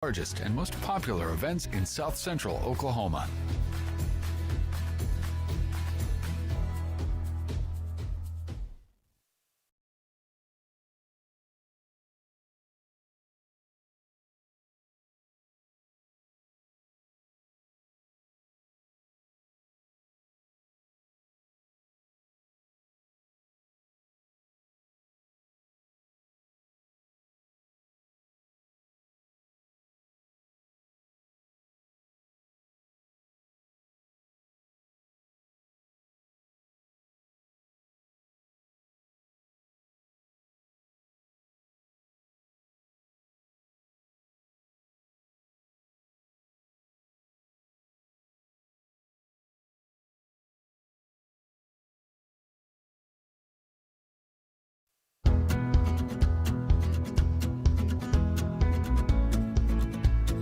largest and most popular events in South Central Oklahoma.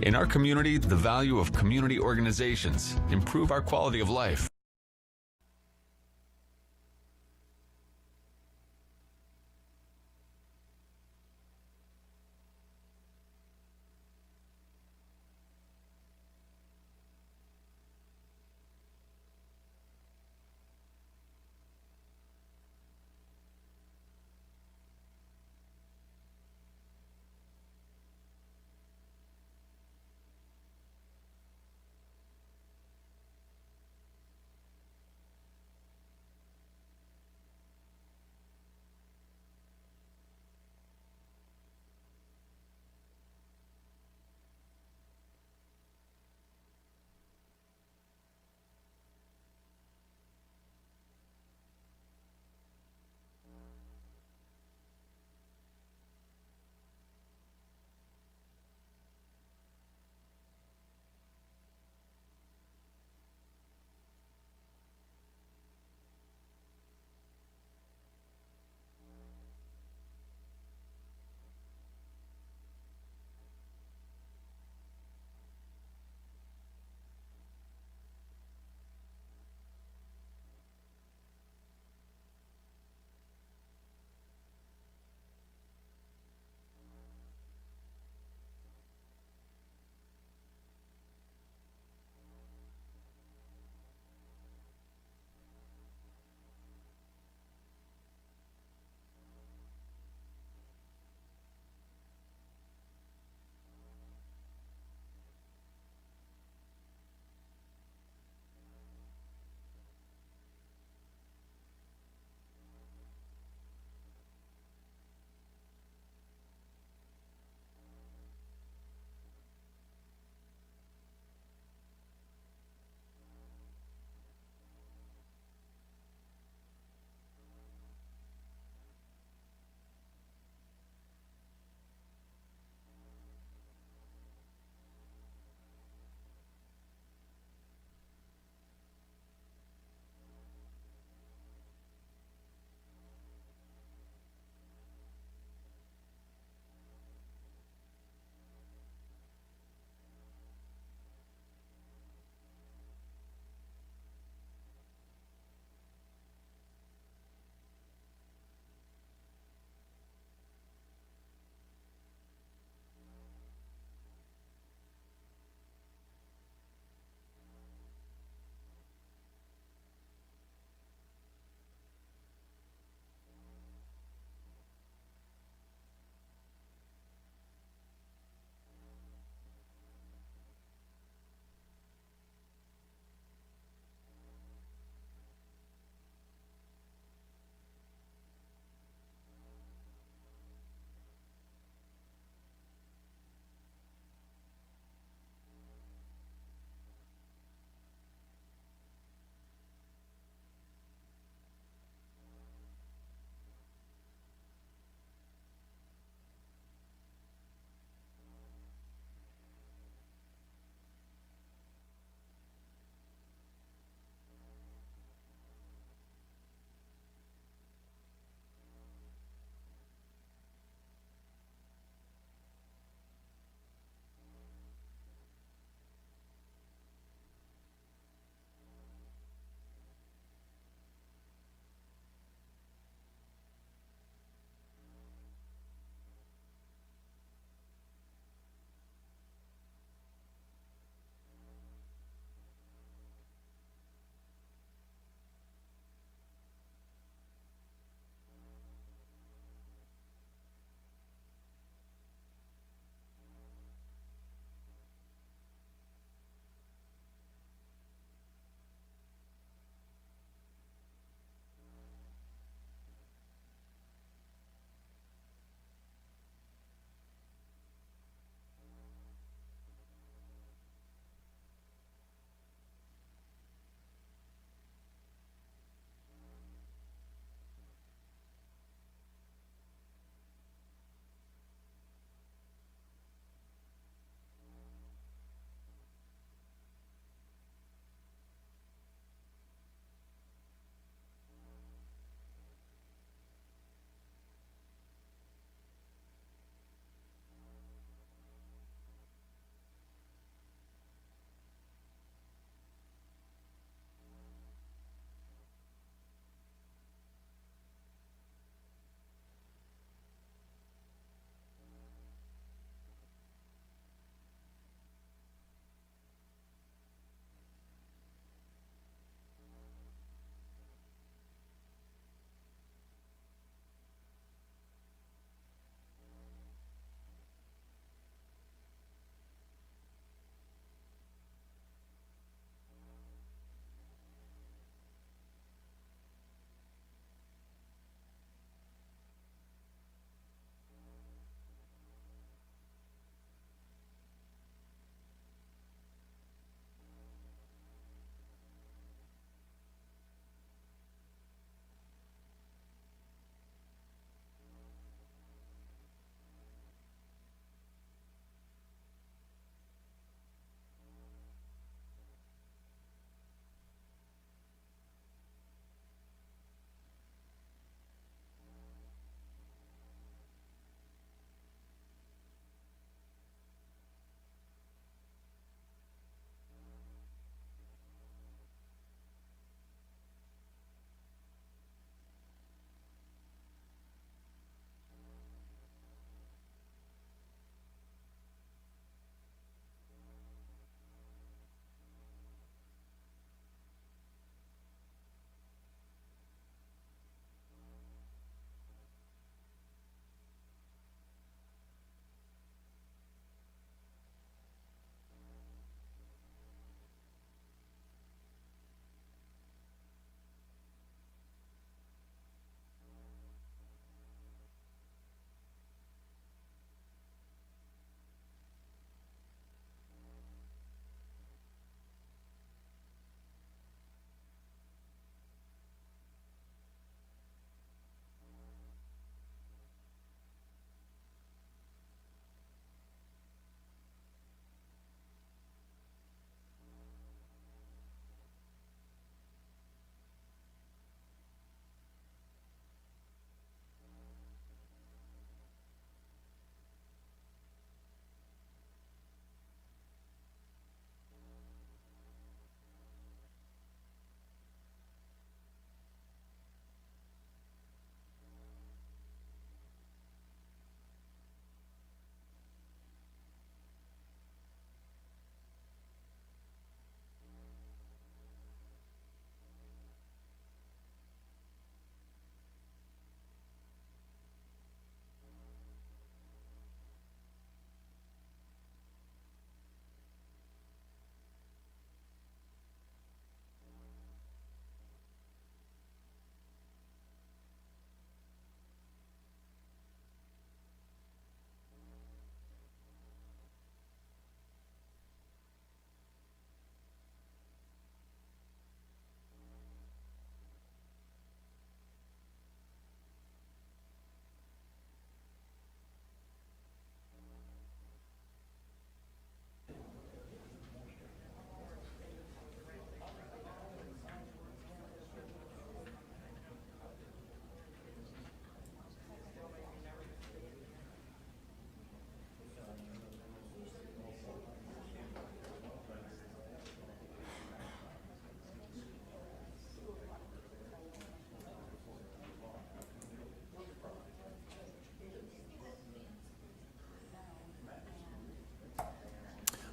In our community, the value of community organizations improve our quality of life.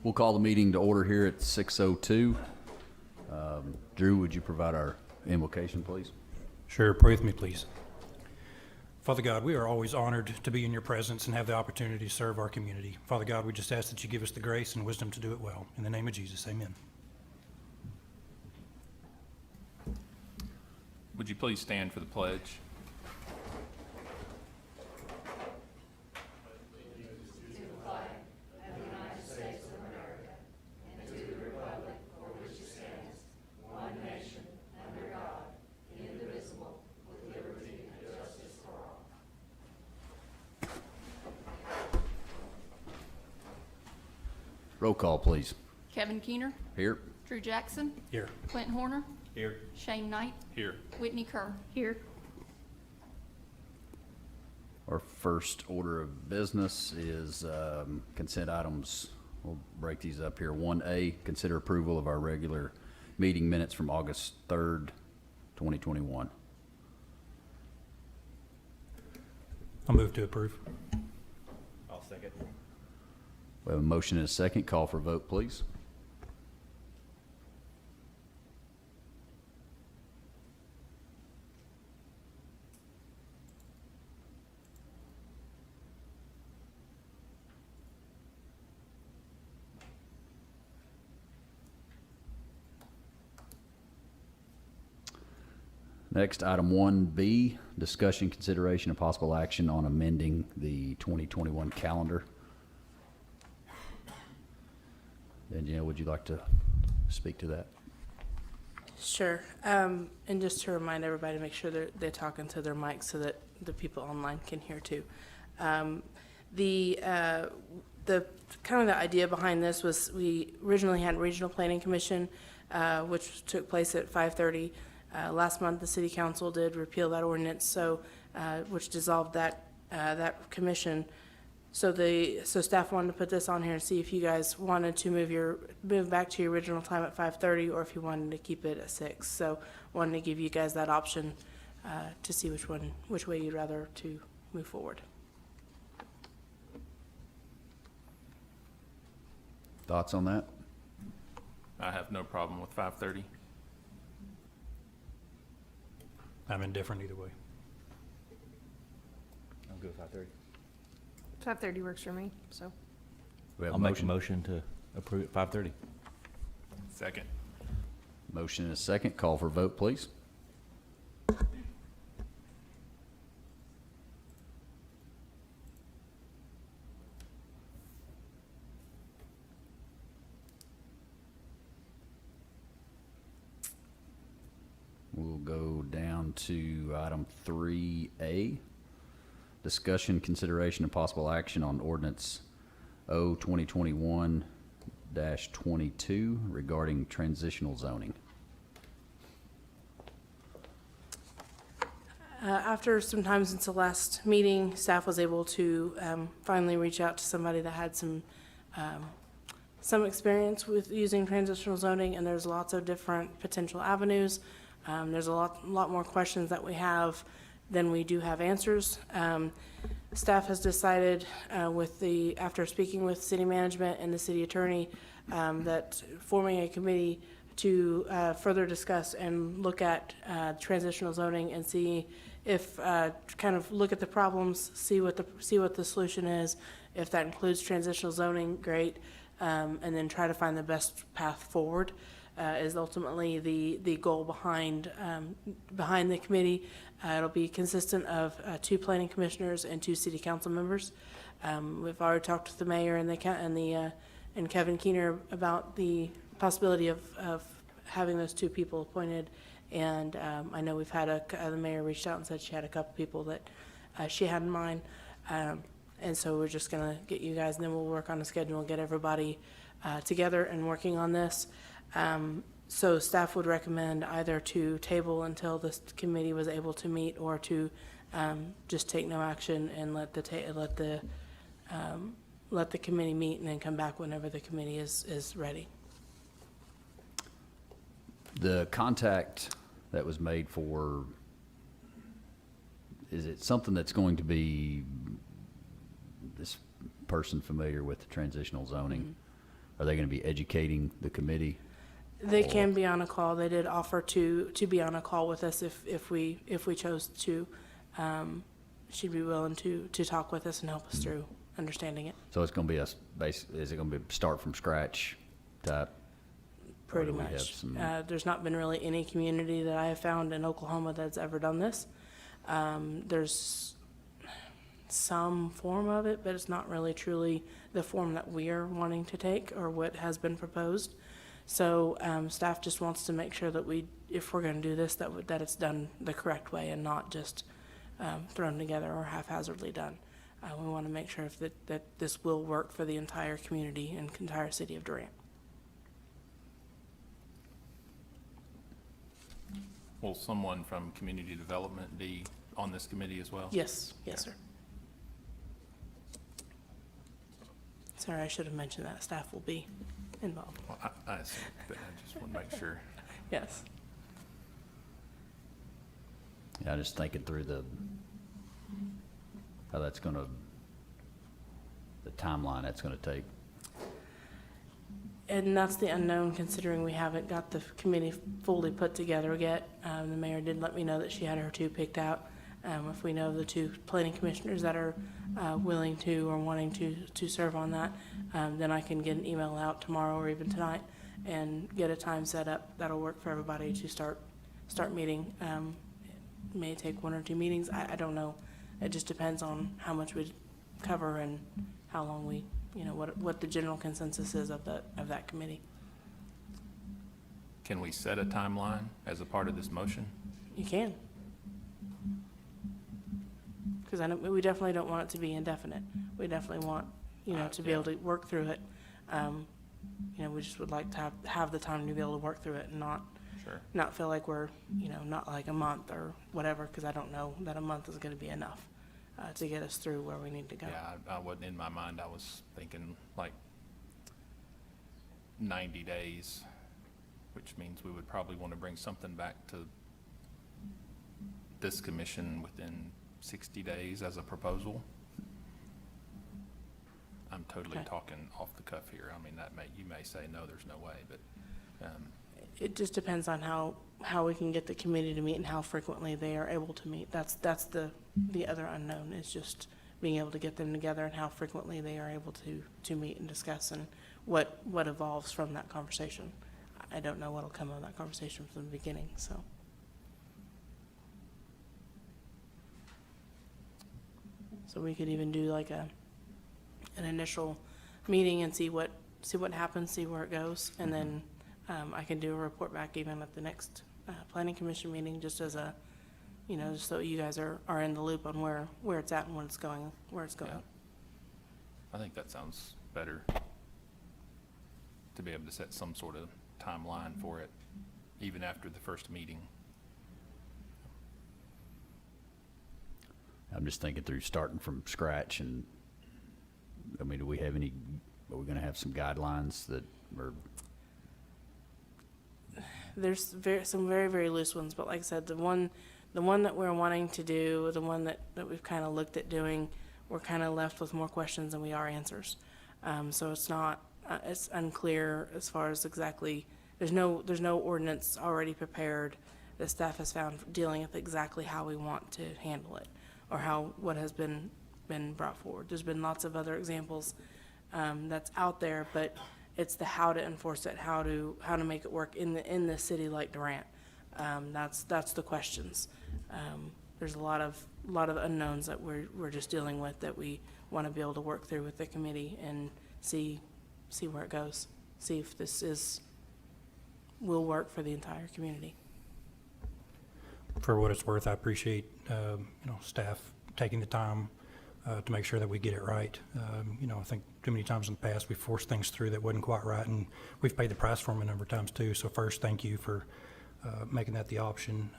We'll call the meeting to order here at 6:02. Drew, would you provide our invocation, please? Sure, pray with me, please. Father God, we are always honored to be in your presence and have the opportunity to serve our community. Father God, we just ask that you give us the grace and wisdom to do it well. In the name of Jesus, amen. Would you please stand for the pledge? Roll call, please. Kevin Keener, Here. Drew Jackson, Here. Clint Horner, Here. Shane Knight, Here. Whitney Kerr. Here. Our first order of business is consent items. We'll break these up here. 1A, consider approval of our regular meeting minutes from August 3rd, 2021. I'll move to approve. I'll second. We have a motion and a second. Call for vote, please. Next, item 1B, discussion, consideration, and possible action on amending the 2021 calendar. Danielle, would you like to speak to that? Sure. And just to remind everybody to make sure they're talking to their mics so that the people online can hear too. The kind of the idea behind this was we originally had Regional Planning Commission, which took place at 5:30. Last month, the City Council did repeal that ordinance, so which dissolved that commission. So staff wanted to put this on here and see if you guys wanted to move back to your original time at 5:30, or if you wanted to keep it at 6. So wanted to give you guys that option to see which way you'd rather to move forward. Thoughts on that? I have no problem with 5:30. I'm indifferent either way. I'm good with 5:30. 5:30 works for me, so. We have I'll make a motion to approve at 5:30. Second. Motion and a second. Call for vote, please. We'll go down to item 3A. Discussion, consideration, and possible action on ordinance O 2021-22 regarding transitional zoning. After some time since the last meeting, staff was able to finally reach out to somebody that had some experience with using transitional zoning, and there's lots of different potential avenues. There's a lot more questions that we have than we do have answers. Staff has decided after speaking with city management and the city attorney, that forming a committee to further discuss and look at transitional zoning and see if kind of look at the problems, see what the solution is. If that includes transitional zoning, great, and then try to find the best path forward. Is ultimately the goal behind the committee. It'll be consistent of 2 planning commissioners and 2 city council members. We've already talked to the mayor and Kevin Keener about the possibility of having those 2 people appointed. And I know we've had the mayor reached out and said she had a couple people that she had in mind. And so we're just gonna get you guys, and then we'll work on a schedule and get everybody together and working on this. So staff would recommend either to table until this committee was able to meet, or to just take no action and let the committee meet and then come back whenever the committee is ready. The contact that was made for, is it something that's going to be this person familiar with the transitional zoning? Are they gonna be educating the committee? They can be on a call. They did offer to be on a call with us if we chose to. She'd be willing to talk with us and help us through understanding it. So it's gonna be is it gonna be start from scratch type? Pretty do we have much. some- There's not been really any community that I have found in Oklahoma that's ever done this. There's some form of it, but it's not really truly the form that we are wanting to take or what has been proposed. So staff just wants to make sure that if we're going to do this, that it's done the correct way and not just thrown together or haphazardly done. We want to make sure that this will work for the entire community and entire city of Durant. Will someone from community development be on this committee as well? Yes, sir. Sorry, I should have mentioned that. Staff will be involved. Well, I assume, but I just want to make sure. Yes. Yeah, I'm just thinking through how that's gonna, the timeline that's gonna take. And that's the unknown, considering we haven't got the committee fully put together yet. The mayor did let me know that she had her two picked out. If we know the two planning commissioners that are willing to or wanting to serve on that, then I can get an email out tomorrow or even tonight and get a time set up that'll work for everybody to start meeting. It may take 1 or 2 meetings. I don't know. It just depends on how much we cover and how long we, what the general consensus is of that committee. Can we set a timeline as a part of this motion? You can. Because we definitely don't want it to be indefinite. We definitely want, to be able to work through it. We just would like to have the time to be able to work through it and Sure. not feel like we're, not like a month or whatever, because I don't know that a month is going to be enough to get us through where we need to go. Yeah, I wasn't, in my mind, I was thinking like 90 days, which means we would probably want to bring something back to this commission within 60 days as a proposal. I'm totally Okay. talking off the cuff here. I mean, you may say, no, there's no way, but, It just depends on how we can get the committee to meet and how frequently they are able to meet. That's the other unknown, is just being able to get them together and how frequently they are able to meet and discuss and what evolves from that conversation. I don't know what'll come of that conversation from the beginning, so. So we could even do like an initial meeting and see what happens, see where it goes, and then I can do a report back even at the next planning commission meeting, just as a, just so you guys are in the loop on where it's at and where it's going. yeah. I think that sounds better, to be able to set some sort of timeline for it, even after the first meeting. I'm just thinking through starting from scratch, and, I mean, are we gonna have some guidelines that are, There's some very, very loose ones, but like I said, the one that we're wanting to do, the one that we've kind of looked at doing, we're kind of left with more questions than we are answers. So it's not, it's unclear as far as exactly, there's no ordinance already prepared that staff has found dealing with exactly how we want to handle it, or what has been brought forward. There's been lots of other examples that's out there, but it's the how to enforce it, how to make it work in the city like Durant. That's the questions. There's a lot of unknowns that we're just dealing with, that we want to be able to work through with the committee and see where it goes. See if this will work for the entire community. For what it's worth, I appreciate, staff taking the time to make sure that we get it right. I think too many times in the past, we forced things through that wasn't quite right, and we've paid the price for them a number of times too. So first, thank you for making that the option.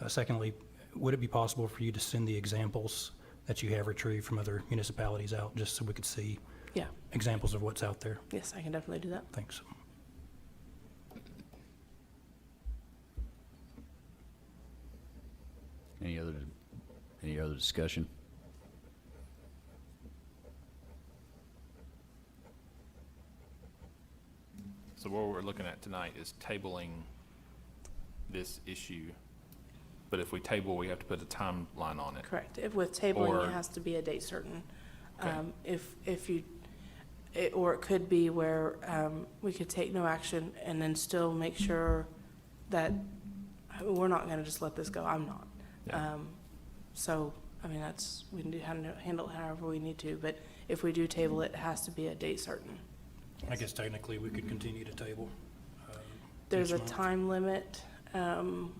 Secondly, would it be possible for you to send the examples that you have retrieved from other municipalities out, just so we could see Yeah. examples of what's out there? Yes, I can definitely do that. Thanks. any other discussion? So what we're looking at tonight is tabling this issue, but if we table, we have to put a timeline on it. Correct. If with tabling, Or- it has to be a date certain. Okay. If you, or it could be where we could take no action and then still make sure that we're not gonna just let this go. I'm not. Yeah. So, I mean, we can handle it however we need to, but if we do table it, it has to be a date certain. I guess technically we could continue to table. There's each a month. time limit. I'm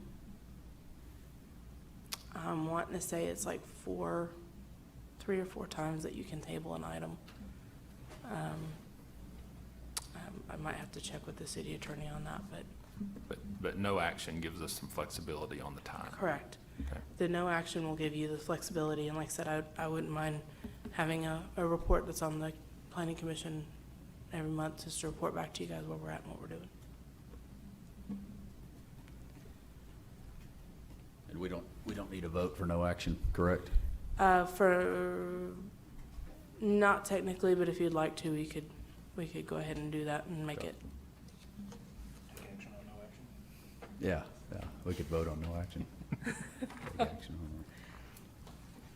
wanting to say it's like 3 or 4 times that you can table an item. I might have to check with the city attorney on that, but But no action gives us some flexibility on the time. correct. Okay. The no action will give you the flexibility, and like I said, I wouldn't mind having a report that's on the planning commission every month, just to report back to you guys where we're at and what we're doing. And we don't need a vote for no action, correct? For, not technically, but if you'd like to, we could go ahead and do that and make it. Yeah, we could vote on no action. Take action on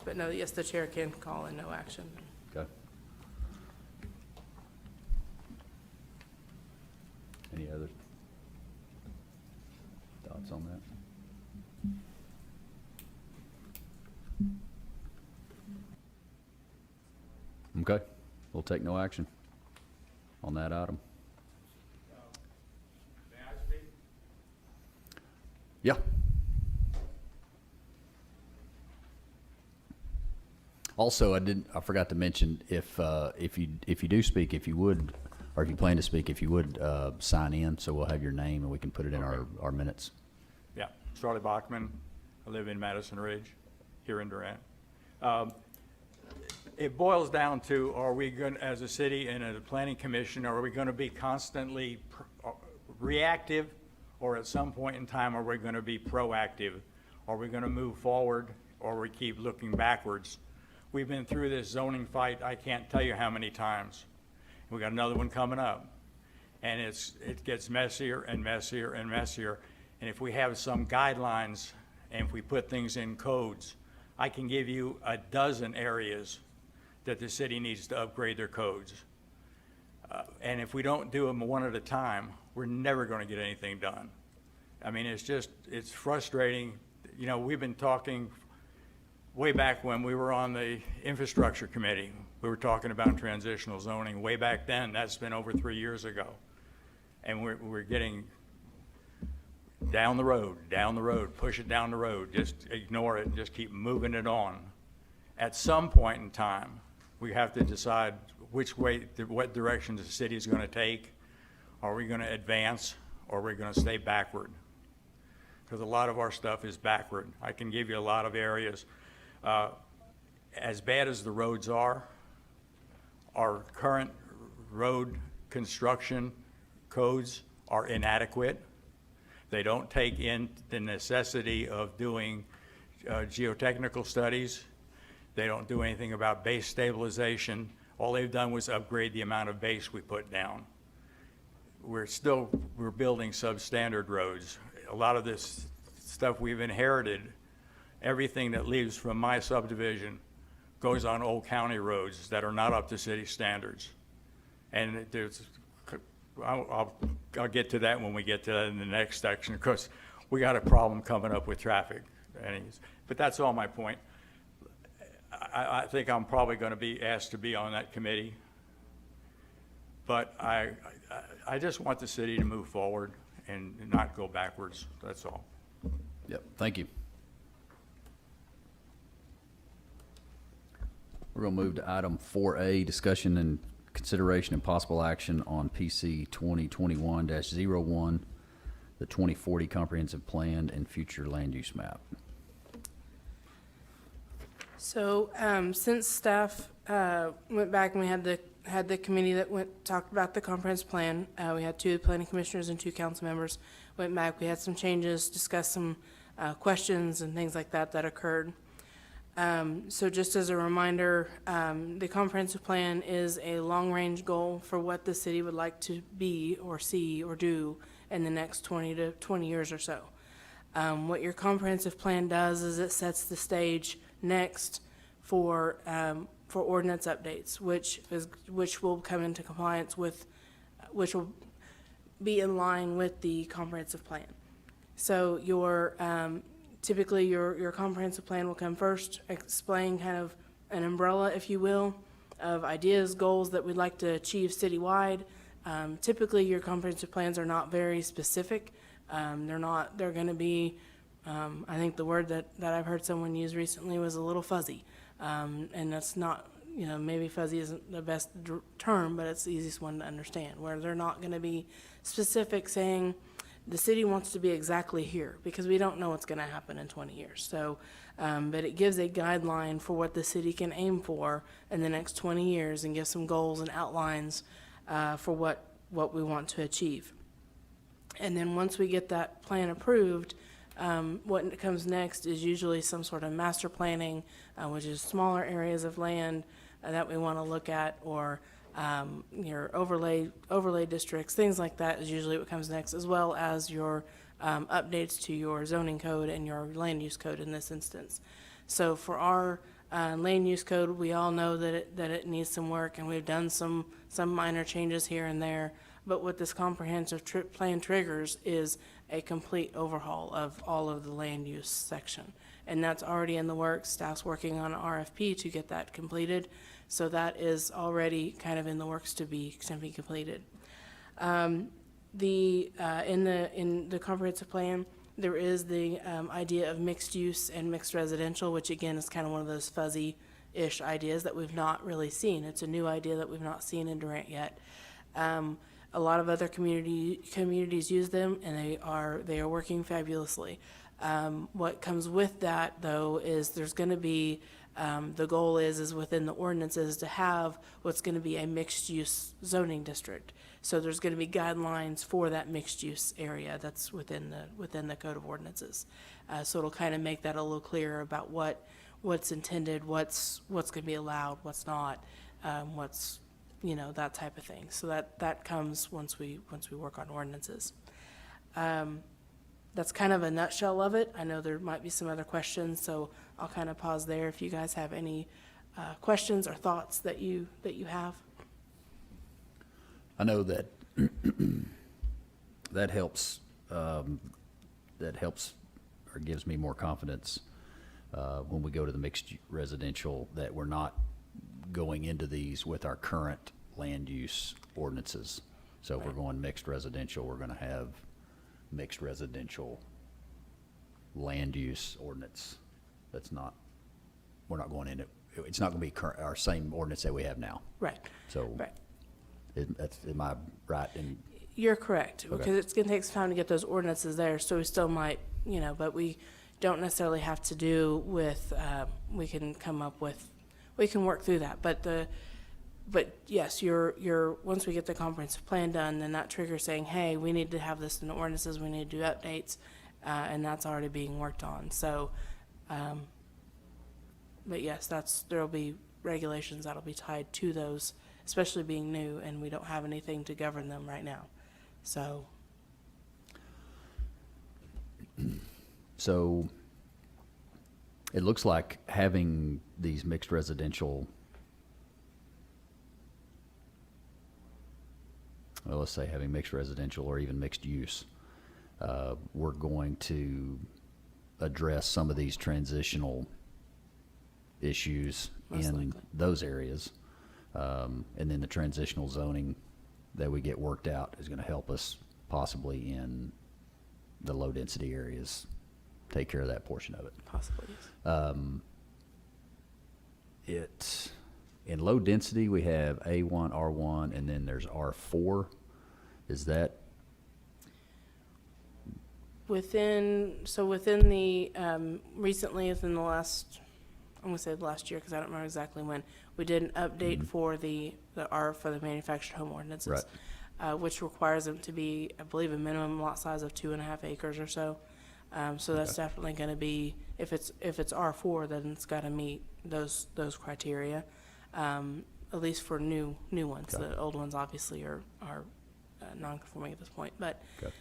But no, yes, the chair can call in no action. it. Okay. Any other thoughts on that? Okay, we'll take no action on that item. May I speak? Yeah. Also, I forgot to mention, if you do speak, if you would, or if you plan to speak, if you would, sign in, so we'll have your name and we can put it in our minutes. Yeah, Charlie Bachman. I live in Madison Ridge, here in Durant. It boils down to, are we going, as a city and as a planning commission, are we going to be constantly reactive, or at some point in time, are we going to be proactive? Are we going to move forward, or we keep looking backwards? We've been through this zoning fight, I can't tell you how many times. We got another one coming up. And it gets messier and messier and messier. And if we have some guidelines and if we put things in codes, I can give you a dozen areas that the city needs to upgrade their codes. And if we don't do them one at a time, we're never going to get anything done. I mean, it's frustrating. You know, we've been talking way back when we were on the infrastructure committee. We were talking about transitional zoning way back then. That's been over 3 years ago. And we're getting down the road, push it down the road, just ignore it and just keep moving it on. At some point in time, we have to decide which way, what direction the city is going to take. Are we going to advance, or are we going to stay backward? Because a lot of our stuff is backward. I can give you a lot of areas. As bad as the roads are, our current road construction codes are inadequate. They don't take in the necessity of doing geotechnical studies. They don't do anything about base stabilization. All they've done was upgrade the amount of base we put down. We're building substandard roads. A lot of this stuff we've inherited, everything that leaves from my subdivision goes on old county roads that are not up to city standards. And I'll get to that when we get to that in the next section, because we got a problem coming up with traffic. But that's all my point. I think I'm probably going to be asked to be on that committee. But I just want the city to move forward and not go backwards. That's all. Yep, thank you. We're going to move to item 4A, discussion and consideration and possible action on PC 2021-01, the 2040 Comprehensive Plan and Future Land Use Map. So, since staff went back and we had the committee that talked about the comprehensive plan, we had 2 planning commissioners and 2 council members went back. We had some changes, discussed some questions and things like that occurred. So just as a reminder, the comprehensive plan is a long-range goal for what the city would like to be or see or do in the next 20 years or so. What your comprehensive plan does is it sets the stage next for ordinance updates, which will come into compliance with, which will be in line with the comprehensive plan. So typically your comprehensive plan will come first, explain kind of an umbrella, if you will, of ideas, goals that we'd like to achieve citywide. Typically your comprehensive plans are not very specific. They're gonna be, I think the word that I've heard someone use recently was a little fuzzy. And that's not, maybe fuzzy isn't the best term, but it's the easiest one to understand, where they're not gonna be specific saying, the city wants to be exactly here, because we don't know what's gonna happen in 20 years. So, but it gives a guideline for what the city can aim for in the next 20 years and gives some goals and outlines for what we want to achieve. And then once we get that plan approved, what comes next is usually some sort of master planning, which is smaller areas of land that we want to look at, or your overlay districts, things like that is usually what comes next, as well as your updates to your zoning code and your land use code in this instance. So for our land use code, we all know that it needs some work, and we've done some minor changes here and there. But what this comprehensive plan triggers is a complete overhaul of all of the land use section. And that's already in the works. Staff's working on an RFP to get that completed. So that is already kind of in the works to be completed. In the comprehensive plan, there is the idea of mixed use and mixed residential, which again is kind of one of those fuzzy-ish ideas that we've not really seen. It's a new idea that we've not seen in Durant yet. A lot of other communities use them, and they are working fabulously. What comes with that, though, is there's going to be the goal is within the ordinances to have what's going to be a mixed-use zoning district. So there's going to be guidelines for that mixed-use area that's within the code of ordinances. So it'll kind of make that a little clearer about what's intended, what's going to be allowed, what's not, what's that type of thing. So that comes once we work on ordinances. That's kind of a nutshell of it. I know there might be some other questions, so I'll kind of pause there if you guys have any questions or thoughts that you have. I know that that helps or gives me more confidence when we go to the mixed residential, that we're not going into these with our current land use ordinances. So if we're going mixed residential, we're going to have mixed residential land use ordinance. We're not going into, it's not going to be our same ordinance that we have now. Right. So Right. Am I right? You're correct, Okay. because it's going to take some time to get those ordinances there, so we still might, but we don't necessarily have to do with, we can work through that. But yes, once we get the comprehensive plan done, then that triggers saying, hey, we need to have this in the ordinances, we need to do updates, and that's already being worked on. So, but yes, there'll be regulations that'll be tied to those, especially being new, and we don't have anything to govern them right now. So it looks like having these mixed residential, well, let's say having mixed residential or even mixed use, we're going to address some of these transitional issues Most in likely. those areas. And then the transitional zoning that we get worked out is going to help us possibly in the low density areas, take care of that portion of it. possibly. In low density, we have A1, R1, and then there's R4. Is that, Within the, recently, within the last, I'm gonna say the last year, because I don't remember exactly when, we did an update for the manufactured home ordinances. Right. Which requires them to be, I believe, a minimum lot size of 2.5 acres or so. So that's definitely gonna be, if it's R4, then it's gotta meet those criteria, at least for new ones. Okay. The old ones obviously are non-conforming at this point, but, Okay.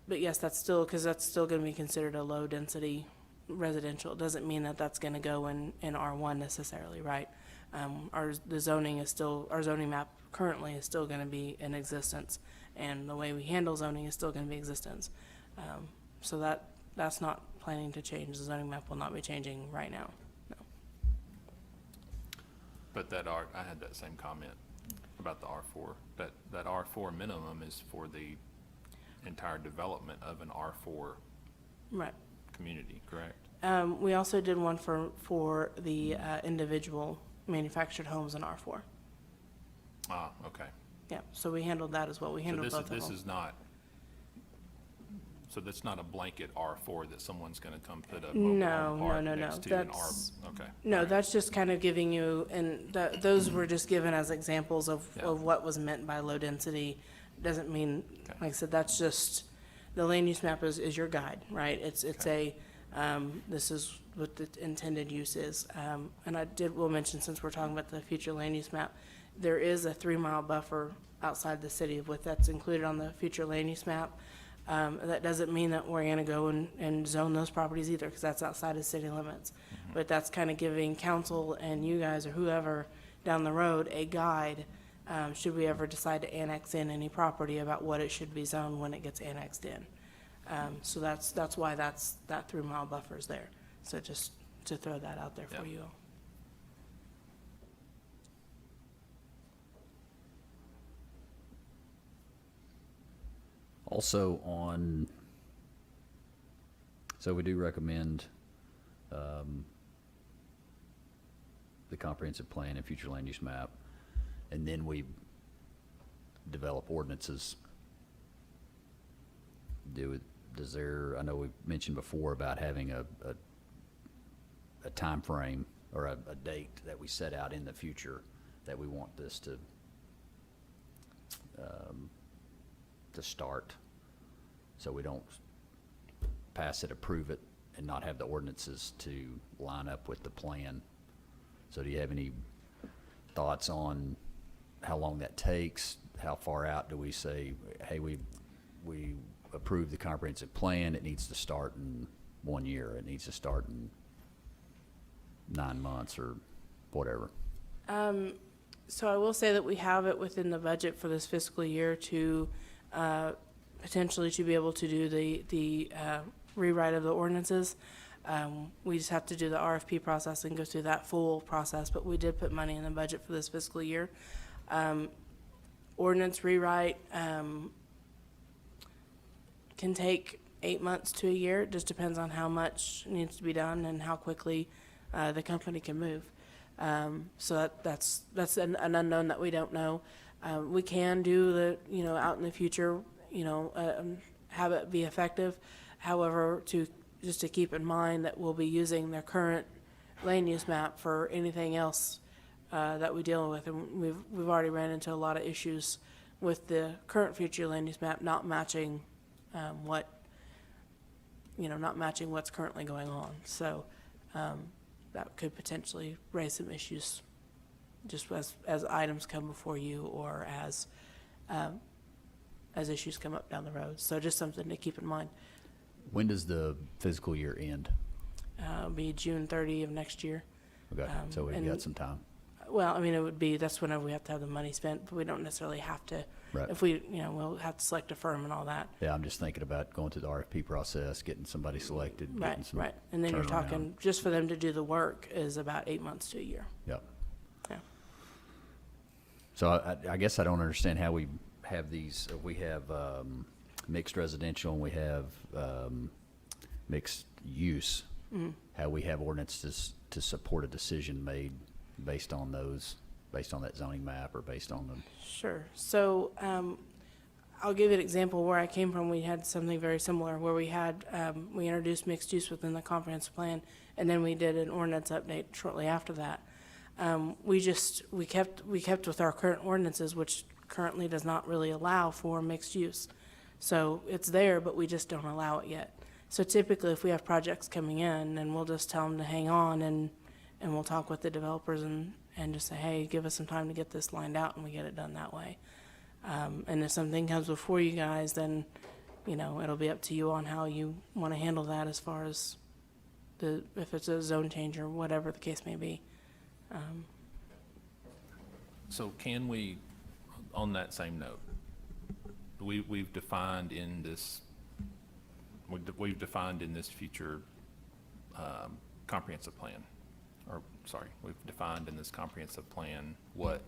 but yes, that's still, because that's still gonna be considered a low-density residential. It doesn't mean that that's gonna go in R1 necessarily, right? Our zoning map currently is still gonna be in existence, and the way we handle zoning is still gonna be in existence. So that's not planning to change. The zoning map will not be changing right now, no. But I had that same comment about the R4, that R4 minimum is for the entire development of an R4 Right. community, correct? We also did one for the individual manufactured homes in R4. Ah, okay. Yeah, so we handled that as well. We So handled both of them. this is not, so that's not a blanket R4 that someone's gonna come put a mobile No, home park no, next to an R, that's- okay. No, all right. that's just kind of giving you, and those were just given as examples of Yeah. what was meant by low density. Doesn't mean, Okay. like I said, that's just, the land use map is your guide, right? It's this is what the intended use is. And will mention, since we're talking about the future land use map, there is a 3-mile buffer outside the city that's included on the future land use map. That doesn't mean that we're gonna go and zone those properties either, because that's outside of city limits. But that's kind of giving council and you guys or whoever down the road a guide, should we ever decide to annex in any property, about what it should be zoned when it gets annexed in. So that's why that 3-mile buffer is there. So just to throw that out there for Yeah. you. Also so we do recommend the comprehensive plan and future land use map, and then we develop ordinances. I know we mentioned before about having a time frame or a date that we set out in the future that we want this to start, so we don't pass it, approve it, and not have the ordinances to line up with the plan. So do you have any thoughts on how long that takes? How far out do we say, hey, we approve the comprehensive plan, it needs to start in 1 year, it needs to start in 9 months, or whatever? So I will say that we have it within the budget for this fiscal year to potentially to be able to do the rewrite of the ordinances. We just have to do the RFP process and go through that full process, but we did put money in the budget for this fiscal year. Ordinance rewrite can take 8 months to a year. It just depends on how much needs to be done and how quickly the company can move. So that's an unknown that we don't know. We can do out in the future, have it be effective. However, just to keep in mind that we'll be using their current land use map for anything else that we deal with, and we've already ran into a lot of issues with the current future land use map not matching not matching what's currently going on. So that could potentially raise some issues, just as items come before you, or as issues come up down the road. So just something to keep in mind. When does the fiscal year end? It'll be June 30 of next year. Okay, so we've got some time. Well, I mean, that's whenever we have to have the money spent, but we don't necessarily have to. Right. If we, we'll have to select a firm and all that. Yeah, I'm just thinking about going through the RFP process, getting somebody selected, getting Right, some right. And then you're turnaround. talking, just for them to do the work is about 8 months to a year. Yep. Yeah. So I guess I don't understand how we have these, we have mixed residential and we have mixed use. Mm-hmm. How we have ordinances to support a decision made based on that zoning map, or based on the. Sure. So I'll give you an example where I came from. We had something very similar where we had, we introduced mixed use within the comprehensive plan, and then we did an ordinance update shortly after that. We kept with our current ordinances, which currently does not really allow for mixed use. So it's there, but we just don't allow it yet. So typically, if we have projects coming in, then we'll just tell them to hang on, and we'll talk with the developers and just say, hey, give us some time to get this lined out, and we get it done that way. And if something comes before you guys, then, you know, it'll be up to you on how you want to handle that as far as if it's a zone change or whatever the case may be. So can we, on that same note, we've defined in this, we've defined in this future comprehensive plan, or sorry, we've defined in this comprehensive plan what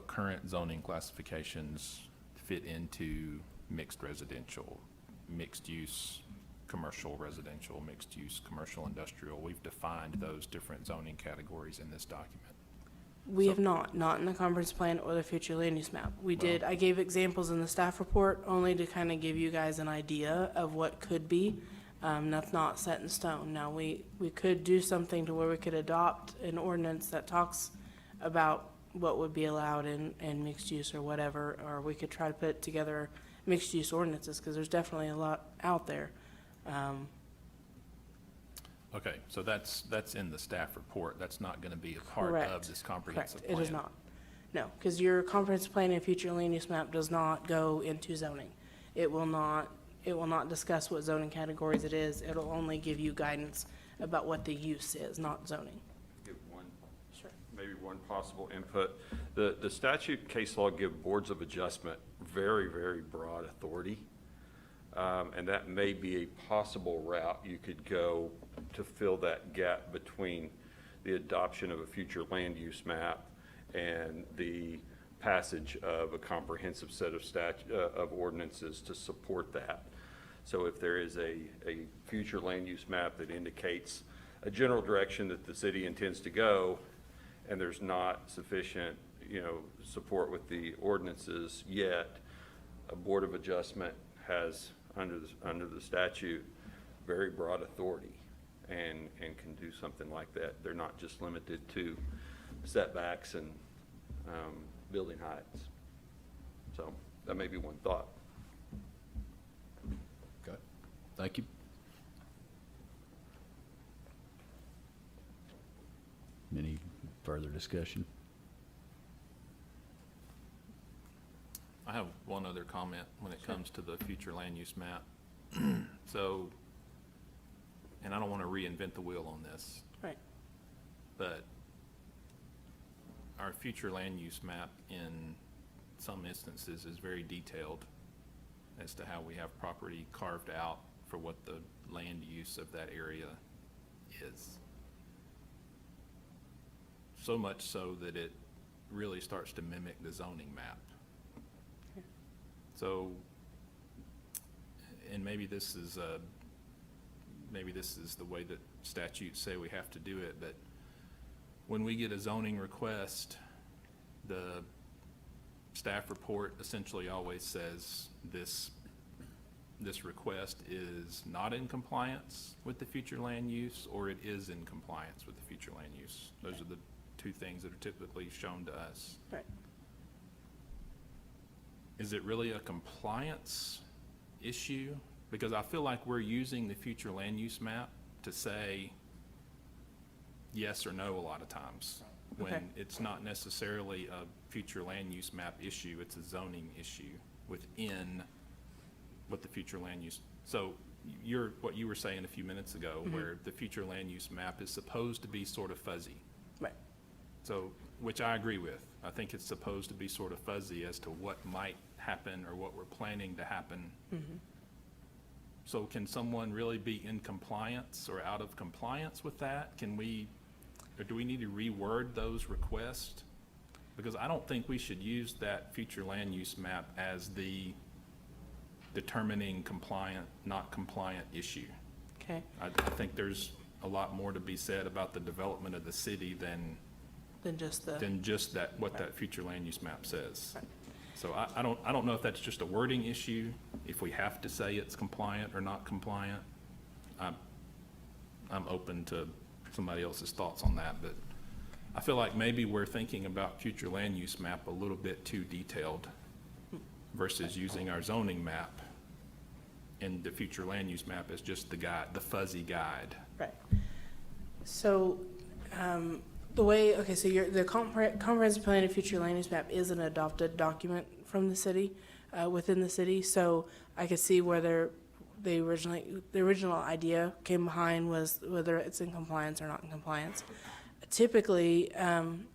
current zoning classifications fit into mixed residential, mixed use, commercial residential, mixed use, commercial industrial. We've defined those different zoning categories in this document. We have not in the comprehensive plan or the future land use map. I gave examples in the staff report only to kind of give you guys an idea of what could be. That's not set in stone. Now, we could do something to where we could adopt an ordinance that talks about what would be allowed in mixed use or whatever, or we could try to put together mixed use ordinances, because there's definitely a lot out there. Okay, so that's in the staff report. That's not going to be a part Correct. of this comprehensive Correct. plan. It is not. No, because your comprehensive plan and future land use map does not go into zoning. It will not discuss what zoning categories it is. It'll only give you guidance about what the use is, not zoning. Give one, Sure. maybe one possible input. The statute case law give boards of adjustment very, very broad authority. And that may be a possible route you could go to fill that gap between the adoption of a future land use map and the passage of a comprehensive set of ordinances to support that. So if there is a future land use map that indicates a general direction that the city intends to go, and there's not sufficient, support with the ordinances yet, a board of adjustment has, under the statute, very broad authority and can do something like that. They're not just limited to setbacks and building heights. So that may be one thought. Okay, thank you. Any further discussion? I have one other comment when it comes to the future land use map. So, and I don't want to reinvent the wheel on this, Right. but our future land use map in some instances is very detailed as to how we have property carved out for what the land use of that area is. So much so that it really starts to mimic the zoning map. So, and maybe this is the way that statutes say we have to do it, but when we get a zoning request, the staff report essentially always says this request is not in compliance with the future land use, or it is in compliance with the future land use. Those are the two things that are typically shown to us. Right. Is it really a compliance issue? Because I feel like we're using the future land use map to say yes or no a lot of times, when Okay. it's not necessarily a future land use map issue, it's a zoning issue within what the future land use. So what you were saying a few minutes ago, where the future land use map is supposed to be sort of fuzzy. Right. So, which I agree with. I think it's supposed to be sort of fuzzy as to what might happen or what we're planning to happen. So can someone really be in compliance or out of compliance with that? Or do we need to reword those requests? Because I don't think we should use that future land use map as the determining compliant, not compliant issue. Okay. I think there's a lot more to be said about the development of the city than Just what that future land use map says. So I don't know if that's just a wording issue, if we have to say it's compliant or not compliant. I'm open to somebody else's thoughts on that, but I feel like maybe we're thinking about future land use map a little bit too detailed. versus using our zoning map and the future land use map as just the guide, the fuzzy guide. Right. So, the way, okay, so the comprehensive plan and future land use map is an adopted document from the city, within the city. So I could see where the original idea came behind was whether it's in compliance or not in compliance. Typically, and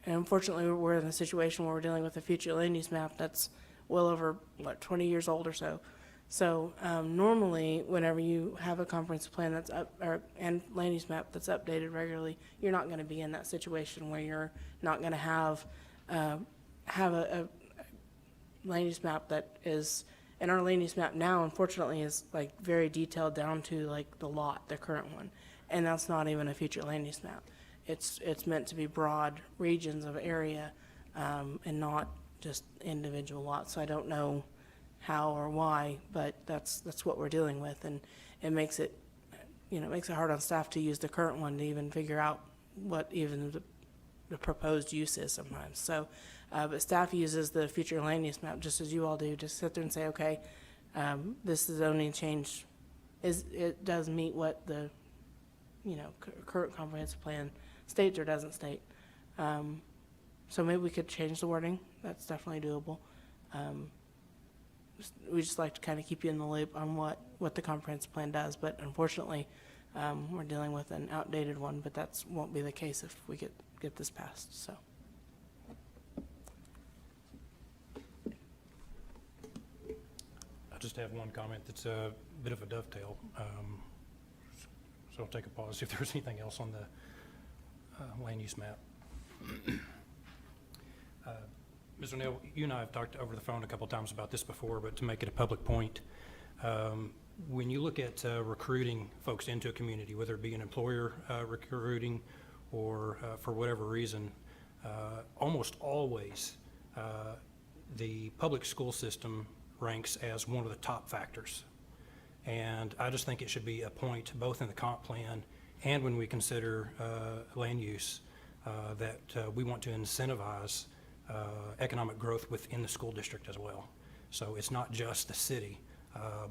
unfortunately, we're in a situation where we're dealing with a future land use map that's well over, 20 years old or so. So normally, whenever you have a comprehensive plan that's and land use map that's updated regularly, you're not going to be in that situation where you're not going to have a land use map that is, and our land use map now, unfortunately, is like very detailed down to like the lot, the current one, and that's not even a future land use map. It's meant to be broad regions of area, and not just individual lots. So I don't know how or why, but that's what we're dealing with, and it makes it, it makes it hard on staff to use the current one to even figure out what even the proposed use is sometimes. So, but staff uses the future land use map just as you all do, just sit there and say, okay, this zoning change it does meet what the, current comprehensive plan states or doesn't state. So maybe we could change the wording. That's definitely doable. We just like to kind of keep you in the loop on what the comprehensive plan does, but unfortunately, we're dealing with an outdated one, but that won't be the case if we get this passed, so. I just have one comment that's a bit of a dovetail. So I'll take a pause if there's anything else on the land use map. Mr. Neal, you and I have talked over the phone a couple times about this before, but to make it a public point, when you look at recruiting folks into a community, whether it be an employer recruiting or for whatever reason, almost always the public school system ranks as one of the top factors. And I just think it should be a point both in the comp plan and when we consider land use that we want to incentivize economic growth within the school district as well. So it's not just the city,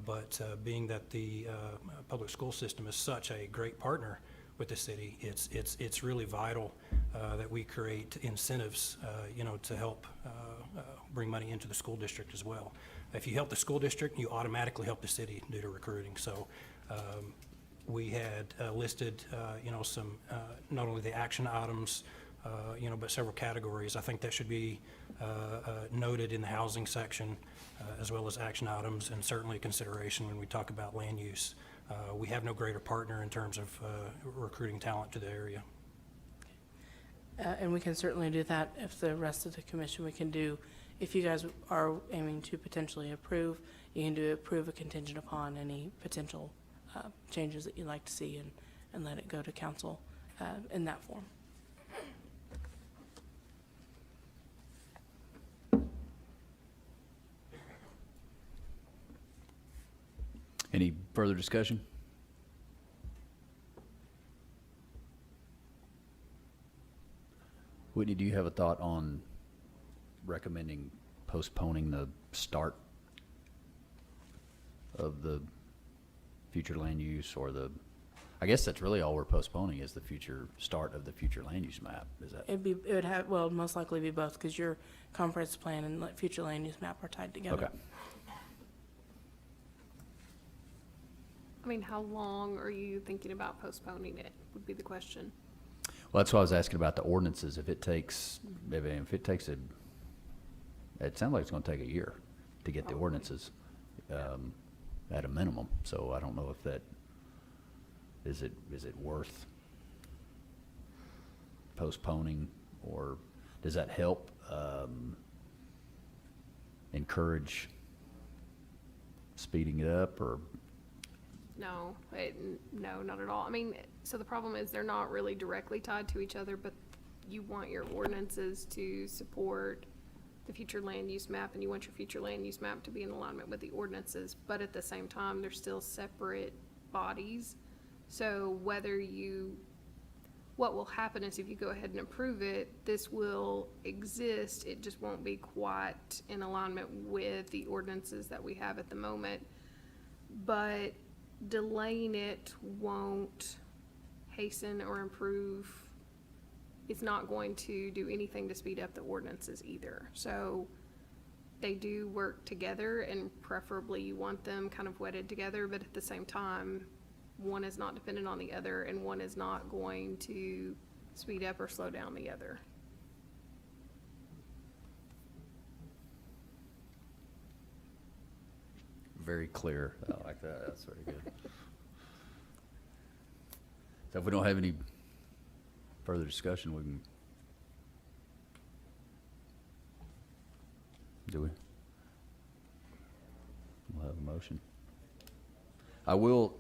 but being that the public school system is such a great partner with the city, it's really vital that we create incentives, to help bring money into the school district as well. If you help the school district, you automatically help the city due to recruiting. So we had listed, some not only the action items, but several categories. I think that should be noted in the housing section as well as action items, and certainly a consideration when we talk about land use. We have no greater partner in terms of recruiting talent to the area. And we can certainly do that if the rest of the commission, we can do, if you guys are aiming to potentially approve, you can approve a contingent upon any potential changes that you'd like to see and let it go to council in that form. Any further discussion? Whitney, do you have a thought on recommending postponing the start of the future land use, or I guess that's really all we're postponing is the future start of the future land use map, is that? It would have, well, most likely be both, because your comprehensive plan and future land use map are tied together. Okay. I mean, how long are you thinking about postponing it, would be the question. Well, that's why I was asking about the ordinances. If it takes, it sounds like it's gonna take a year to get the ordinances, at a minimum. So I don't know if that, is it worth postponing, or does that help, encourage speeding it up, or? No, no, not at all. I mean, so the problem is they're not really directly tied to each other, but you want your ordinances to support the future land use map, and you want your future land use map to be in alignment with the ordinances, but at the same time, they're still separate bodies. So whether you what will happen is if you go ahead and approve it, this will exist. It just won't be quite in alignment with the ordinances that we have at the moment. But delaying it won't hasten or improve. It's not going to do anything to speed up the ordinances either. So they do work together, and preferably you want them kind of wedded together, but at the same time, one is not dependent on the other, and one is not going to speed up or slow down the other. Very clear. I like that. That's very good. So if we don't have any further discussion, we can. Do we? We'll have a motion.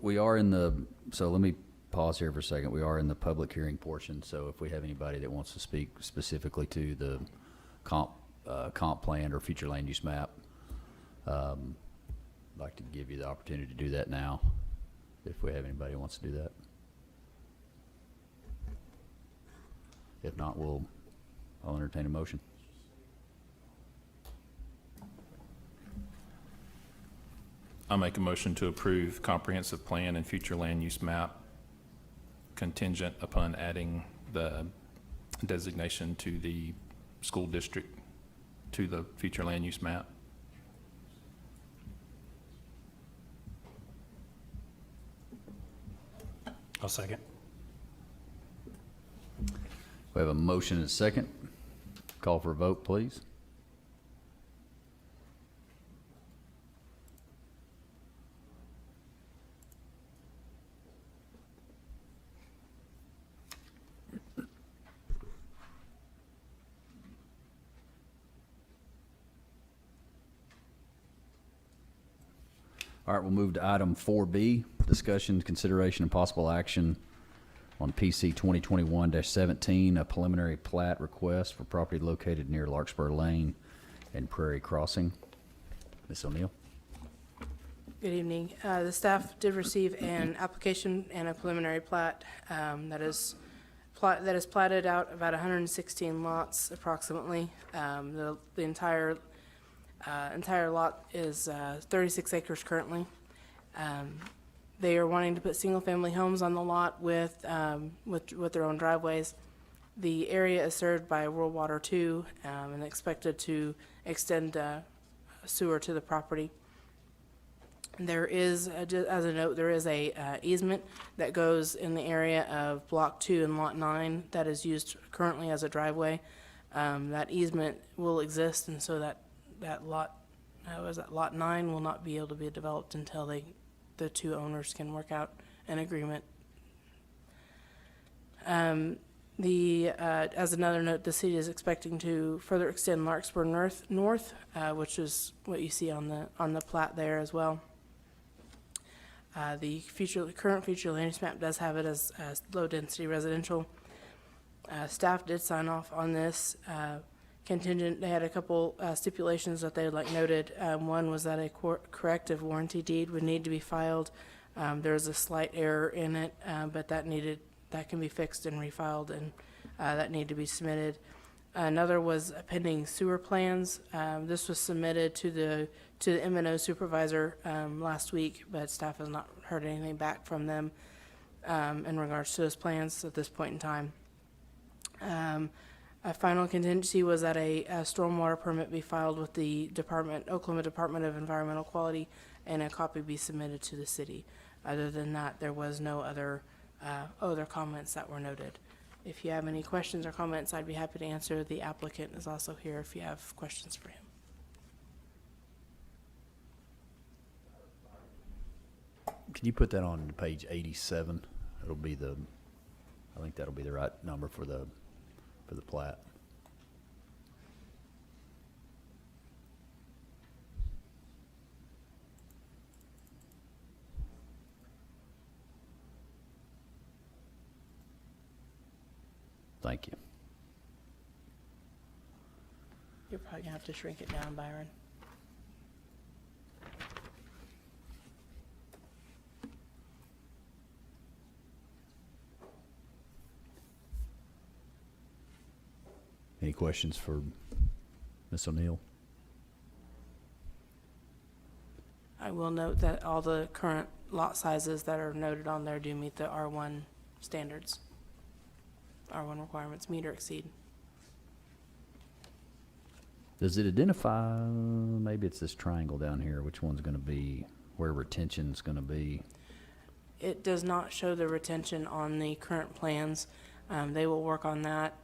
We are in the, so let me pause here for a second. We are in the public hearing portion, so if we have anybody that wants to speak specifically to the comp plan or future land use map, I'd like to give you the opportunity to do that now, if we have anybody who wants to do that. If not, I'll entertain a motion. I'll make a motion to approve comprehensive plan and future land use map contingent upon adding the designation to the school district to the future land use map. I'll second. We have a motion and a second. Call for a vote, please. All right, we'll move to item 4B, discussion, consideration, and possible action on PC 2021-17, a preliminary plat request for property located near Larkspur Lane and Prairie Crossing. Ms. O'Neill? Good evening. The staff did receive an application and a preliminary plat that is platted out about 116 lots approximately. The entire lot is 36 acres currently. They are wanting to put single-family homes on the lot with their own driveways. The area is served by World Water II and expected to extend sewer to the property. There is, just as a note, there is a easement that goes in the area of Block 2 and Lot 9 that is used currently as a driveway. That easement will exist, and so that lot, Lot 9 will not be able to be developed until the two owners can work out an agreement. As another note, the city is expecting to further extend Larkspur north, which is what you see on the plat there as well. The current future land use map does have it as low density residential. Staff did sign off on this contingent. They had a couple stipulations that they had noted. One was that a corrective warranty deed would need to be filed. There was a slight error in it, but that can be fixed and refiled, and that need to be submitted. Another was appending sewer plans. This was submitted to the M&O supervisor last week, but staff has not heard anything back from them in regards to those plans at this point in time. A final contingency was that a stormwater permit be filed with the Oklahoma Department of Environmental Quality, and a copy be submitted to the city. Other than that, there was no other comments that were noted. If you have any questions or comments, I'd be happy to answer. The applicant is also here if you have questions for him. Can you put that on page 87? I think that'll be the right number for the plat. Thank you. You're probably gonna have to shrink it down, Byron. questions for Ms. O'Neill? I will note that all the current lot sizes that are noted on there do meet the R1 standards. R1 requirements, meet or exceed. Does it identify, maybe it's this triangle down here, which one's gonna be, where retention's gonna be? It does not show the retention on the current plans. They will work on that,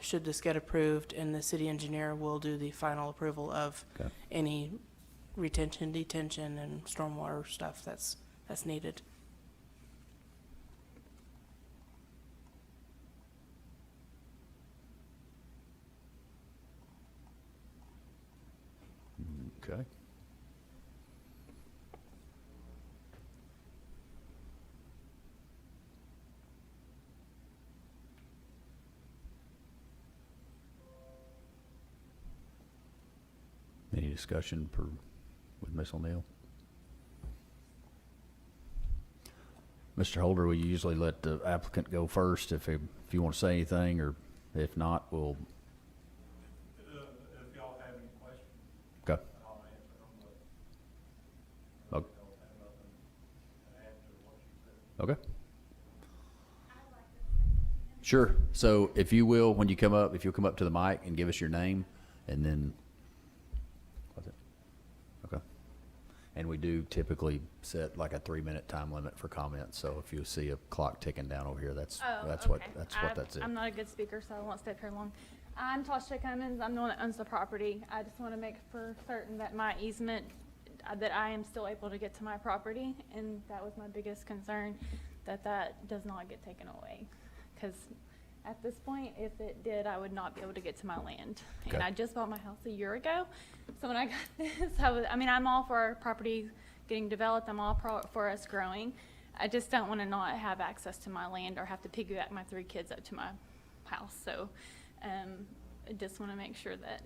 should this get approved, and the city engineer will do the final approval of Okay. any retention, detention, and stormwater stuff that's needed. Okay. Any discussion with Ms. O'Neill? Mr. Holder, we usually let the applicant go first if you want to say anything, or if not, we'll. If y'all have any questions, Okay. I'll answer them, but Okay. I don't have nothing to add to what you said. Okay. Sure. So if you will, when you come up, if you'll come up to the mic and give us your name, and then, what's it? Okay. And we do typically set like a 3-minute time limit for comments. So if you see a clock ticking down over here, that's what that's it. I'm not a good speaker, so I won't stay up here long. I'm Tasha Cummins. I'm the one that owns the property. I just want to make for certain that my easement, that I am still able to get to my property, and that was my biggest concern, that does not get taken away. Because at this point, if it did, I would not be able to get to my land. Okay. And I just bought my house a year ago, so when I got this, I'm all for our property getting developed. I'm all for us growing. I just don't want to not have access to my land or have to piggyback my 3 kids up to my house. So I just want to make sure that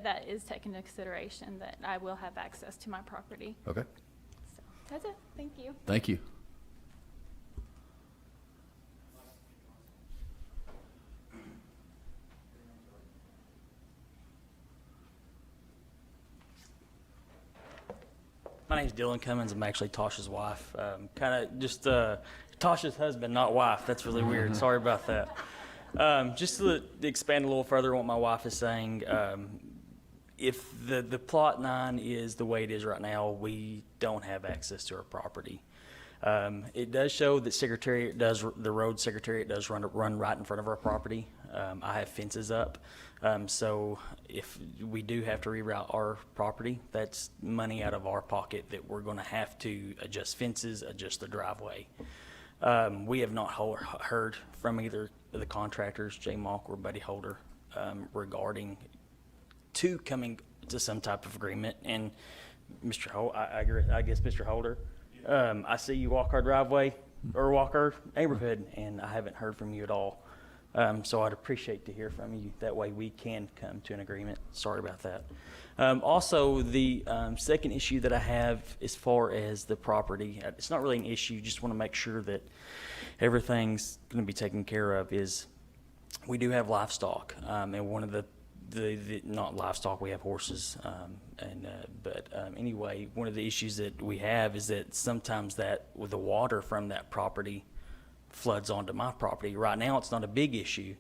that is taken into consideration, that I will have access to my property. Okay. So that's it. Thank you. Thank you. My name's Dylan Cummins. I'm actually Tasha's wife. Kind of just Tasha's husband, not wife. That's really weird. Sorry about that. Just to expand a little further on what my wife is saying, if the Plot 9 is the way it is right now, we don't have access to our property. It does show that the road secretariat does run right in front of our property. I have fences up. So if we do have to reroute our property, that's money out of our pocket that we're going to have to adjust fences, adjust the driveway. We have not heard from either of the contractors, J. Mock or Buddy Holder, regarding coming to some type of agreement. And Mr. Holder, I guess Mr. Holder, I see you walk our driveway or walk our neighborhood, and I haven't heard from you at all. So I'd appreciate to hear from you. That way we can come to an agreement. Sorry about that. Also, the second issue that I have as far as the property, it's not really an issue, just want to make sure that everything's going to be taken care of, is we do have livestock. And one of the not livestock, we have horses. Anyway, one of the issues that we have is that sometimes that with the water from that property floods onto my property. Right now, it's not a big issue,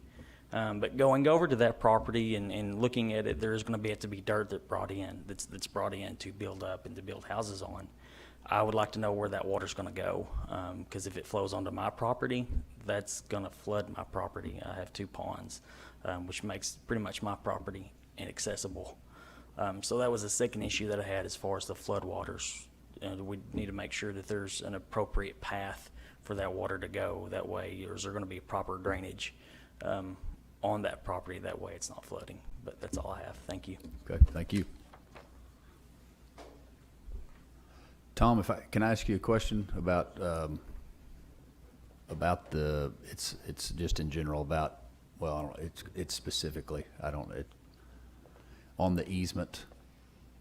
but going over to that property and looking at it, there's going to have to be dirt that's brought in to build up and to build houses on. I would like to know where that water's going to go, because if it flows onto my property, that's going to flood my property. I have 2 ponds, which makes pretty much my property inaccessible. So that was the second issue that I had as far as the flood waters. We need to make sure that there's an appropriate path for that water to go. That way, or is there going to be proper drainage on that property? That way it's not flooding. But that's all I have. Thank you. Okay, thank you. Tom, can I ask you a question about it's just in general about, well, I don't, it's specifically, on the easement.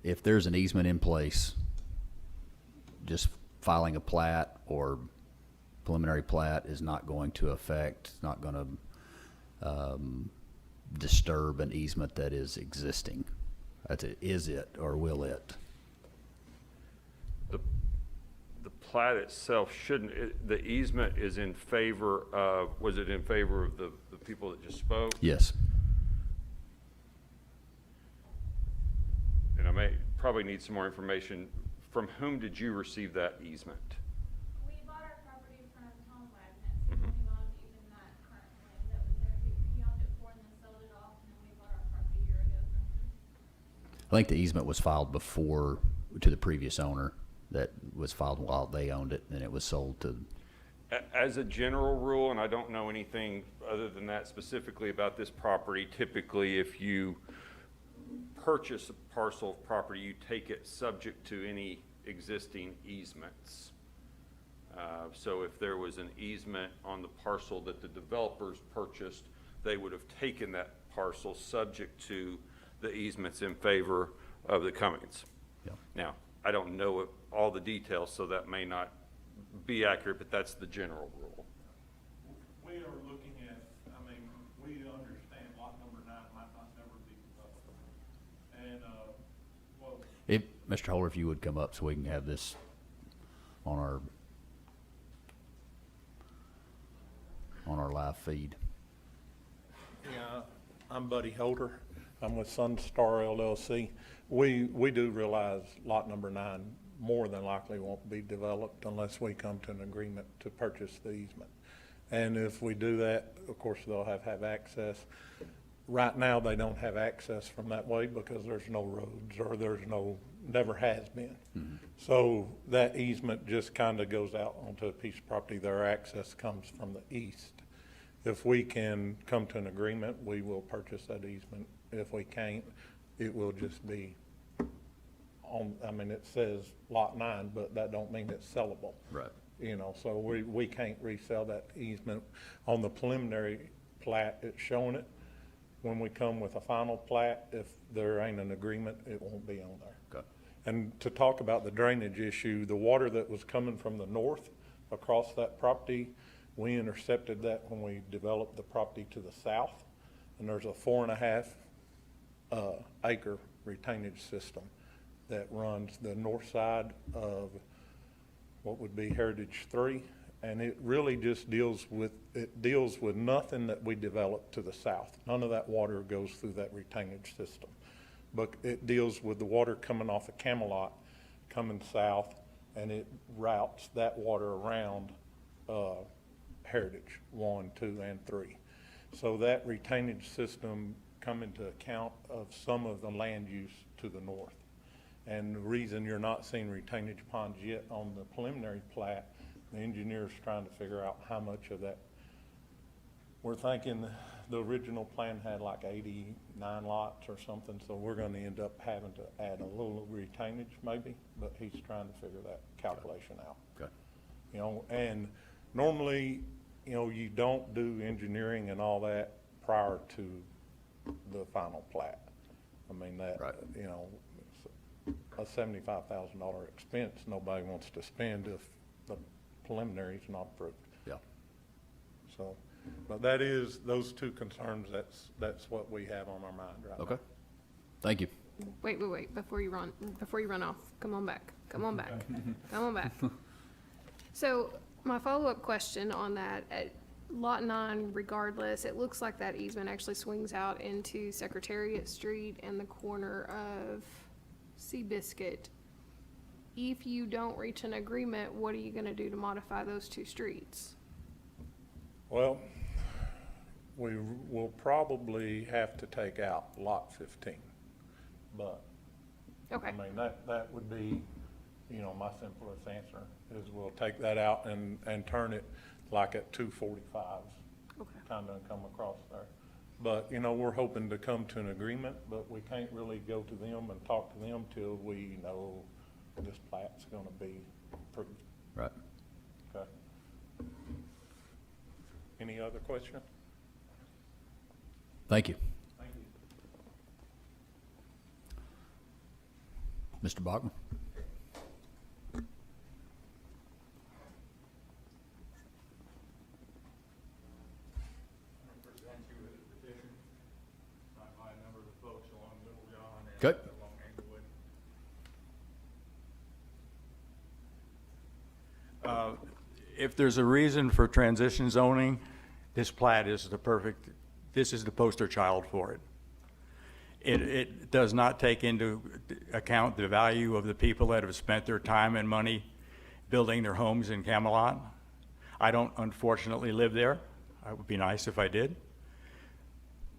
If there's an easement in place, just filing a plat or preliminary plat is not going to affect, not going to disturb an easement that is existing. That's it. Is it or will it? The plat itself shouldn't, the easement is in favor of, was it in favor of the people that just spoke? Yes. And I may probably need some more information. From whom did you receive that easement? We bought our property in front of Tom Wagner, so we owned even that current land that was there. He owned it for and then sold it off, and then we bought our property a year ago from him. I think the easement was filed before to the previous owner. That was filed while they owned it, and it was sold to. As a general rule, and I don't know anything other than that specifically about this property, typically if you purchase a parcel of property, you take it subject to any existing easements. So if there was an easement on the parcel that the developers purchased, they would have taken that parcel subject to the easements in favor of the Cummings. Yeah. Now, I don't know all the details, so that may not be accurate, but that's the general rule. We are looking at, I mean, we understand lot number 9 might not never be developed. And, well, If, Mr. Holder, if you would come up so we can have this on our live feed. yeah, I'm Buddy Holder. I'm with Sunstar LLC. We do realize lot number 9 more than likely won't be developed unless we come to an agreement to purchase the easement. And if we do that, of course, they'll have access. Right now, they don't have access from that way because there's no roads or never has been. Mm-hmm. So that easement just kind of goes out onto a piece of property. Their access comes from the east. If we can come to an agreement, we will purchase that easement. If we can't, it will just be on, I mean, it says lot 9, but that don't mean it's sellable. Right. You know, so we can't resell that easement. On the preliminary plat, it's showing it. When we come with a final plat, if there ain't an agreement, it won't be on there. Okay. And to talk about the drainage issue, the water that was coming from the north across that property, we intercepted that when we developed the property to the south. And there's a 4.5 acre retainage system that runs the north side of what would be Heritage 3. And it really just deals with nothing that we developed to the south. None of that water goes through that retainage system. But it deals with the water coming off of Camelot, coming south, and it routes that water around Heritage 1, 2, and 3. So that retainage system come into account of some of the land use to the north. And the reason you're not seeing retainage ponds yet on the preliminary plat, the engineer's trying to figure out how much of that. We're thinking the original plan had like 89 lots or something, so we're gonna end up having to add a little retainage maybe, but he's trying to figure that calculation out. Okay. You know, and normally, you know, you don't do engineering and all that prior to the final plat. I mean, that, Right. you know, a $75,000 expense nobody wants to spend if the preliminary is not approved. Yeah. So, but that is, those two concerns, that's what we have on our mind right now. Okay. Thank you. Wait, before you run off, come on back, come on back, come on back. So my follow-up question on that, at Lot 9, regardless, it looks like that easement actually swings out into Secretariat Street and the corner of Seabiscuit. If you don't reach an agreement, what are you gonna do to modify those two streets? Well, we will probably have to take out lot 15, but, Okay, I mean, that would be, you know, my simplest answer is we'll take that out and turn it like at 245s. okay. Kind of come across there. But, you know, we're hoping to come to an agreement, but we can't really go to them and talk to them till we know this plat's gonna be approved. Right. Okay. Any other question? Thank you. Thank you. Mr. Bachman? Present you with a petition Good. If there's a reason for transition zoning, this plat is this is the poster child for it. It does not take into account the value of the people that have spent their time and money building their homes in Camelot. I don't unfortunately live there. It would be nice if I did.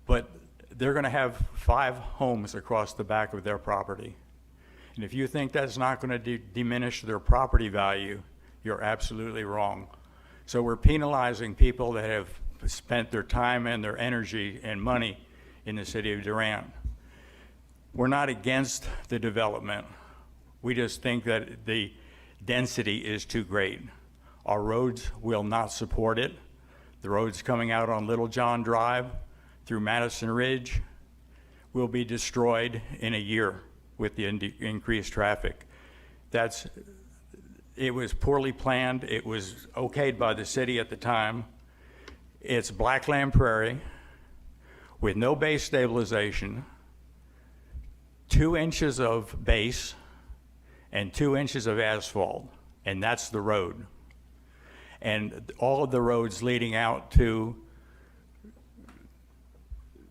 But they're going to have 5 homes across the back of their property. And if you think that's not going to diminish their property value, you're absolutely wrong. So we're penalizing people that have spent their time and their energy and money in the city of Durant. We're not against the development. We just think that the density is too great. Our roads will not support it. The roads coming out on Little John Drive through Madison Ridge will be destroyed in a year with the increased traffic. It was poorly planned. It was okayed by the city at the time. It's Blackland Prairie with no base stabilization, 2 inches of base and 2 inches of asphalt, and that's the road. And all of the roads leading out to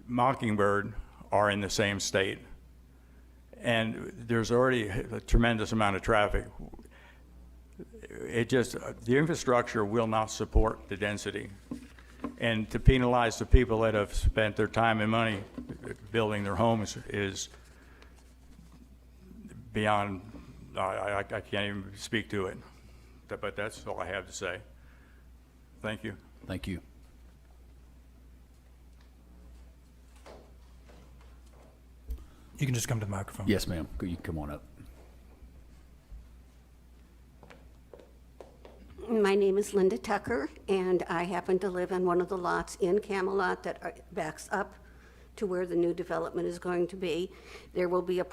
Mockingbird are in the same state. And there's already a tremendous amount of traffic. The infrastructure will not support the density. And to penalize the people that have spent their time and money building their homes is beyond, I can't even speak to it. But that's all I have to say. Thank you. Thank you. You can just come to the microphone. Yes, ma'am. You can come on up. My name is Linda Tucker, and I happen to live on one of the lots in Camelot that backs up to where the new development is going to be. There will be I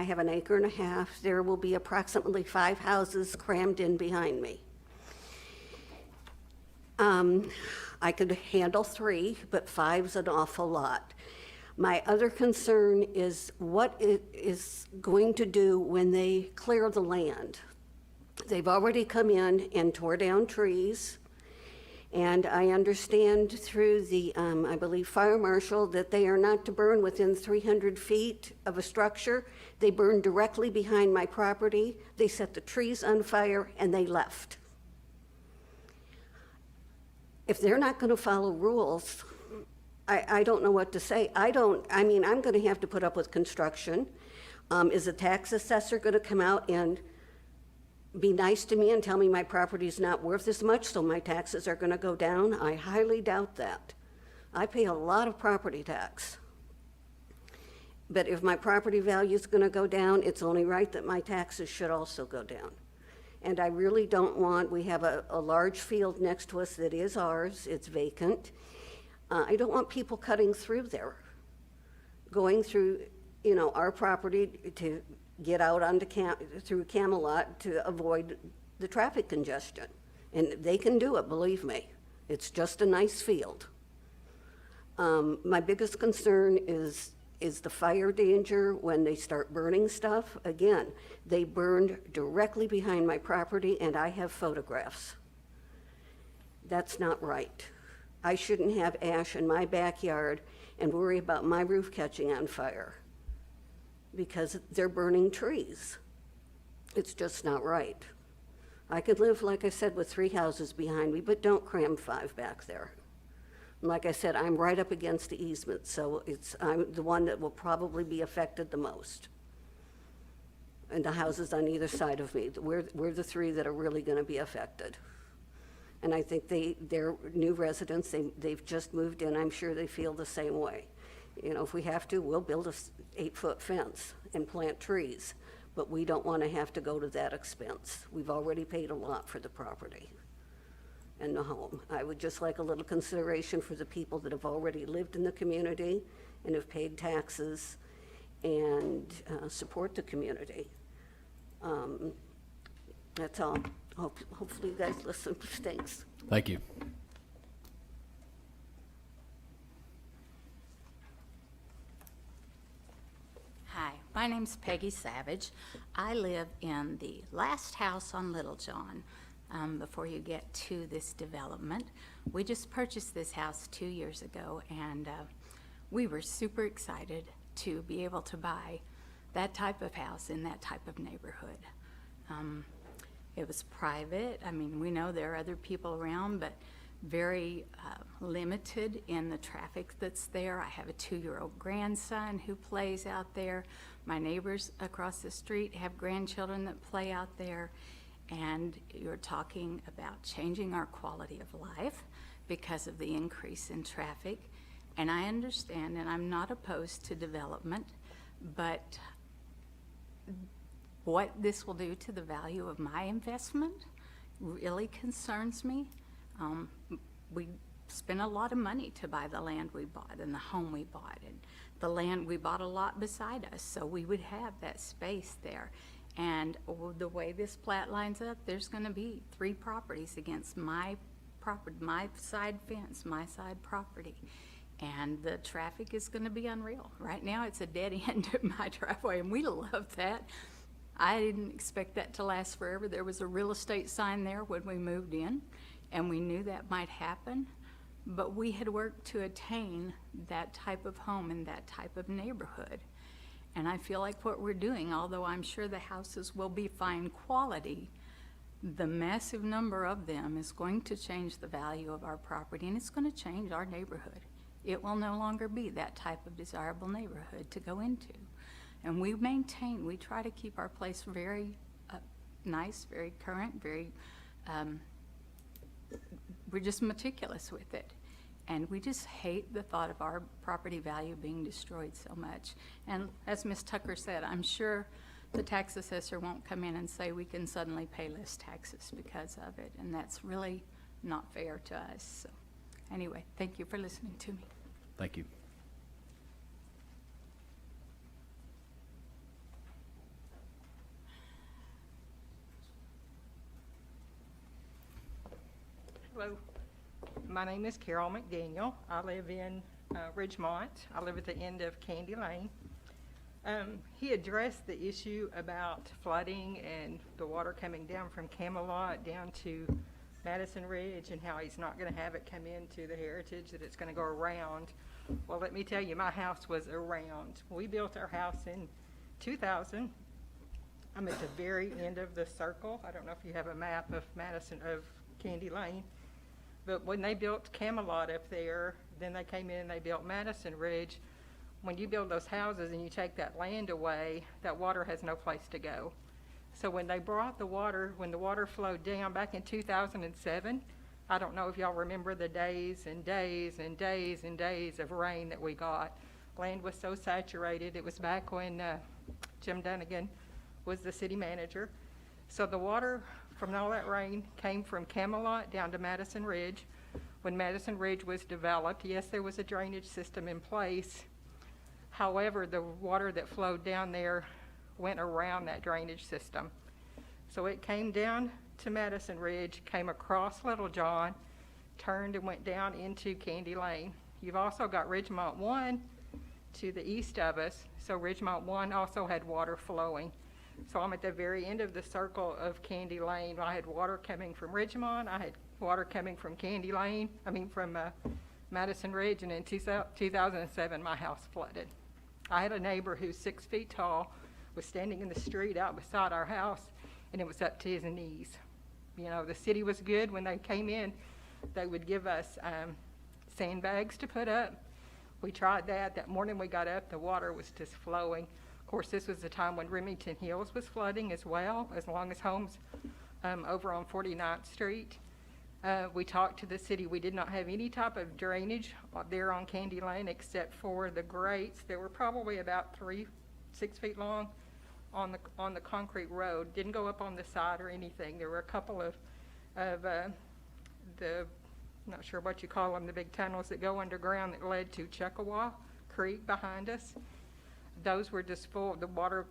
have 1.5 acres. There will be approximately 5 houses crammed in behind me. I could handle 3, but 5's an awful lot. My other concern is what it is going to do when they clear the land. They've already come in and tore down trees, and I understand through the, I believe, fire marshal that they are not to burn within 300 feet of a structure. They burned directly behind my property. They set the trees on fire, and they left. If they're not going to follow rules, I don't know what to say. I'm going to have to put up with construction. Is the tax assessor going to come out and be nice to me and tell me my property's not worth as much, so my taxes are going to go down? I highly doubt that. I pay a lot of property tax. But if my property value is going to go down, it's only right that my taxes should also go down. And I really don't want, we have a large field next to us that is ours, it's vacant. I don't want people cutting through there, going through, our property to get out onto through Camelot to avoid the traffic congestion. And they can do it, believe me. It's just a nice field. My biggest concern is the fire danger when they start burning stuff. Again, they burned directly behind my property, and I have photographs. That's not right. I shouldn't have ash in my backyard and worry about my roof catching on fire because they're burning trees. It's just not right. I could live, like I said, with 3 houses behind me, but don't cram 5 back there. Like I said, I'm right up against the easement, so I'm the one that will probably be affected the most. And the houses on either side of me, we're the 3 that are really going to be affected. And I think they're new residents, they've just moved in, I'm sure they feel the same way. If we have to, we'll build a 8-foot fence and plant trees, but we don't want to have to go to that expense. We've already paid a lot for the property and the home. I would just like a little consideration for the people that have already lived in the community and have paid taxes and support the community. That's all. Hopefully you guys listen. Thanks. Thank you. Hi, My name's Peggy Savage. I live in the last house on Little John before you get to this development. We just purchased this house 2 years ago, and we were super excited to be able to buy that type of house in that type of neighborhood. It was private. I mean, we know there are other people around, but very limited in the traffic that's there. I have a 2-year-old grandson who plays out there. My neighbors across the street have grandchildren that play out there. And you're talking about changing our quality of life because of the increase in traffic. And I understand, and I'm not opposed to development, but what this will do to the value of my investment really concerns me. We spent a lot of money to buy the land we bought and the home we bought, and the land we bought a lot beside us, so we would have that space there. And the way this plat lines up, there's going to be 3 properties against my property, my side fence, my side property. And the traffic is going to be unreal. Right now, it's a dead end at my driveway, and we love that. I didn't expect that to last forever. There was a real estate sign there when we moved in, and we knew that might happen. But we had worked to attain that type of home in that type of neighborhood. And I feel like what we're doing, although I'm sure the houses will be fine quality, the massive number of them is going to change the value of our property, and it's going to change our neighborhood. It will no longer be that type of desirable neighborhood to go into. And we try to keep our place very nice, very current, very, we're just meticulous with it. And we just hate the thought of our property value being destroyed so much. And as Ms. Tucker said, I'm sure the tax assessor won't come in and say we can suddenly pay less taxes because of it. And that's really not fair to us. So anyway, thank you for listening to me. Thank you. Hello. My name is Carol Mcdaniel. I live in Ridgemont. I live at the end of Candy Lane. He addressed the issue about flooding and the water coming down from Camelot down to Madison Ridge and how he's not going to have it come into the Heritage, that it's going to go around. Well, let me tell you, my house was around. We built our house in 2000. I'm at the very end of the circle. I don't know if you have a map of Candy Lane. But when they built Camelot up there, then they came in and they built Madison Ridge. When you build those houses and you take that land away, that water has no place to go. So when they brought the water, when the water flowed down back in 2007, I don't know if y'all remember the days and days and days and days of rain that we got. Land was so saturated. It was back when Jim Dunnigan was the city manager. So the water from all that rain came from Camelot down to Madison Ridge. When Madison Ridge was developed, yes, there was a drainage system in place. However, the water that flowed down there went around that drainage system. So it came down to Madison Ridge, came across Little John, turned and went down into Candy Lane. You've also got Ridgemont 1 to the east of us, so Ridgemont 1 also had water flowing. So I'm at the very end of the circle of Candy Lane. I had water coming from Ridgemont. I had water coming from Candy Lane, from Madison Ridge, and in 2007, my house flooded. I had a neighbor who's 6 feet tall, was standing in the street out beside our house, and it was up to his knees. You know, the city was good. When they came in, they would give us sandbags to put up. We tried that. That morning we got up, the water was just flowing. Of course, this was the time when Remington Hills was flooding as well, as long as homes over on 49th Street. We talked to the city. We did not have any type of drainage there on Candy Lane except for the grates. They were probably about 6 feet long on the concrete road. Didn't go up on the side or anything. There were a couple of the, I'm not sure what you call them, the big tunnels that go underground that led to Checkawaw Creek behind us. Those were just full. The water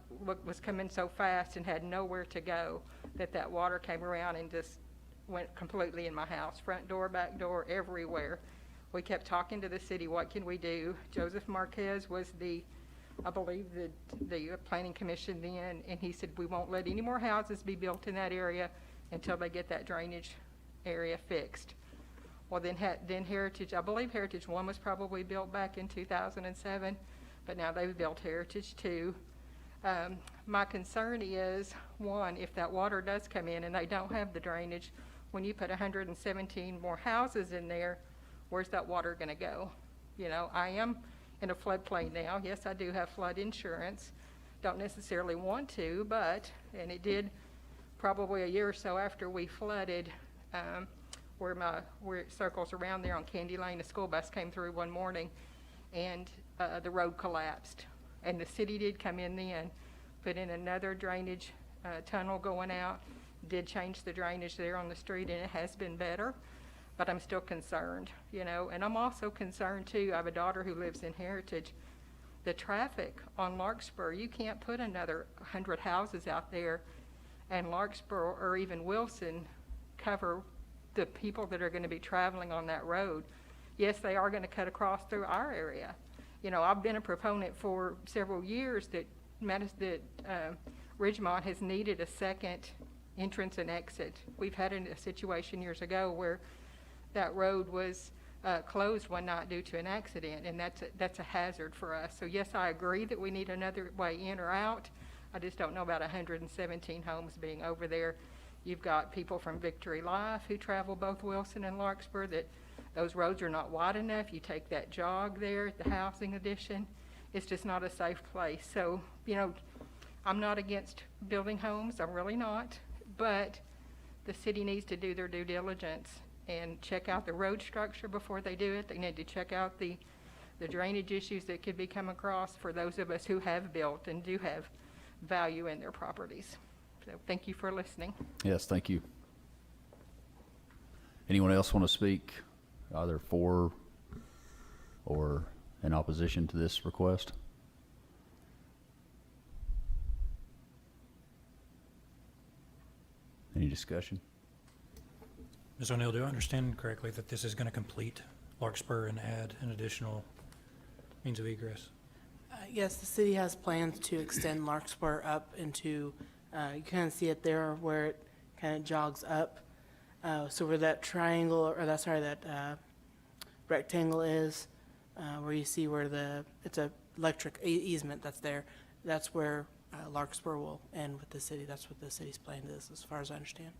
was coming so fast and had nowhere to go that water came around and just went completely in my house, front door, back door, everywhere. We kept talking to the city, what can we do? Joseph Marquez was the I believe, the planning commission then, and he said, we won't let any more houses be built in that area until they get that drainage area fixed. Well, then Heritage, I believe Heritage 1 was probably built back in 2007, but now they've built Heritage 2. My concern is, one, if that water does come in and they don't have the drainage, when you put 117 more houses in there, where's that water gonna go? You know, I am in a floodplain now. Yes, I do have flood insurance. Don't necessarily want to, but, and it did probably a year or so after we flooded, where it circles around there on Candy Lane, a school bus came through one morning and the road collapsed. And the city did come in then, put in another drainage tunnel going out, did change the drainage there on the street, and it has been better. But I'm still concerned, you know, and I'm also concerned too. I have a daughter who lives in Heritage. The traffic on Larkspur, you can't put another 100 houses out there and Larkspur or even Wilson cover the people that are going to be traveling on that road. Yes, they are going to cut across through our area. You know, I've been a proponent for several years that Ridgemont has needed a second entrance and exit. We've had a situation years ago where that road was closed one night due to an accident, and that's a hazard for us. So yes, I agree that we need another way in or out. I just don't know about 117 homes being over there. You've got people from Victory Life who travel both Wilson and Larkspur, that those roads are not wide enough. You take that jog there at the housing addition, it's just not a safe place. So, you know, I'm not against building homes, I'm really not, but the city needs to do their due diligence and check out the road structure before they do it. They need to check out the drainage issues that could be come across for those of us who have built and do have value in their properties. So thank you for listening. Yes, thank you. Anyone else want to speak either for or in opposition to this request? Any discussion? Ms. O'Neill, do I understand correctly that this is going to complete Larkspur and add an additional means of egress? Yes, the city has plans to extend Larkspur up into, you kind of see it there where it kind of jogs up. So where that triangle, or that, sorry, that rectangle is, where you see where it's a electric easement that's there, that's where Larkspur will end with the city. That's what the city's plan is, as far as I understand.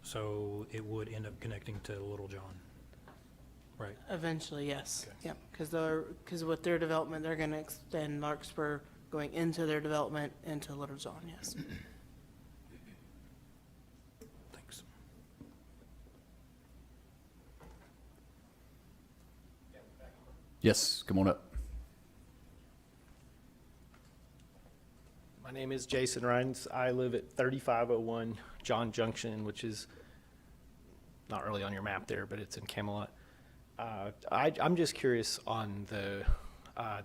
So it would end up connecting to Little John, right? Eventually, yes. Okay. Yep, because with their development, they're going to extend Larkspur going into their development into Little John, yes. Thanks. Yes, come on up. My name is Jason Rhines. I live at 3501 John Junction, which is not really on your map there, but it's in Camelot. I'm just curious on the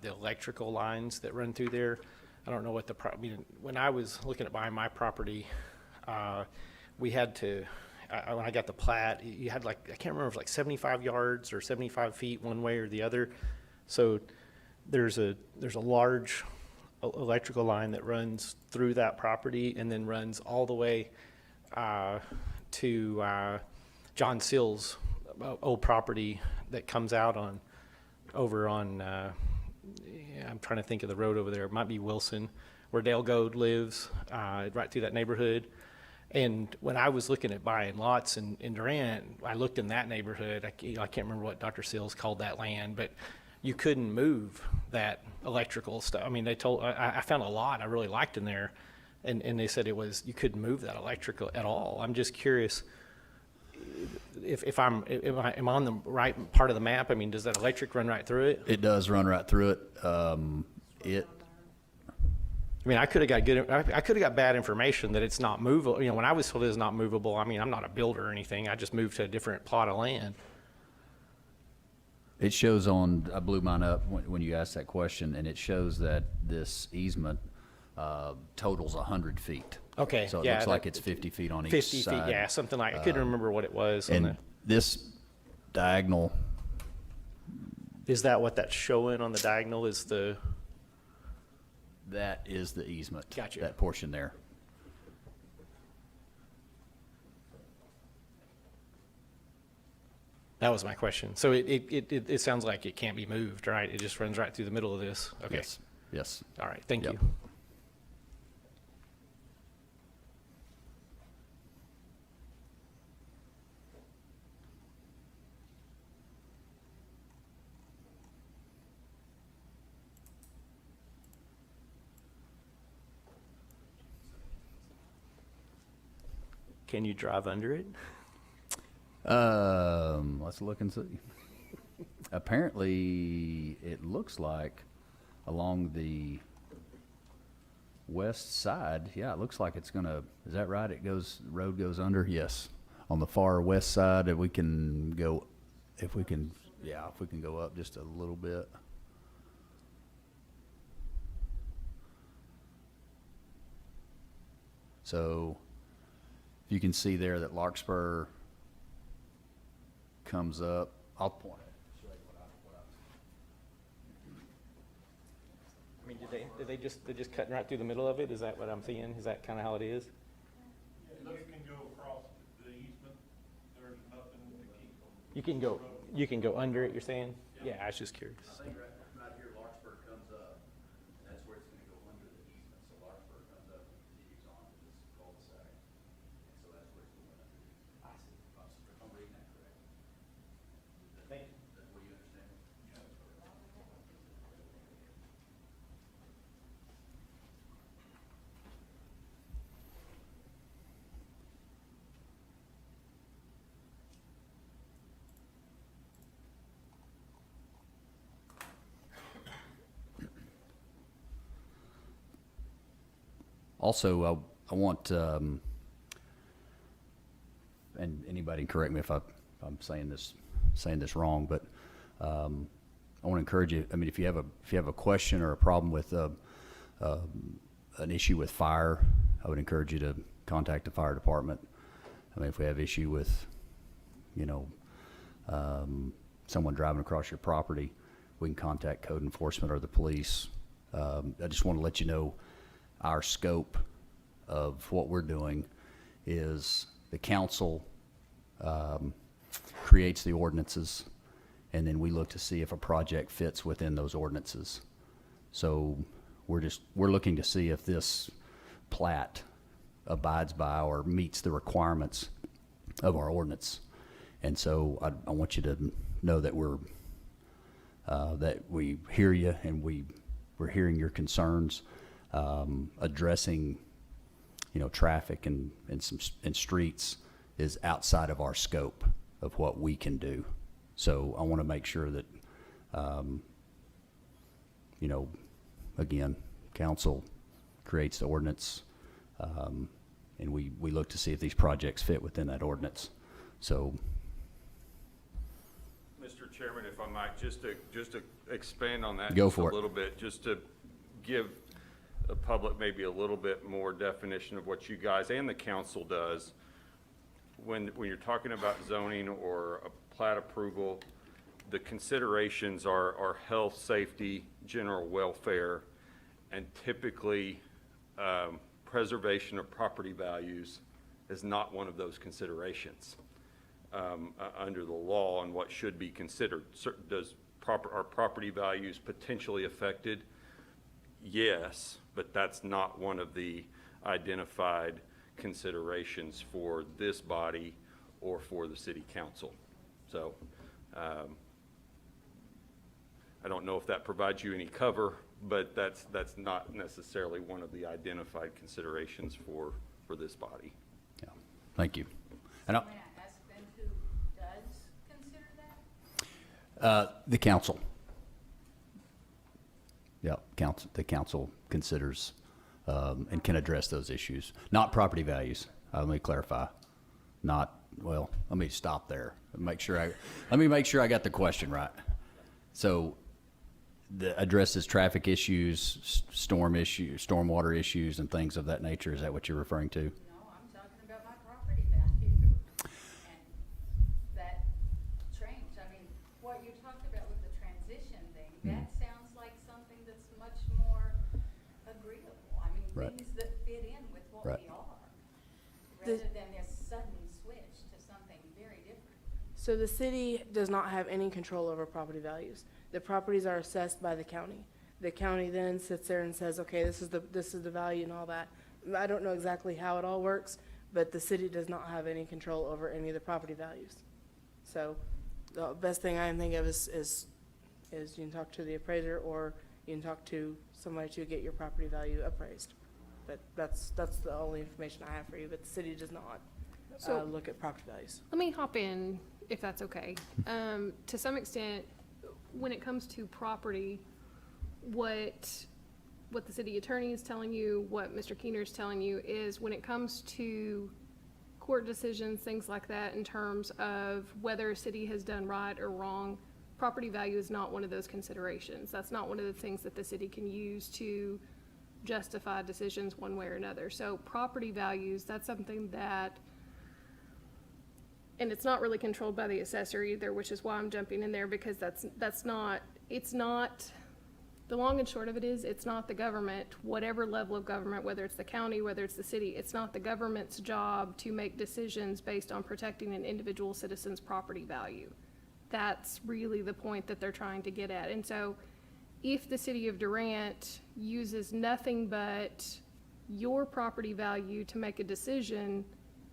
electrical lines that run through there. I don't know what when I was looking at buying my property, we had to, when I got the plat, you had like, I can't remember if it was like 75 yards or 75 feet one way or the other. So there's a large electrical line that runs through that property and then runs all the way to John Seals' old property that comes out over on I'm trying to think of the road over there. It might be Wilson, where Dale Goad lives, right through that neighborhood. And when I was looking at buying lots in Durant, I looked in that neighborhood. I can't remember what Dr. Seals called that land, but you couldn't move that electrical stuff. I mean, I found a lot I really liked in there, and they said you couldn't move that electrical at all. I'm just curious if I'm on the right part of the map. I mean, does that electric run right through it? It does run right through it. I mean, I could have got bad information that it's not movable. You know, when I was told it's not movable, I mean, I'm not a builder or anything. I just moved to a different plot of land. It shows I blew mine up when you asked that question, and it shows that this easement totals 100 feet. Okay. So it looks like it's 50 feet on each 50 side. feet, yeah, something like, I couldn't remember what it was. And this diagonal Is that what that's showing on the diagonal is the? That is the easement. Gotcha. That portion there. That was my question. So it sounds like it can't be moved, right? It just runs right through the middle of this. Okay. Yes. Yes. All right. Thank Yep. you. Can you drive under it? Let's look and see. Apparently, it looks like along the west side, yeah, it looks like it's gonna, is that right? It goes, road goes under? Yes. On the far west side, if we can go, if we can, yeah, if we can go up just a little bit. So, you can see there that Larkspur comes up. I'll point it. I mean, they're just cutting right through the middle of it? Is that what I'm seeing? Is that kind of how it is? You can go across the easement, there's nothing to keep them. You can go under it, you're saying? Yeah, I was just curious. I think right here, Larkspur comes up, and that's where it's gonna go under the easement. So Larkspur comes up and continues on to this cul-de-sac. And so that's where it's going under the easement. I see. If I'm reading that correct. Thank you. That's what you understand? Also, I want, and anybody can correct me if I'm saying this wrong, but I want to encourage you. I mean, if you have a question or a problem with an issue with fire, I would encourage you to contact the fire department. I mean, if we have issue with, someone driving across your property, we can contact code enforcement or the police. I just want to let you know our scope of what we're doing is the council creates the ordinances, and then we look to see if a project fits within those ordinances. So we're looking to see if this plat abides by or meets the requirements of our ordinance. And so I want you to know that that we hear you, and we're hearing your concerns. Addressing, traffic and streets is outside of our scope of what we can do. So I want to make sure that, again, council creates the ordinance, and we look to see if these projects fit within that ordinance. So, Mr. Chairman, if I might, just to expand on that Go just for a it. little bit, just to give the public maybe a little bit more definition of what you guys and the council does. When you're talking about zoning or a plat approval, the considerations are health, safety, general welfare, and typically preservation of property values is not one of those considerations under the law and what should be considered. Are property values potentially affected? Yes, but that's not one of the identified considerations for this body or for the city council. So I don't know if that provides you any cover, but that's not necessarily one of the identified considerations for this body. yeah, thank you. And May I ask then who does consider that? the council. Yeah, the council considers and can address those issues. Not property values. Let me clarify. Let me stop there. Let me make sure I got the question right. So, the addresses traffic issues, stormwater issues, and things of that nature. Is that what you're referring to? No, I'm talking about my property value. And that changed. I mean, what you talked about with the transition agreeable. I mean, Right. things that fit in with what Right. we are, rather than this sudden switch to something very different. So the city does not have any control over property values. The properties are assessed by the county. The county then sits there and says, okay, this is the value and all that. I don't know exactly how it all works, but the city does not have any control over any of the property values. So the best thing I can think of is you can talk to the appraiser, or you can talk to somebody to get your property value appraised. But that's the only information I have for you, but the city does not So- look at property values. Let me hop in, if that's okay. To some extent, when it comes to property, what the city attorney is telling you, what Mr. Keener is telling you, is when it comes to court decisions, things like that, in terms of whether a city has done right or wrong, property value is not one of those considerations. That's not one of the things that the city can use to justify decisions one way or another. So property values, that's something that, and it's not really controlled by the assessor either, which is why I'm jumping in there, because it's not, the long and short of it is, it's not the government, whatever level of government, whether it's the county, whether it's the city, it's not the government's job to make decisions based on protecting an individual citizen's property value. That's really the point that they're trying to get at. And so if the city of Durant uses nothing but your property value to make a decision,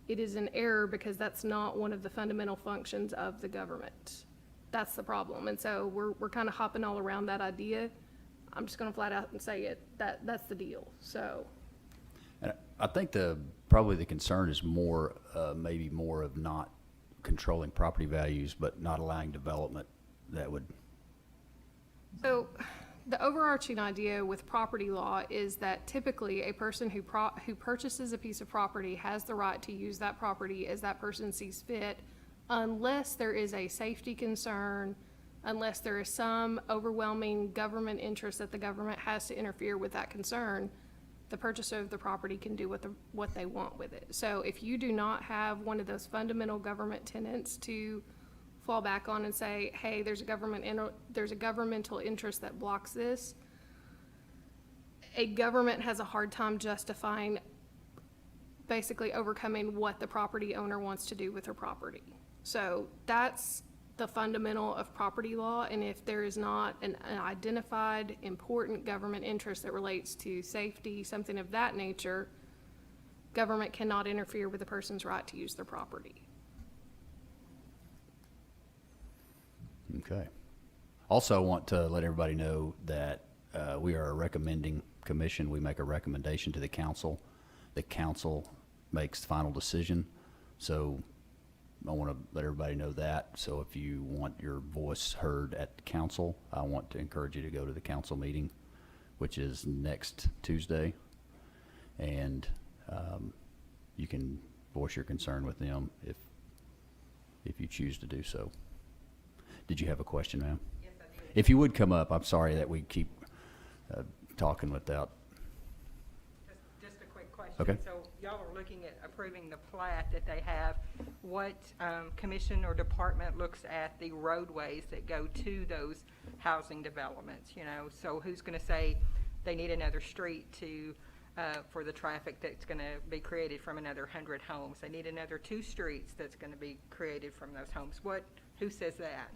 it is an error, because that's not one of the fundamental functions of the government. That's the problem. And so we're kind of hopping all around that idea. I'm just gonna flat out and say it, that's the deal, so. And I think probably the concern is more, maybe more of not controlling property values, but not allowing development that would. So the overarching idea with property law is that typically a person who purchases a piece of property has the right to use that property as that person sees fit, unless there is a safety concern, unless there is some overwhelming government interest that the government has to interfere with that concern. The purchaser of the property can do what they want with it. So if you do not have one of those fundamental government tenets to fall back on and say, hey, there's a governmental interest that blocks this, a government has a hard time justifying, basically overcoming what the property owner wants to do with her property. So that's the fundamental of property law, and if there is not an identified important government interest that relates to safety, something of that nature, government cannot interfere with a person's right to use their property. Okay. Also, I want to let everybody know that we are a recommending commission. We make a recommendation to the council. The council makes the final decision. So I want to let everybody know that. So if you want your voice heard at the council, I want to encourage you to go to the council meeting, which is next Tuesday. And you can voice your concern with them if you choose to do so. Did you have a question, ma'am? Yes, I did. If you would come up, I'm sorry that we keep talking without. Just a quick question. Okay. So y'all are looking at approving the plat that they have. What commission or department looks at the roadways that go to those housing developments, you know? So who's gonna say they need another street to, for the traffic that's gonna be created from another 100 homes? They need another 2 streets that's gonna be created from those homes. Who says that?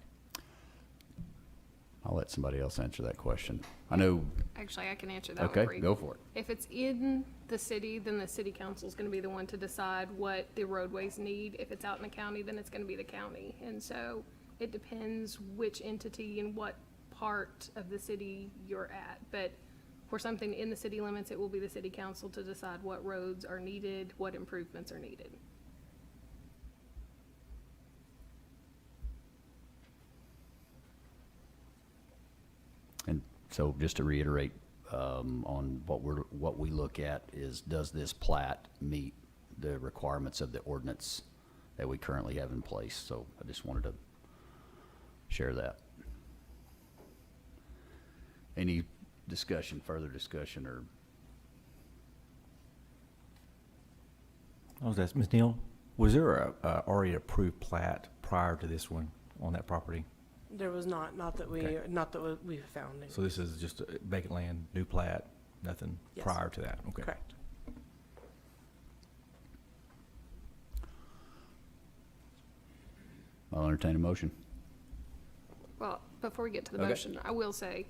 I'll let somebody else answer that question. I know. Actually, I can answer that one for you. Okay, go for it. If it's in the city, then the city council is gonna be the one to decide what the roadways need. If it's out in the county, then it's gonna be the county. And so it depends which entity and what part of the city you're at. But for something in the city limits, it will be the city council to decide what roads are needed, what improvements are needed. And so just to reiterate, on what we look at is, does this plat meet the requirements of the ordinance that we currently have in place? So I just wanted to share that. Any discussion, further discussion, or? I was asking, Ms. Neal, was there a already approved plat prior to this one on that property? There was not that we Okay. we found any. So this is just a vacant land, new plat, nothing Yes. prior to that? Okay. Correct. I'll entertain a motion. Well, before we get to the Okay. motion, I will say,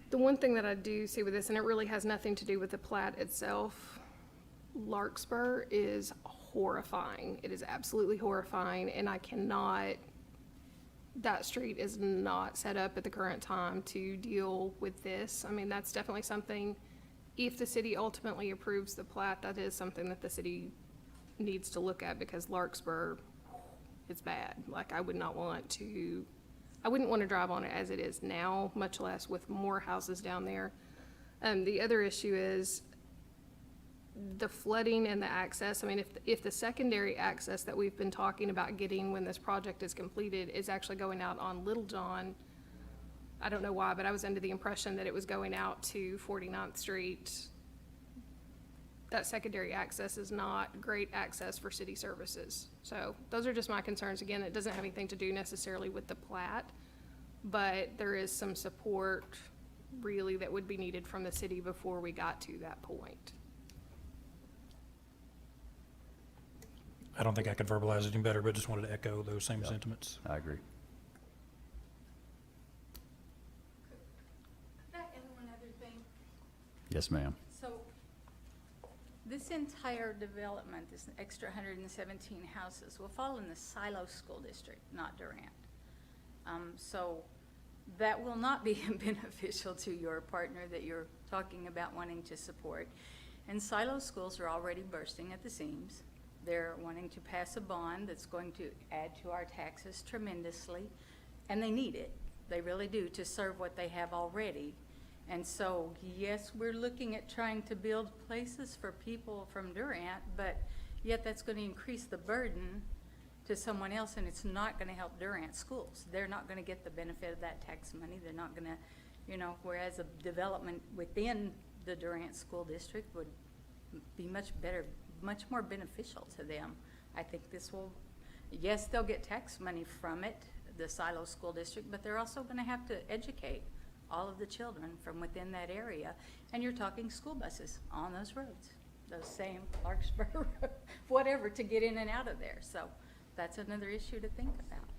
the one thing that I do see with this, and it really has nothing to do with the plat itself, Larkspur is horrifying. It is absolutely horrifying, and I cannot, that street is not set up at the current time to deal with this. I mean, that's definitely something, if the city ultimately approves the plat, that is something that the city needs to look at, because Larkspur, it's bad. Like, I wouldn't want to drive on it as it is now, much less with more houses down there. The other issue is the flooding and the access. I mean, if the secondary access that we've been talking about getting when this project is completed is actually going out on Little John, I don't know why, but I was under the impression that it was going out to 49th Street. That secondary access is not great access for city services. So those are just my concerns. Again, it doesn't have anything to do necessarily with the plat, but there is some support really that would be needed from the city before we got to that point. I don't think I could verbalize it any better, but just wanted to echo those same sentiments. I agree. Could I add one other thing? Yes, ma'am. So, this entire development, this extra 117 houses, will fall in the Silo School District, not Durant. So, that will not be beneficial to your partner that you're talking about wanting to support. And Silo schools are already bursting at the seams. They're wanting to pass a bond that's going to add to our taxes tremendously, and they need it. They really do, to serve what they have already. And so, yes, we're looking at trying to build places for people from Durant, but yet that's going to increase the burden to someone else, and it's not going to help Durant schools. They're not going to get the benefit of that tax money. They're not going to, whereas a development within the Durant School District would be much better, much more beneficial to them. I think this will, yes, they'll get tax money from it, the Silo School District, but they're also going to have to educate all of the children from within that area. And you're talking school buses on those roads, those same Larkspur, whatever, to get in and out of there. So that's another issue to think about.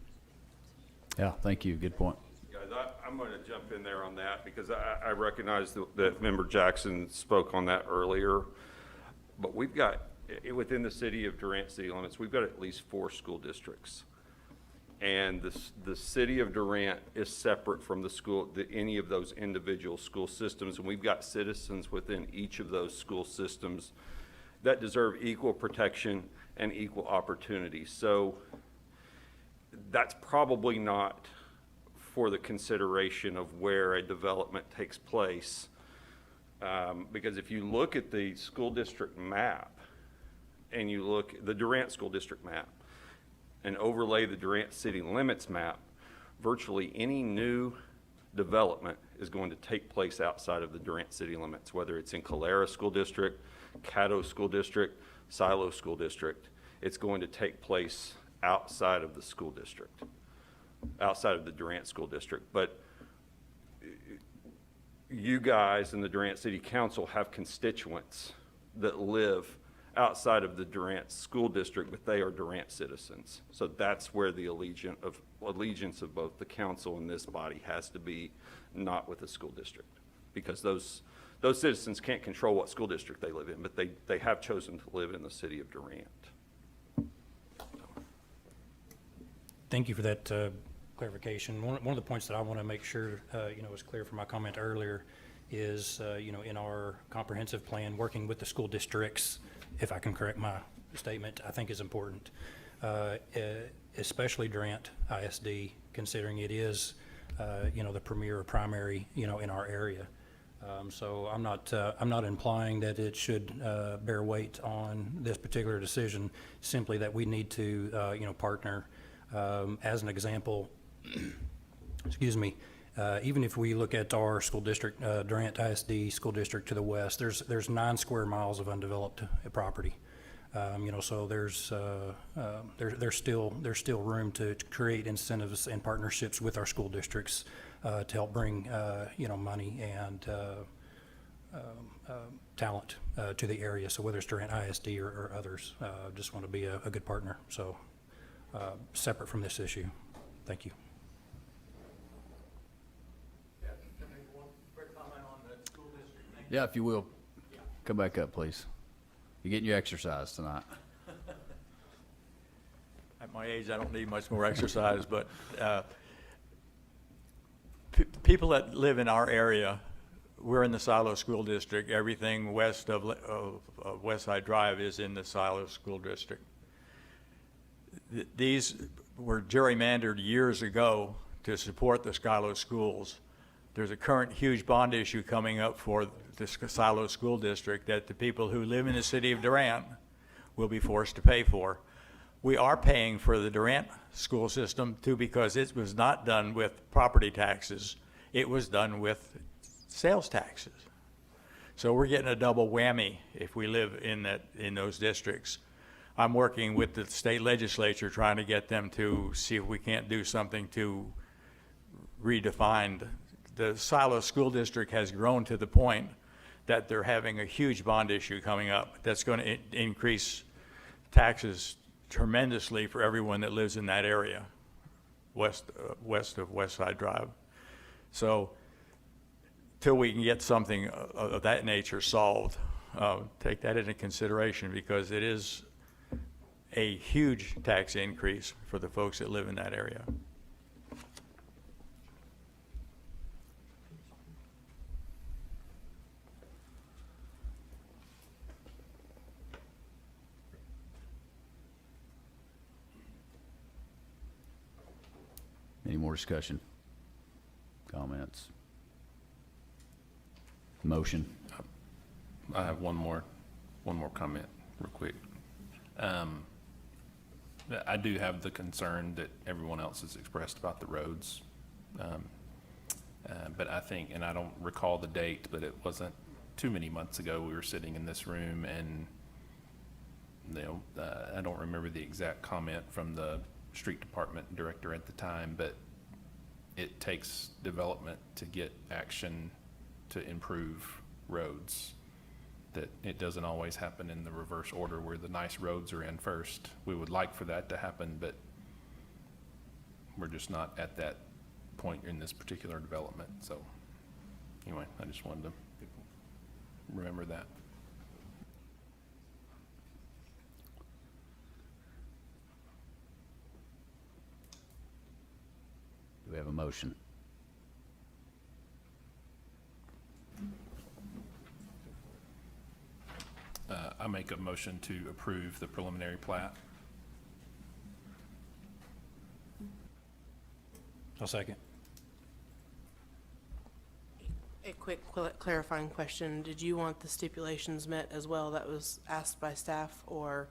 Yeah, thank you. Good point. Guys, I'm going to jump in there on that because I recognize that Member Jackson spoke on that earlier. But we've got, within the city of Durant city limits, we've got at least 4 school districts. And the city of Durant is separate from any of those individual school systems. And we've got citizens within each of those school systems that deserve equal protection and equal opportunity. So that's probably not for the consideration of where a development takes place. Because if you look at the school district map and you look at the Durant school district map and overlay the Durant city limits map, virtually any new development is going to take place outside of the Durant city limits, whether it's in Calera School District, Caddo School District, Silo School District. It's going to take place outside of the school district, outside of the Durant School District. But you guys in the Durant City Council have constituents that live outside of the Durant School District, but they are Durant citizens. So that's where the allegiance of both the council and this body has to be, not with the school district. Because those citizens can't control what school district they live in, but they have chosen to live in the city of Durant. Thank you for that clarification. One of the points that I want to make sure, is clear from my comment earlier is, in our comprehensive plan, working with the school districts, if I can correct my statement, I think is important, especially Durant ISD, considering it is, the premier or primary, in our area. So I'm not implying that it should bear weight on this particular decision, simply that we need to, partner. As an example, excuse me, even if we look at our school district, Durant ISD school district to the west, there's 9 square miles of undeveloped property. So there's still room to create incentives and partnerships with our school districts to help bring money and talent to the area. So whether it's Durant ISD or others, just want to be a good partner. So separate from this issue. Thank you. Yeah, if you will, come back up, please. You're getting your exercise tonight. At my age, I don't need much more exercise, but people that live in our area, we're in the Silo School District. Everything west of West Side Drive is in the Silo School District. These were gerrymandered years ago to support the Silo schools. There's a current huge bond issue coming up for the Silo School District that the people who live in the city of Durant will be forced to pay for. We are paying for the Durant school system too, because it was not done with property taxes. It was done with sales taxes. So we're getting a double whammy if we live in those districts. I'm working with the state legislature trying to get them to see if we can't do something to redefine. The Silo School District has grown to the point that they're having a huge bond issue coming up that's going to increase taxes tremendously for everyone that lives in that area, west of West Side Drive. So till we can get something of that nature solved, take that into consideration, because it is a huge tax increase for the folks that live in that area. Any more discussion? Comments? Motion? I have one more comment real quick. I do have the concern that everyone else has expressed about the roads. But I think, and I don't recall the date, but it wasn't too many months ago, we were sitting in this room and, I don't remember the exact comment from the street department director at the time, but it takes development to get action to improve roads. That it doesn't always happen in the reverse order where the nice roads are in first. We would like for that to happen, but we're just not at that point in this particular development. So anyway, I just wanted to remember that. Do we have a motion? I make a motion to approve the preliminary plat. I'll second. A quick clarifying question. Did you want the stipulations met as well that was asked by staff, or?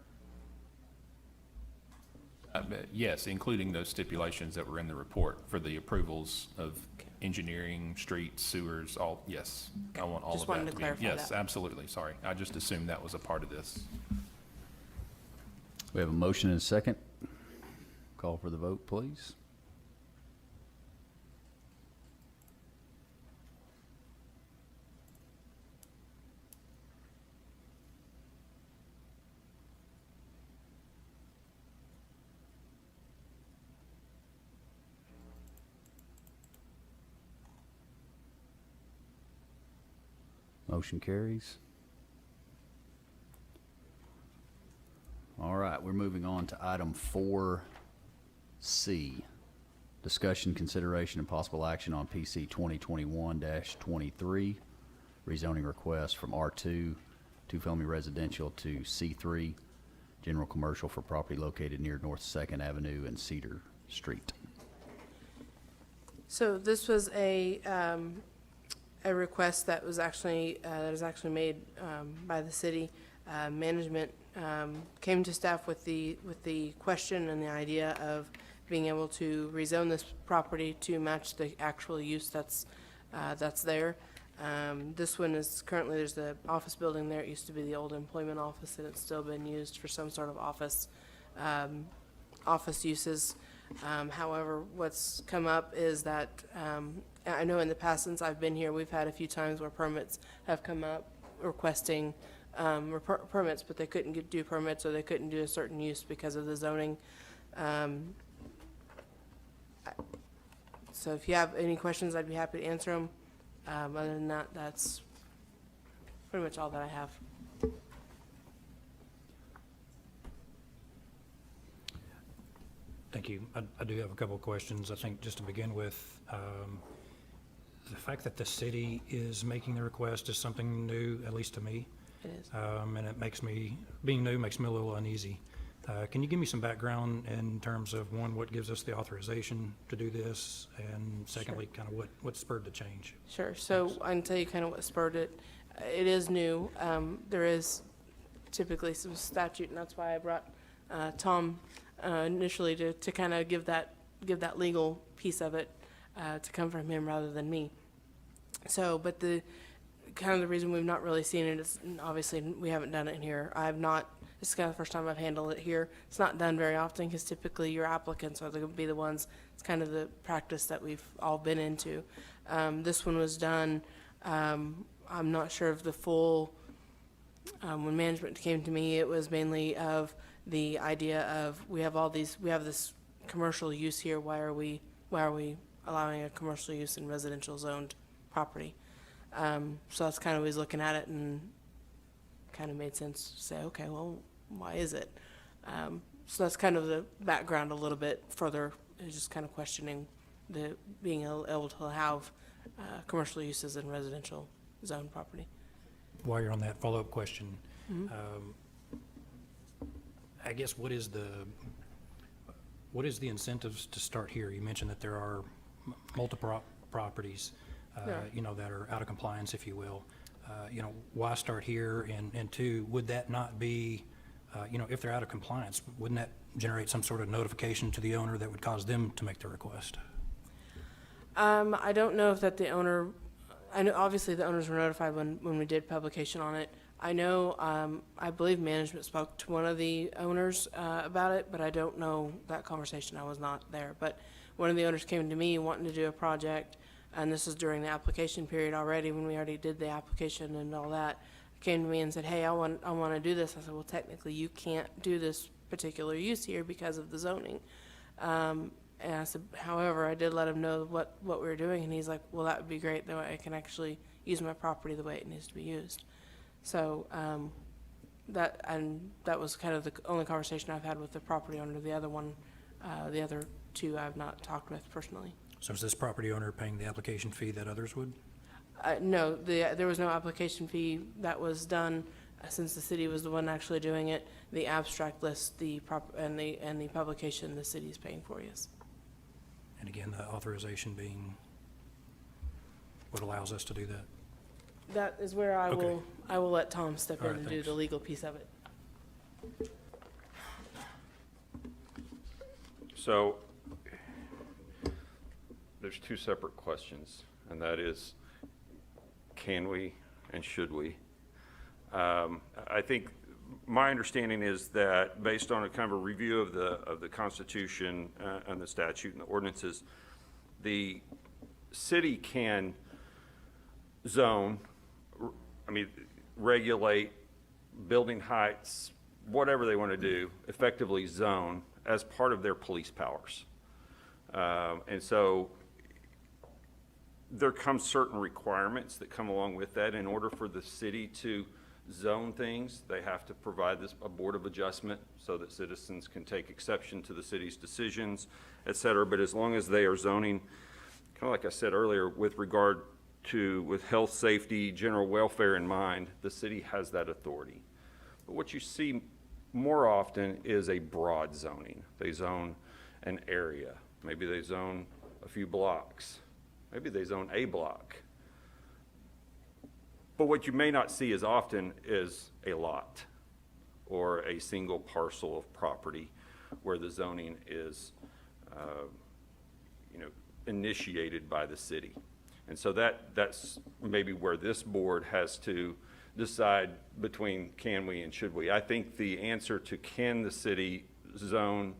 Yes, including those stipulations that were in the report for the approvals of engineering, streets, sewers, all, yes. I want all Just of that wanted to to be. clarify Yes, that. absolutely, sorry. I just assumed that was a part of this. We have a motion and a second. Call for the vote, please. Motion carries. All right, we're moving on to item 4C. Discussion, consideration, and possible action on PC 2021-23, rezoning request from R2, two-family residential, to C3, general commercial for property located near North 2nd Avenue and Cedar Street. So this was a request that was actually made by the city. Management came to staff with the question and the idea of being able to rezone this property to match the actual use that's there. This one is currently, there's the office building there. It used to be the old employment office, and it's still been used for some sort of office uses. However, what's come up is that I know in the past, since I've been here, we've had a few times where permits have come up requesting permits, but they couldn't do permits, or they couldn't do a certain use because of the zoning. So if you have any questions, I'd be happy to answer them. Other than that, that's pretty much all that I have. Thank you. I do have a couple of questions. I think just to begin with, the fact that the city is making the request is something new, at least to me. It is. And it makes me, being new makes me a little uneasy. Can you give me some background in terms of, one, what gives us the authorization to do this? And secondly, kind of what spurred the change? Sure. So I can tell you kind of what spurred it. It is new. There is typically some statute, and that's why I brought Tom initially to kind of give that legal piece of it to come from him rather than me. So, but the kind of the reason we've not really seen it is, obviously we haven't done it in here. This is kind of the first time I've handled it here. It's not done very often because typically your applicants are going to be the ones. It's kind of the practice that we've all been into. This one was done. I'm not sure of the full. When management came to me, it was mainly of the idea of we have this commercial use here. Why are we allowing a commercial use in residential zoned property? So that's kind of always looking at it, and kind of made sense to say, okay, well, why is it? So that's kind of the background a little bit further, is just kind of questioning the being able to have commercial uses in residential zone property. While you're on that follow-up question, I guess what is the incentives to start here? You mentioned that there are multiple properties, that are out of compliance, if you will. Why start here? And two, would that not be, if they're out of compliance, wouldn't that generate some sort of notification to the owner that would cause them to make the request? I don't know if that the owner, I know obviously the owners were notified when we did publication on it. I know, I believe management spoke to one of the owners about it, but I don't know that conversation. I was not there. But one of the owners came to me wanting to do a project, and this is during the application period already, when we already did the application and all that. Came to me and said, hey, I want to do this. I said, well, technically you can't do this particular use here because of the zoning. And I said, however, I did let him know what we were doing, and he's like, well, that would be great. That way I can actually use my property the way it needs to be used. So that was kind of the only conversation I've had with the property owner. The other two I've not talked with personally. So is this property owner paying the application fee that others would? No, there was no application fee that was done since the city was the one actually doing it. The abstract list, and the publication, the city is paying for, yes. And again, the authorization being what allows us to do that? That is where I will let Tom step in and do thanks. the legal piece of it. So there's two separate questions, and that is, can we and should we? I think my understanding is that based on a kind of a review of the Constitution and the statute and the ordinances, the city can zone, regulate building heights, whatever they want to do, effectively zone as part of their police powers. And so there comes certain requirements that come along with that. In order for the city to zone things, they have to provide a board of adjustment so that citizens can take exception to the city's decisions, et cetera. But as long as they are zoning, kind of like I said earlier, with health, safety, general welfare in mind, the city has that authority. But what you see more often is a broad zoning. They zone an area. Maybe they zone a few blocks. Maybe they zone a block. But what you may not see as often is a lot or a single parcel of property where the zoning is initiated by the city. And so that's maybe where this board has to decide between can we and should we. I think the answer to can the city zone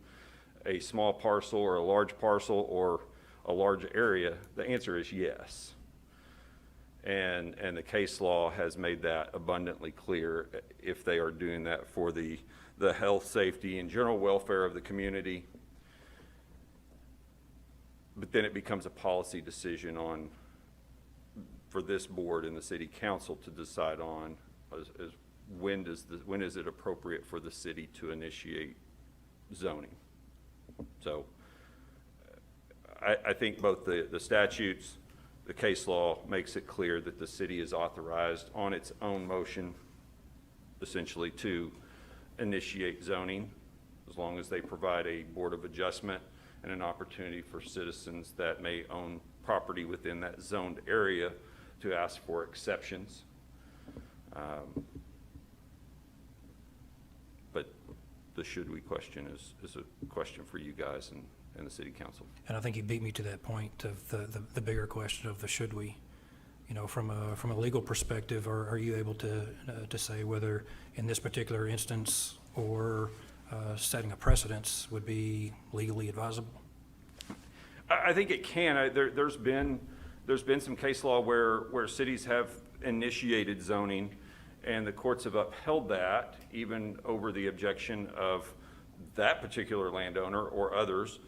a small parcel or a large parcel or a large area, the answer is yes. And the case law has made that abundantly clear if they are doing that for the health, safety, and general welfare of the community. But then it becomes a policy decision for this board and the city council to decide on as when is it appropriate for the city to initiate zoning. So I think both the statutes, the case law makes it clear that the city is authorized on its own motion, essentially, to initiate zoning, as long as they provide a board of adjustment and an opportunity for citizens that may own property within that zoned area to ask for exceptions. But the should we question is a question for you guys and the city council. And I think you beat me to that point of the bigger question of the should we. You know, from a legal perspective, are you able to say whether in this particular instance or setting a precedence would be legally advisable? I think it can. There's been some case law where cities have initiated zoning, and the courts have upheld that, even over the objection of that particular landowner or others,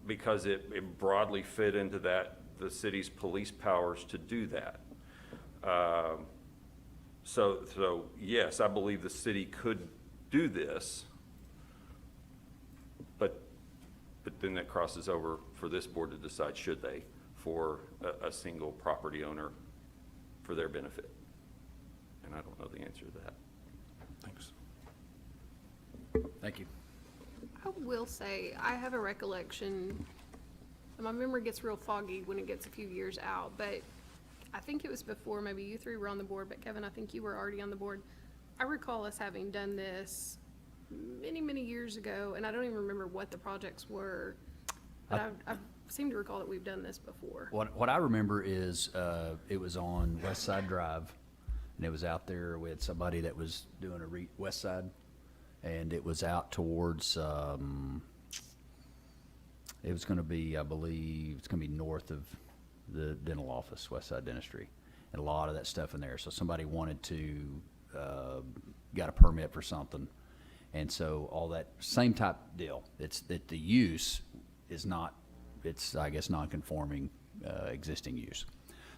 because it broadly fit into the city's police powers to do that. So yes, I believe the city could do this, but then that crosses over for this board to decide should they, for a single property owner, for their benefit. And I don't know the answer to that. Thanks. Thank you. I will say, I have a recollection, and my memory gets real foggy when it gets a few years out, but I think it was before, maybe you three were on the board, but Kevin, I think you were already on the board. I recall us having done this many, many years ago, and I don't even remember what the projects were, but I seem to recall that we've done this before. What I remember is it was on West Side Drive, and it was out there with somebody that was doing a West Side, and it was out towards, it was going to be, I believe, it's going to be north of the dental office, West Side Dentistry, and a lot of that stuff in there. So somebody wanted to, got a permit for something, and so all that same type deal. It's that the use is not, it's, I guess, non-conforming existing use.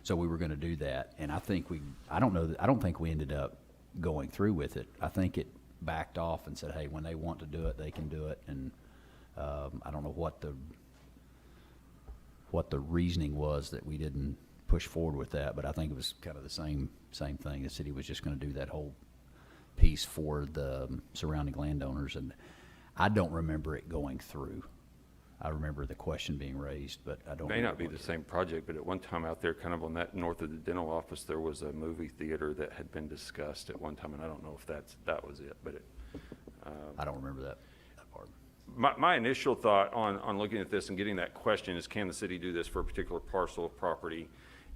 So we were going to do that, and I think I don't think we ended up going through with it. I think it backed off and said, hey, when they want to do it, they can do it. And I don't know what the reasoning was that we didn't push forward with that, but I think it was kind of the same thing. The city was just going to do that whole piece for the surrounding landowners, and I don't remember it going through. I remember the question being raised, but I don't. It may not be the same project, but at one time out there, kind of on that north of the dental office, there was a movie theater that had been discussed at one time, and I don't know if that was it, but I don't remember that part. My initial thought on looking at this and getting that question is, can the city do this for a particular parcel of property,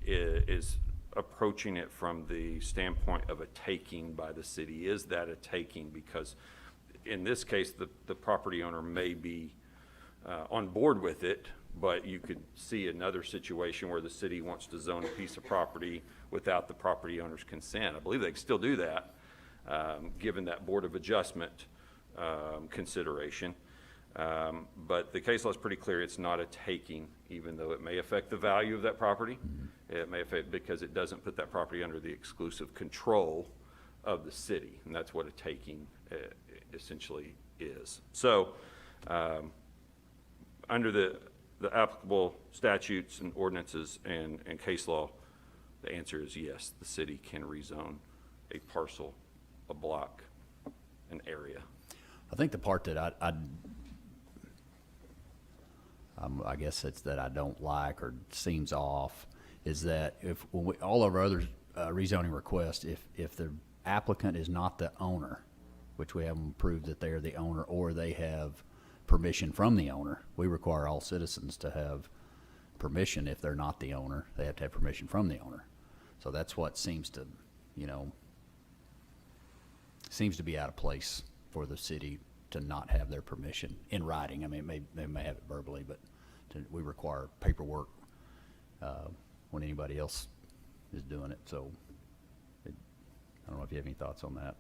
is approaching it from the standpoint of a taking by the city. Is that a taking? Because in this case, the property owner may be on board with it, but you could see another situation where the city wants to zone a piece of property without the property owner's consent. I believe they can still do that, given that board of adjustment consideration. But the case law is pretty clear. It's not a taking, even though it may affect the value of that property. It may affect, because it doesn't put that property under the exclusive control of the city, and that's what a taking essentially is. So under the applicable statutes and ordinances and case law, the answer is yes, the city can rezone a parcel, a block, an area. I think the part that I guess it's that I don't like or seems off is that if all of our other rezoning requests, if the applicant is not the owner, which we haven't proved that they're the owner, or they have permission from the owner, we require all citizens to have permission. If they're not the owner, they have to have permission from the owner. So that's what seems to be out of place for the city to not have their permission in writing. I mean, they may have it verbally, but we require paperwork when anybody else is doing it, so I don't know if you have any thoughts on that.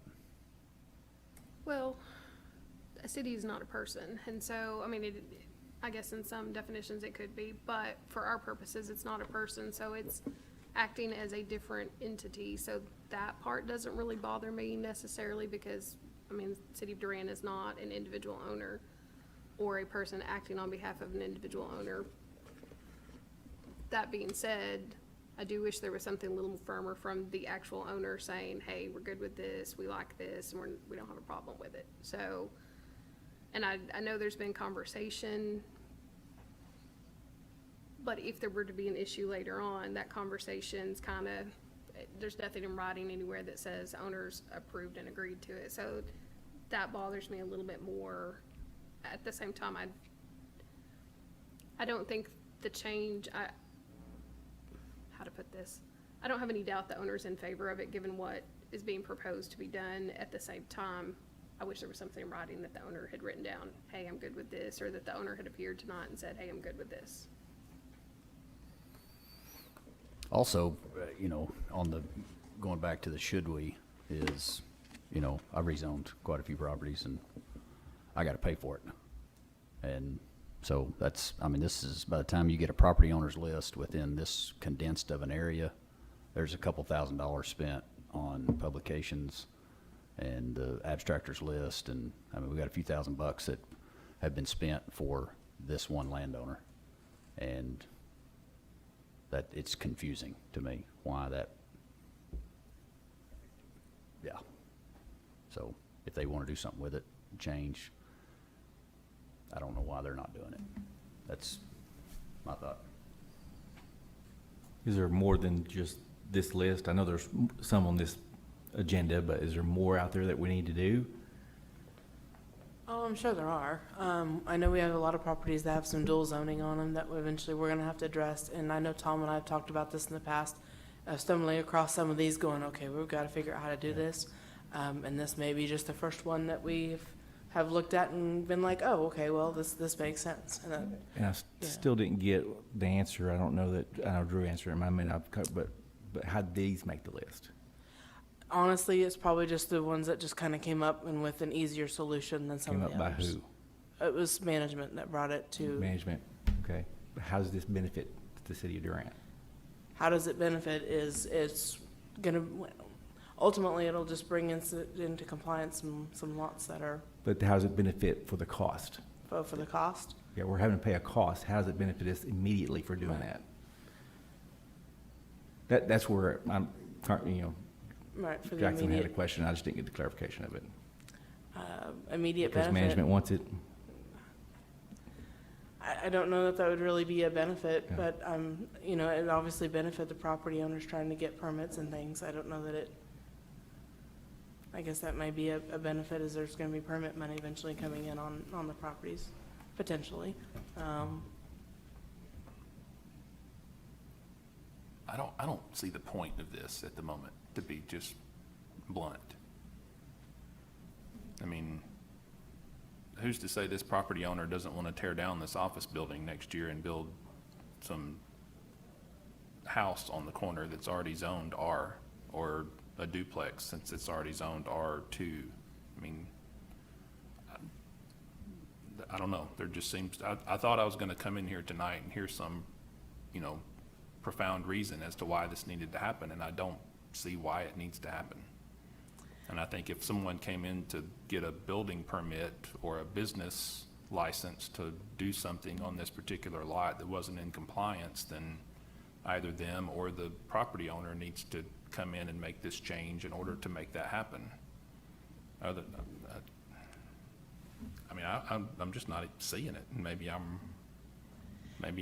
Well, a city is not a person, and so, I mean, I guess in some definitions it could be, but for our purposes, it's not a person, so it's acting as a different entity, so that part doesn't really bother me necessarily because, I mean, City of Durant is not an individual owner or a person acting on behalf of an individual owner. That being said, I do wish there was something a little firmer from the actual owner saying, hey, we're good with this, we like this, and we don't have a problem with it. So, and I know there's been conversation, but if there were to be an issue later on, that conversation's kind of, there's nothing in writing anywhere that says owners approved and agreed to it. So that bothers me a little bit more. At the same time, I don't think the change, how to put this, I don't have any doubt the owner's in favor of it, given what is being proposed to be done. At the same time, I wish there was something in writing that the owner had written down, hey, I'm good with this, or that the owner had appeared tonight and said, hey, I'm good with this. Also, on the, going back to the should we is, I've rezoned quite a few properties and I gotta pay for it. And so that's, this is, by the time you get a property owner's list within this condensed of an area, there's a couple $1,000s spent on publications and the abstractors list, and we got a few $1,000s that have been spent for this one landowner. And that it's confusing to me why that, yeah. So if they want to do something with it, change, I don't know why they're not doing it. That's my thought. Is there more than just this list? I know there's some on this agenda, but is there more out there that we need to do? Oh, I'm sure there are. I know we have a lot of properties that have some dual zoning on them that eventually we're gonna have to address, and I know Tom and I have talked about this in the past, stumbling across some of these going, okay, we've gotta figure out how to do this. And this may be just the first one that we have looked at and been like, oh, okay, well, this makes sense. And I still didn't get the answer. I don't know that, I know Drew answered it, but how did these make the list? Honestly, it's probably just the ones that just kind of came up and with an easier solution than some of the others. Came up by who? It was management that brought it to. Management, okay. But how does this benefit the city of Durant? How does it benefit is it's gonna, ultimately, it'll just bring into compliance some lots that are. But how does it benefit for the cost? For the cost? Yeah, we're having to pay a cost. How does it benefit us immediately for doing that? That's where I'm, Right, for the Jackson immediate. had a question. I just didn't get the clarification of it. Immediate Because benefit. management wants it. I don't know that would really be a benefit, Yeah. but, it obviously benefit the property owners trying to get permits and things. I don't know that I guess that may be a benefit, is there's gonna be permit money eventually coming in on the properties, potentially. I don't see the point of this at the moment, to be just blunt. I mean, who's to say this property owner doesn't want to tear down this office building next year and build some house on the corner that's already zoned R, or a duplex since it's already zoned R2? I mean, I don't know. There just seems, I thought I was going to come in here tonight and hear some, profound reason as to why this needed to happen, and I don't see why it needs to happen. And I think if someone came in to get a building permit or a business license to do something on this particular lot that wasn't in compliance, then either them or the property owner needs to come in and make this change in order to make that happen. I'm just not seeing it. Maybe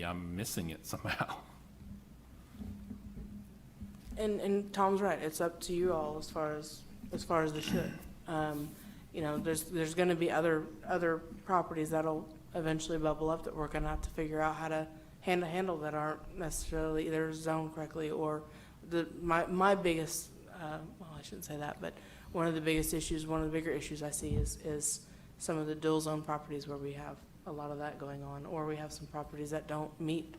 I'm missing it somehow. And Tom's right, it's up to you all as far as the should. There's gonna be other properties that'll eventually bubble up that we're gonna have to figure out how to handle that aren't necessarily either zoned correctly or my biggest, well, I shouldn't say that, but one of the bigger issues I see is some of the dual zone properties where we have a lot of that going on, or we have some properties that don't meet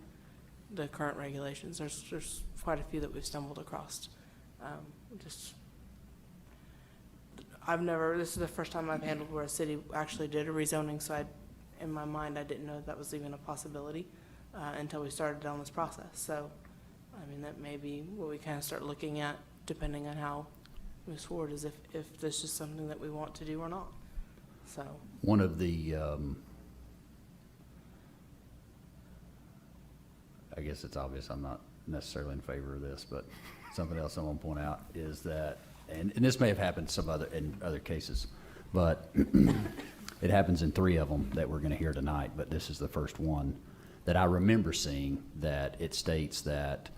the current regulations. There's quite a few that we've stumbled across. Just, this is the first time I've handled where a city actually did a rezoning, so in my mind, I didn't know that was even a possibility until we started down this process. So, I mean, that may be what we kind of start looking at, depending on how it moves forward, is if this is something that we want to do or not. So, One of the, I guess it's obvious I'm not necessarily in favor of this, but something else I want to point out is that, and this may have happened in other cases, but it happens in 3 of them that we're going to hear tonight, but this is the first one that I remember seeing, that it states that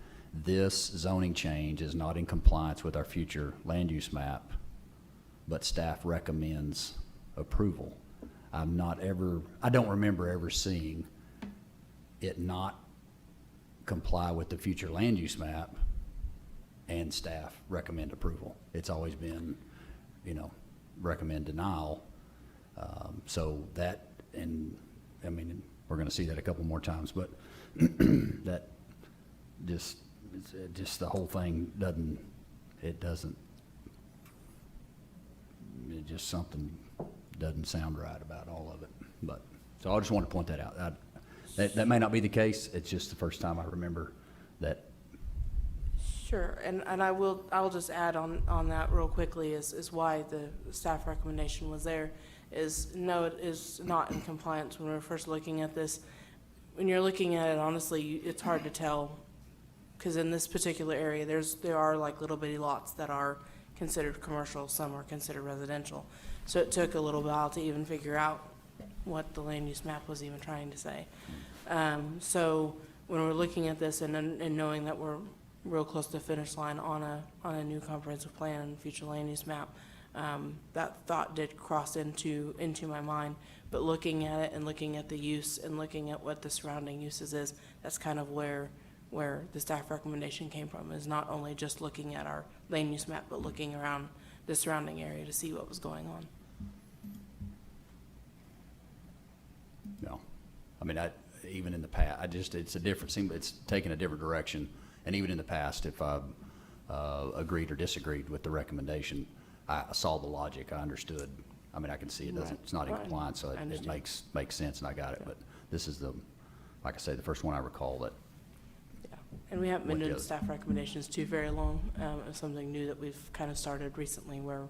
this zoning change is not in compliance with our future land use map, but staff recommends approval. I don't remember ever seeing it not comply with the future land use map and staff recommend approval. It's always been, recommend denial. So that, and I mean, we're going to see that a couple more times, but that just the whole thing something doesn't sound right about all of it. But, so I just want to point that out. That may not be the case. It's just the first time I remember that. sure, and I'll just add on that real quickly is why the staff recommendation was there, is no, it is not in compliance. When we were first looking at this, when you're looking at it, honestly, it's hard to tell, because in this particular area, there are like little bitty lots that are considered commercial, some are considered residential. So it took a little while to even figure out what the land use map was even trying to say. So when we're looking at this and knowing that we're real close to the finish line on a new comprehensive plan and future land use map, that thought did cross into my mind. But looking at it and looking at the use and looking at what the surrounding uses is, that's kind of where the staff recommendation came from, is not only just looking at our land use map, but looking around the surrounding area to see what was going on. No, I mean, even in the past, it's taken a different direction. And even in the past, if I've agreed or disagreed with the recommendation, I saw the logic, I understood. I mean, I can see it's not in compliance, so it makes sense, and I got it. But this is like I say, the first one I recall that. Yeah, and we haven't been doing staff recommendations too very long. It's something new that we've kind of started recently, where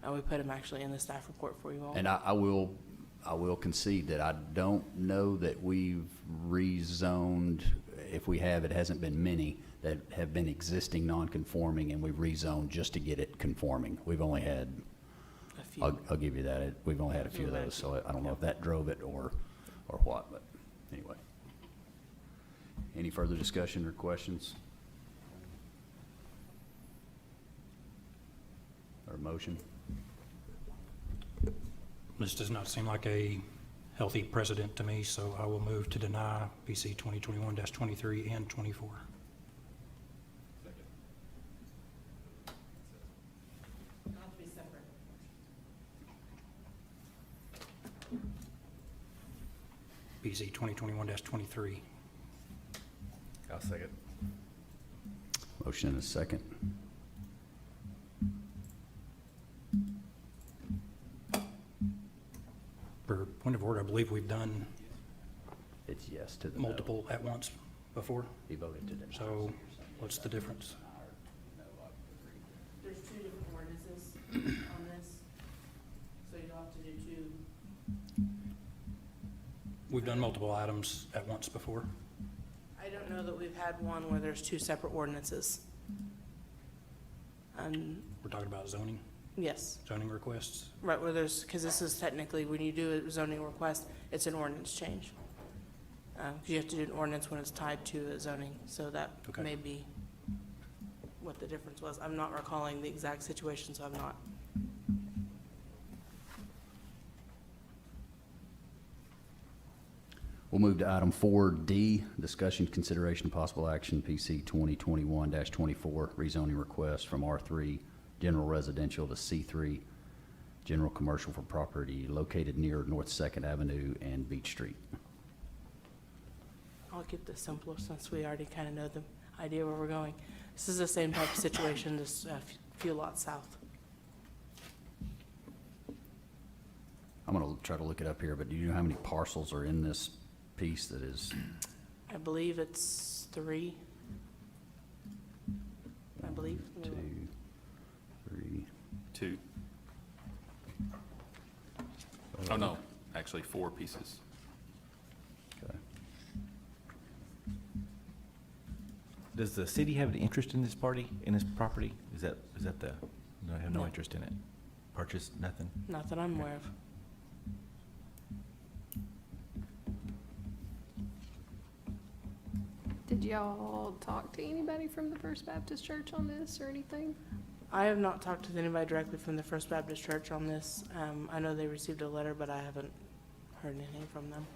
we put them actually in the staff report for you all. And I will concede that I don't know that we've rezoned. If we have, it hasn't been many that have been existing non-conforming, and we've rezoned just to get it conforming. We've only had a few. I'll give you that. We've only had a few of those, so I don't know if that drove it or what. But anyway, any further discussion or questions or motion? This does not seem like a healthy precedent to me, so I will move to deny PC 2021-23 and 24. PC 2021-23. I'll second. Motion and a second. For point of order, I believe we've done It's yes to the multiple at once before. He voted to deny. So what's the difference? There's 2 different ordinances on this, so you'll have to do 2. We've done multiple items at once before. I don't know that we've had one where there's 2 separate ordinances. We're talking about zoning, Yes, zoning requests. right, where because this is technically, when you do a zoning request, it's an ordinance change. 'Cause you have to do an ordinance when it's tied to a zoning, so that Okay. may be what the difference was. I'm not recalling the exact situation, so I'm not. We'll move to item 4D, discussion, consideration, possible action, PC 2021-24, rezoning request from R3 general residential to C3 general commercial for property located near North Second Avenue and Beach Street. I'll keep this simpler since we already kind of know the idea where we're going. This is the same type of situation, just a few lots south. I'm gonna try to look it up here, but do you know how many parcels are in this piece that is? I believe it's 3. I believe. 2, 3. 2. Oh, no, actually 4 pieces. Okay. Does the city have an interest in this property? Is that the, no, I have no No. interest in it? Purchase, nothing? Not that I'm aware of. Did y'all talk to anybody from the First Baptist Church on this or anything? I have not talked to anybody directly from the First Baptist Church on this. I know they received a letter, but I haven't heard anything from them.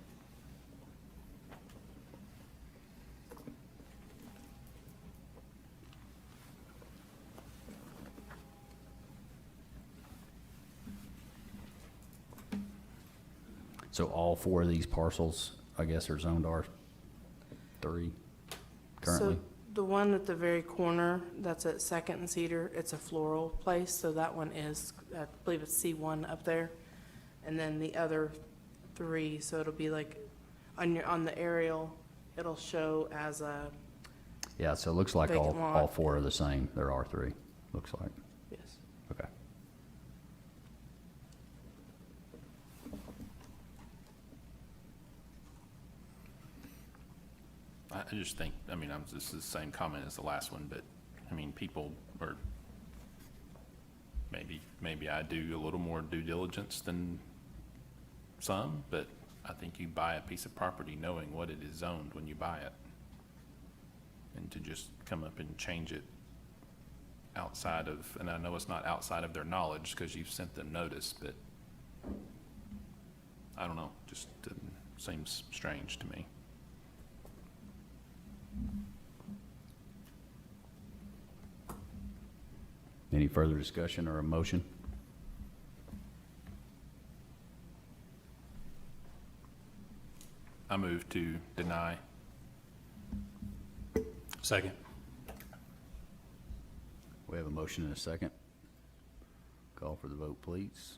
So all 4 of these parcels, I guess, are zoned R3 currently? So the one at the very corner, that's at Second and Cedar, it's a floral place, so that one is, I believe it's C1 up there. And then the other 3, so it'll be like, on the aerial, it'll show as a, Yeah, so it looks like vacant lot. all 4 are the same. They're R3, looks like. yes. Okay. I just think, I mean, this is the same comment as the last one, but, I mean, people are, maybe I do a little more due diligence than some, but I think you buy a piece of property knowing what it is zoned when you buy it. And to just come up and change it outside of, and I know it's not outside of their knowledge because you've sent them notice, but I don't know, just seems strange to me. Any further discussion or a motion? I move to deny. Second. We have a motion and a second. Call for the vote, please.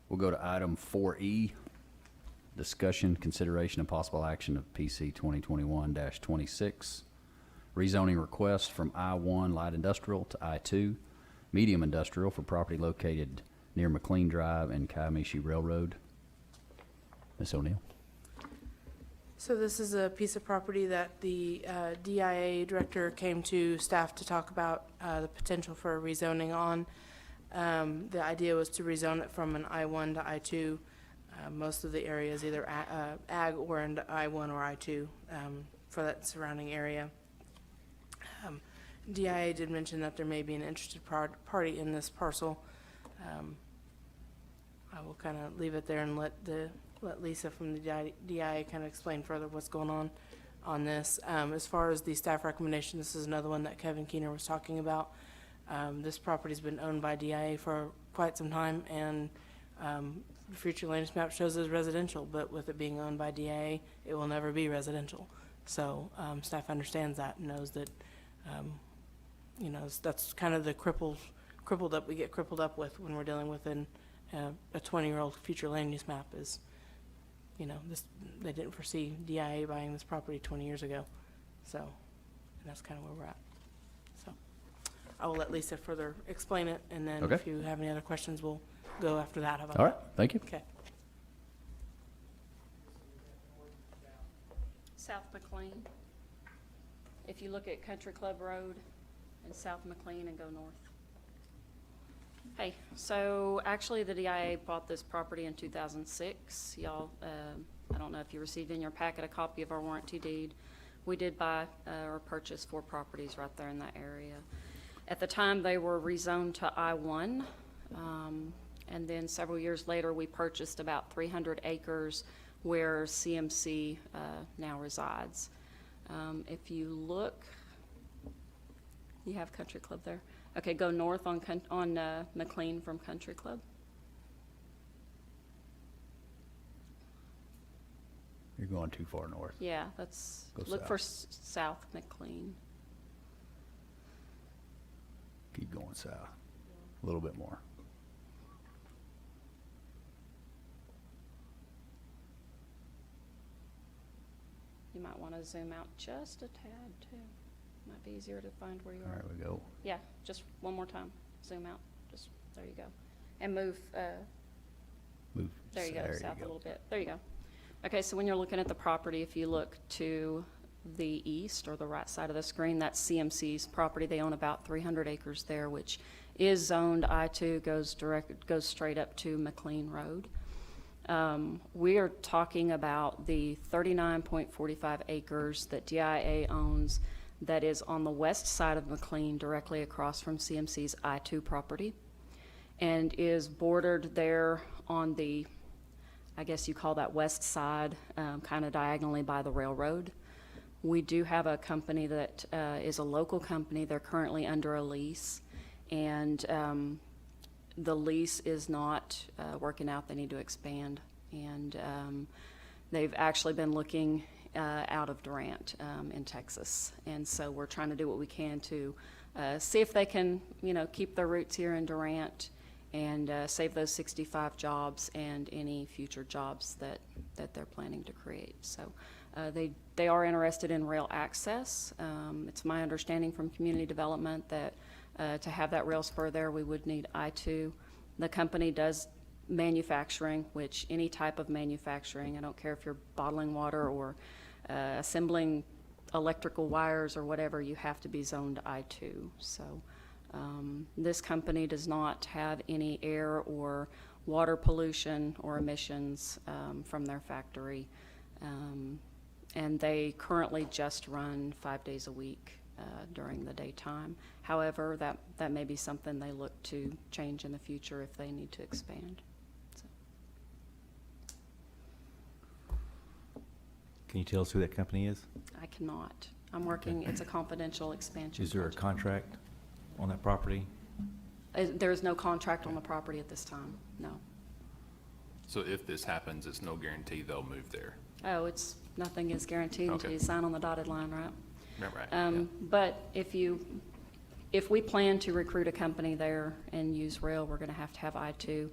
We'll go to item 4E, discussion, consideration, and possible action of PC 2021-26, rezoning request from I-1 light industrial to I-2 medium industrial for property located near McLean Drive and Kiamichi Railroad. Ms. O'Neill. So this is a piece of property that the DIA director came to staff to talk about the potential for rezoning on. The idea was to rezone it from an I-1 to I-2. Most of the area is either ag or in I-1 or I-2 for that surrounding area. DIA did mention that there may be an interested party in this parcel. I will kind of leave it there and let Lisa from the DIA kind of explain further what's going on this. As far as the staff recommendation, this is another one that Kevin Keener was talking about. This property's been owned by DIA for quite some time, and the future land use map shows it as residential, but with it being owned by DIA, it will never be residential. So staff understands that and knows that, you know, that's kind of the we get crippled up with when we're dealing with a 20-year-old future land use map is, you know, they didn't foresee DIA buying this property 20 years ago. So, and that's kind of where we're at. So I will let Lisa further explain it, and then Okay. if you have any other questions, we'll go after that. How about All right, that? thank you. Okay. South McLean. If you look at Country Club Road and South McLean and go north. Hey, so actually the DIA bought this property in 2006. Y'all, I don't know if you received in your packet a copy of our warranty deed. We did buy or purchase 4 properties right there in that area. At the time, they were rezoned to I-1, and then several years later, we purchased about 300 acres where CMC now resides. If you look, you have Country Club there. Okay, go north on McLean from Country Club. You're going too far north. Yeah, that's, Go look south. for South McLean. Keep going south, a little bit more. You might want to zoom out just a tad too. Might be easier to find where you are. There we go. Yeah, just one more time. Zoom out. Just, there you go. And move, Move. there you go, There you south a go. little bit. There you go. Okay, so when you're looking at the property, if you look to the east or the right side of the screen, that's CMC's property. They own about 300 acres there, which is zoned I-2, goes straight up to McLean Road. We are talking about the 39.45 acres that DIA owns that is on the west side of McLean, directly across from CMC's I-2 property, and is bordered there on the, I guess you call that west side, kind of diagonally by the railroad. We do have a company that is a local company. They're currently under a lease, and the lease is not working out. They need to expand, and they've actually been looking out of Durant in Texas, and so we're trying to do what we can to see if they can, keep their roots here in Durant and save those 65 jobs and any future jobs that they're planning to create. So they are interested in rail access. It's my understanding from community development that to have that rail spur there, we would need I-2. The company does manufacturing, which any type of manufacturing, I don't care if you're bottling water or assembling electrical wires or whatever, you have to be zoned I-2. So this company does not have any air or water pollution or emissions from their factory. And they currently just run 5 days a week during the daytime. However, that may be something they look to change in the future if they need to expand. So. Can you tell us who that company is? I cannot. I'm working, it's a confidential expansion Is there a project. contract on that property? There is no contract on the property at this time, no. So if this happens, it's no guarantee they'll move there. Oh, nothing is guaranteed until Okay. you sign on the dotted line, right? Right, yeah. But if we plan to recruit a company there and use rail, we're gonna have to have I-2.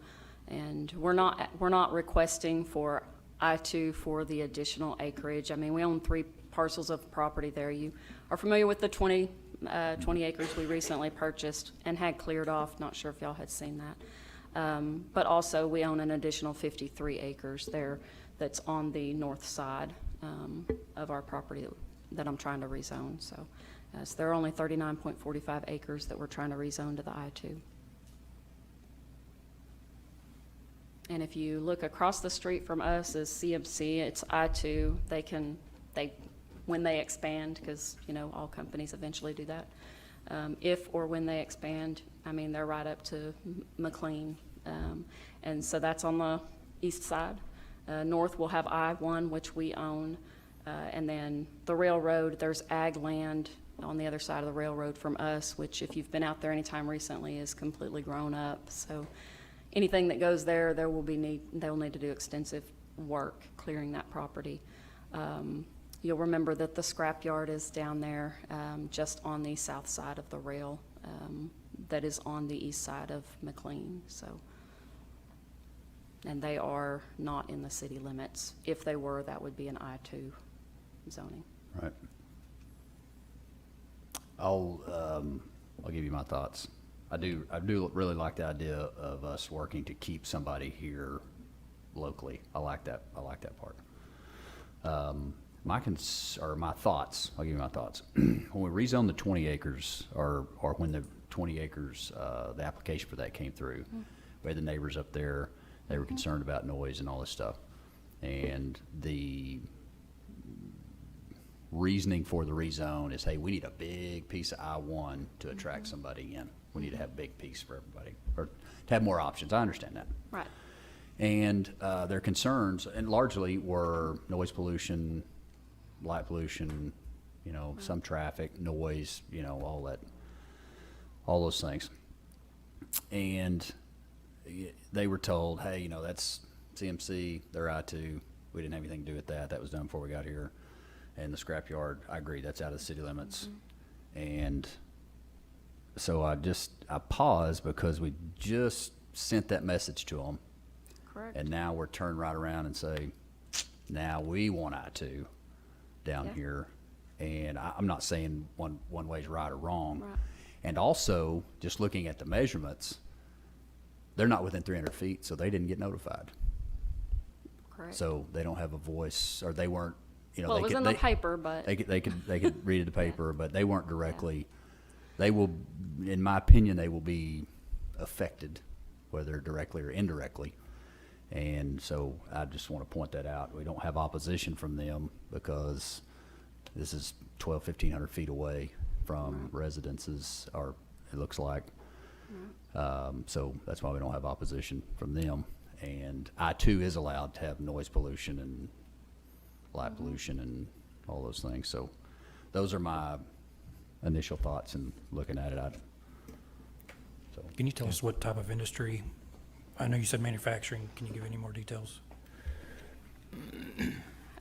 And we're not requesting for I-2 for the additional acreage. I mean, we own 3 parcels of property there. You are familiar with the 20 acres we recently purchased and had cleared off. Not sure if y'all had seen that. But also, we own an additional 53 acres there that's on the north side of our property that I'm trying to rezone. So there are only 39.45 acres that we're trying to rezone to the I-2. And if you look across the street from us is CMC, it's I-2. When they expand, because, all companies eventually do that. If or when they expand, they're right up to McLean. And so that's on the east side. North we'll have I-1, which we own. And then the railroad, there's ag land on the other side of the railroad from us, which if you've been out there anytime recently is completely grown up. So anything that goes there, they'll need to do extensive work clearing that property. You'll remember that the scrapyard is down there just on the south side of the rail that is on the east side of McLean. And they are not in the city limits. If they were, that would be an I-2 zoning. Right. I'll give you my thoughts. I do really like the idea of us working to keep somebody here locally. I like that part. My thoughts, I'll give you my thoughts. When we rezoned the 20 acres, or when the 20 acres, the application for that came through, we had the neighbors up there, they were concerned about noise and all this stuff. And reasoning for the rezone is, hey, we need a big piece of I-1 to attract somebody in. We need to have a big piece for everybody, or to have more options. I understand that. Right. And their concerns, and largely were noise pollution, light pollution, you know, some traffic, noise, you know, all those things. And they were told, hey, you know, that's CMC, they're I-2. We didn't have anything to do with that. That was done before we got here. And the scrapyard, I agree, that's out of the city limits. And so I paused because we just sent that message to them. Correct. And now we're turned right around and say, now we want I-2 down here. And I'm not saying one way's right or wrong. Right. And also, just looking at the measurements, they're not within 300 feet, so they didn't get notified. Correct. So they don't have a voice, or they weren't, you know. Well, they it was could, in the paper, but. they could read the paper, but they weren't directly. They will, in my opinion, they will be affected, whether directly or indirectly. And so I just want to point that out. We don't have opposition from them because this is 1,500 feet away from residences, or it looks like. So that's why we don't have opposition from them. And I-2 is allowed to have noise pollution and light pollution and all those things. So those are my initial thoughts in looking at it. Can you tell us what type of industry? I know you said manufacturing. Can you give any more details?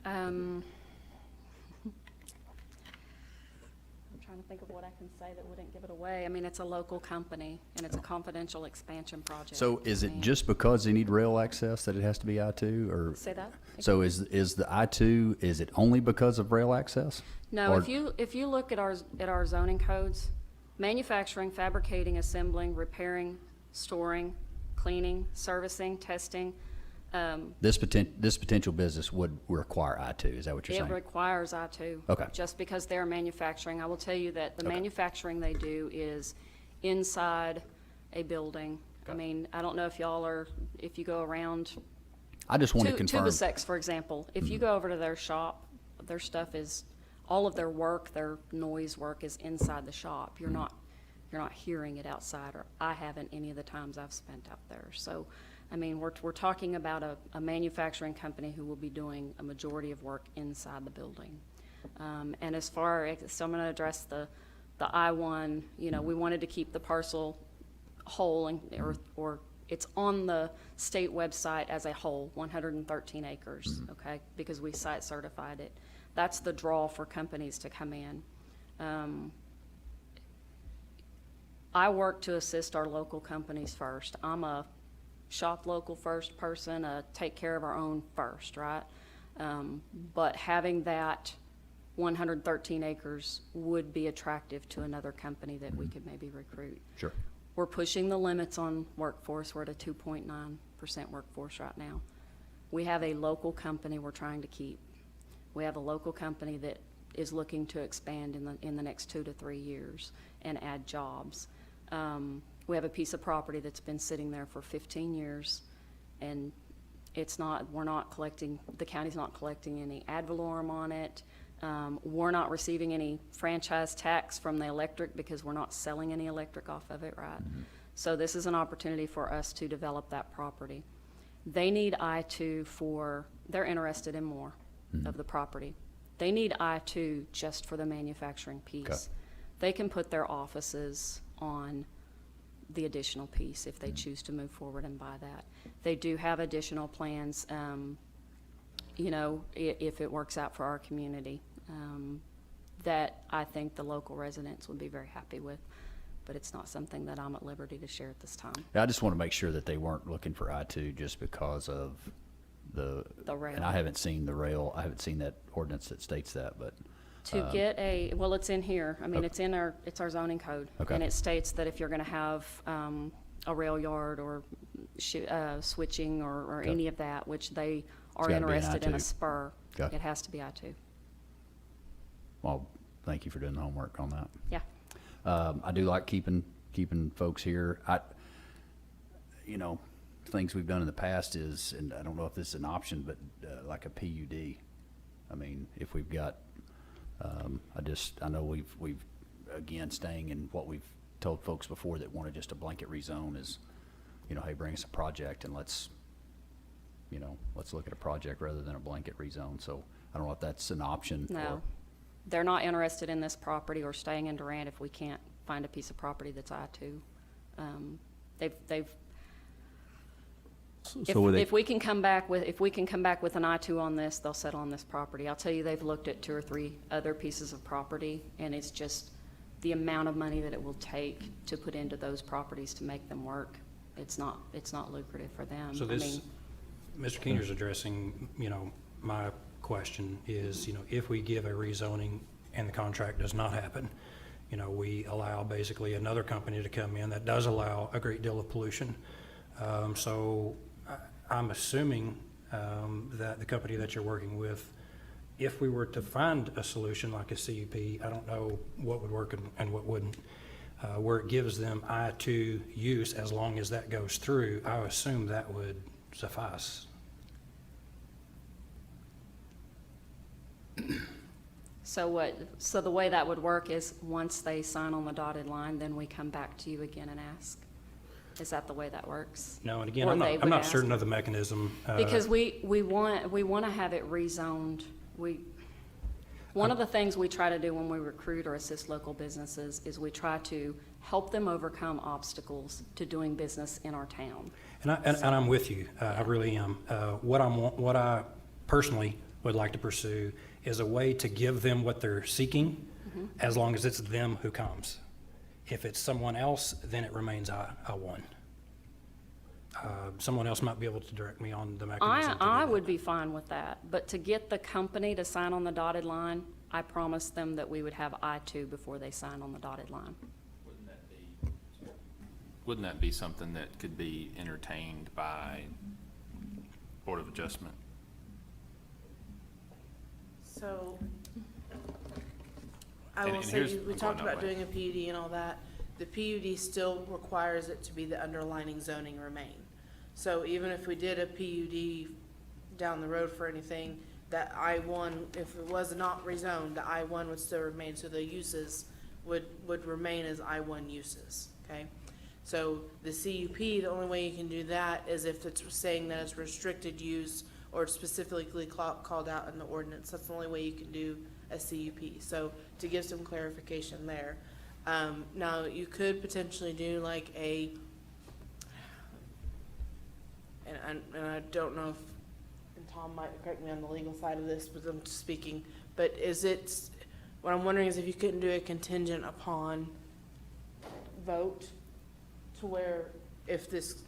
I'm trying to think of what I can say that wouldn't give it away. I mean, it's a local company, and it's a confidential expansion project. So is I it mean, just because they need rail access that it has to be I-2, or? Say that? So is the I-2, is it only because of rail access? No, Or- if you look at our zoning codes, manufacturing, fabricating, assembling, repairing, storing, cleaning, servicing, testing, This potential business would require I-2, is that what you're it saying? requires I-2. Okay. Just because they're manufacturing. I will tell you that the Okay. manufacturing they do is inside a building. I mean, I don't know if y'all are, if you go around. I just want to confirm. Tubasex, for example, if you go over to their shop, their stuff is, all of their work, their noise work is inside the shop. You're not hearing it outside, or I haven't any of the times I've spent out there. So, I mean, we're talking about a manufacturing company who will be doing a majority of work inside the building. And as far as, so I'm gonna address the I-1, you know, we wanted to keep the parcel whole, and, or it's on the state website as a whole, 113 acres, okay? Because we site certified it. That's the draw for companies to come in. I work to assist our local companies first. I'm a shop local first person, take care of our own first, right? But having that 113 acres would be attractive to another company that we could maybe recruit. Sure. We're pushing the limits on workforce. We're at a 2.9% workforce right now. We have a local company we're trying to keep. We have a local company that is looking to expand in the next 2 to 3 years and add jobs. We have a piece of property that's been sitting there for 15 years, and we're not collecting, the county's not collecting any ad valorem on it. We're not receiving any franchise tax from the electric because we're not selling any electric off of it, right? So this is an opportunity for us to develop that property. They need I-2 they're interested in more of the property. They need I-2 just for the manufacturing piece. Okay. They can put their offices on the additional piece if they choose to move forward and buy that. They do have additional plans, you know, if it works out for our community, that I think the local residents would be very happy with, but it's not something that I'm at liberty to share at this time. I just want to make sure that they weren't looking for I-2 just because of the rail. And I haven't seen the rail, I haven't seen that ordinance that states that, but. To get well, it's in here. I mean, Okay. it's our zoning code. Okay. And it states that if you're gonna have, a rail yard or switching or Okay. any of that, which they are gotta be an interested in a I-2. spur, Okay. it has to be I-2. Well, thank you for doing the homework on that. Yeah. I do like keeping folks here. You know, things we've done in the past is, and I don't know if this is an option, but like a PUD. I mean, if we've got I know we've, again, staying in what we've told folks before that wanted just a blanket rezone is, hey, bring us a project and let's look at a project rather than a blanket rezone. So I don't know if that's an option. No, they're not interested in this property or staying in Durant if we can't find a piece of property that's I-2. If we can come back with an I-2 on this, they'll settle on this property. I'll tell you, they've looked at 2 or 3 other pieces of property, and it's just the amount of money that it will take to put into those properties to make them work. It's not lucrative for them. So this, Mr. Keener's addressing, my question is, if we give a rezoning and the contract does not happen, we allow basically another company to come in that does allow a great deal of pollution. So I'm assuming that the company that you're working with, if we were to find a solution like a CUP, I don't know what would work and what wouldn't, where it gives them I-2 use as long as that goes through, I assume that would suffice. So the way that would work is once they sign on the dotted line, then we come back to you again and ask. Is that the way that works? No, and again, Or I'm they not would ask? certain of the mechanism. Because we want to have it rezoned. One of the things we try to do when we recruit or assist local businesses is we try to help them overcome obstacles to doing business in our town. And I'm with you. I really am. What I personally would like to pursue is a way to give them what they're seeking, as long as it's them who comes. If it's someone else, then it remains I-1. Someone else might be able to direct me on the mechanism. I would be fine with that, but to get the company to sign on the dotted line, I promised them that we would have I-2 before they sign on the dotted line. Wouldn't that be something that could be entertained by Board of Adjustment? So, I And will say, here's- we I'm talked going about that way. doing a PUD and all that. The PUD still requires it to be the underlining zoning remain. So even if we did a PUD down the road for anything, that I-1, if it was not rezoned, the I-1 would still remain, so the uses would remain as I-1 uses, okay? So the CUP, the only way you can do that is if it's saying that it's restricted use or specifically called out in the ordinance. That's the only way you can do a CUP. So to give some clarification there. Now, you could potentially do like and I don't know if, and Tom might correct me on the legal side of this, but I'm just speaking, but what I'm wondering is if you couldn't do a contingent upon vote, to where if this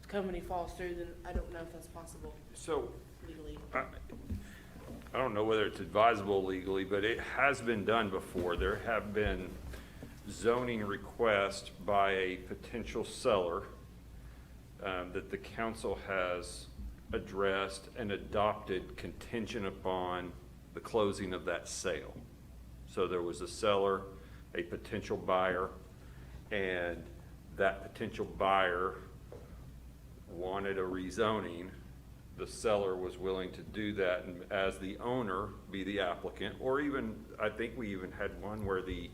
company falls through, then I don't know if that's possible So, legally. I don't know whether it's advisable legally, but it has been done before. There have been zoning requests by a potential seller that the council has addressed and adopted contingent upon the closing of that sale. So there was a seller, a potential buyer, and that potential buyer wanted a rezoning. The seller was willing to do that, and as the owner, be the applicant, or even, I think we even had one where the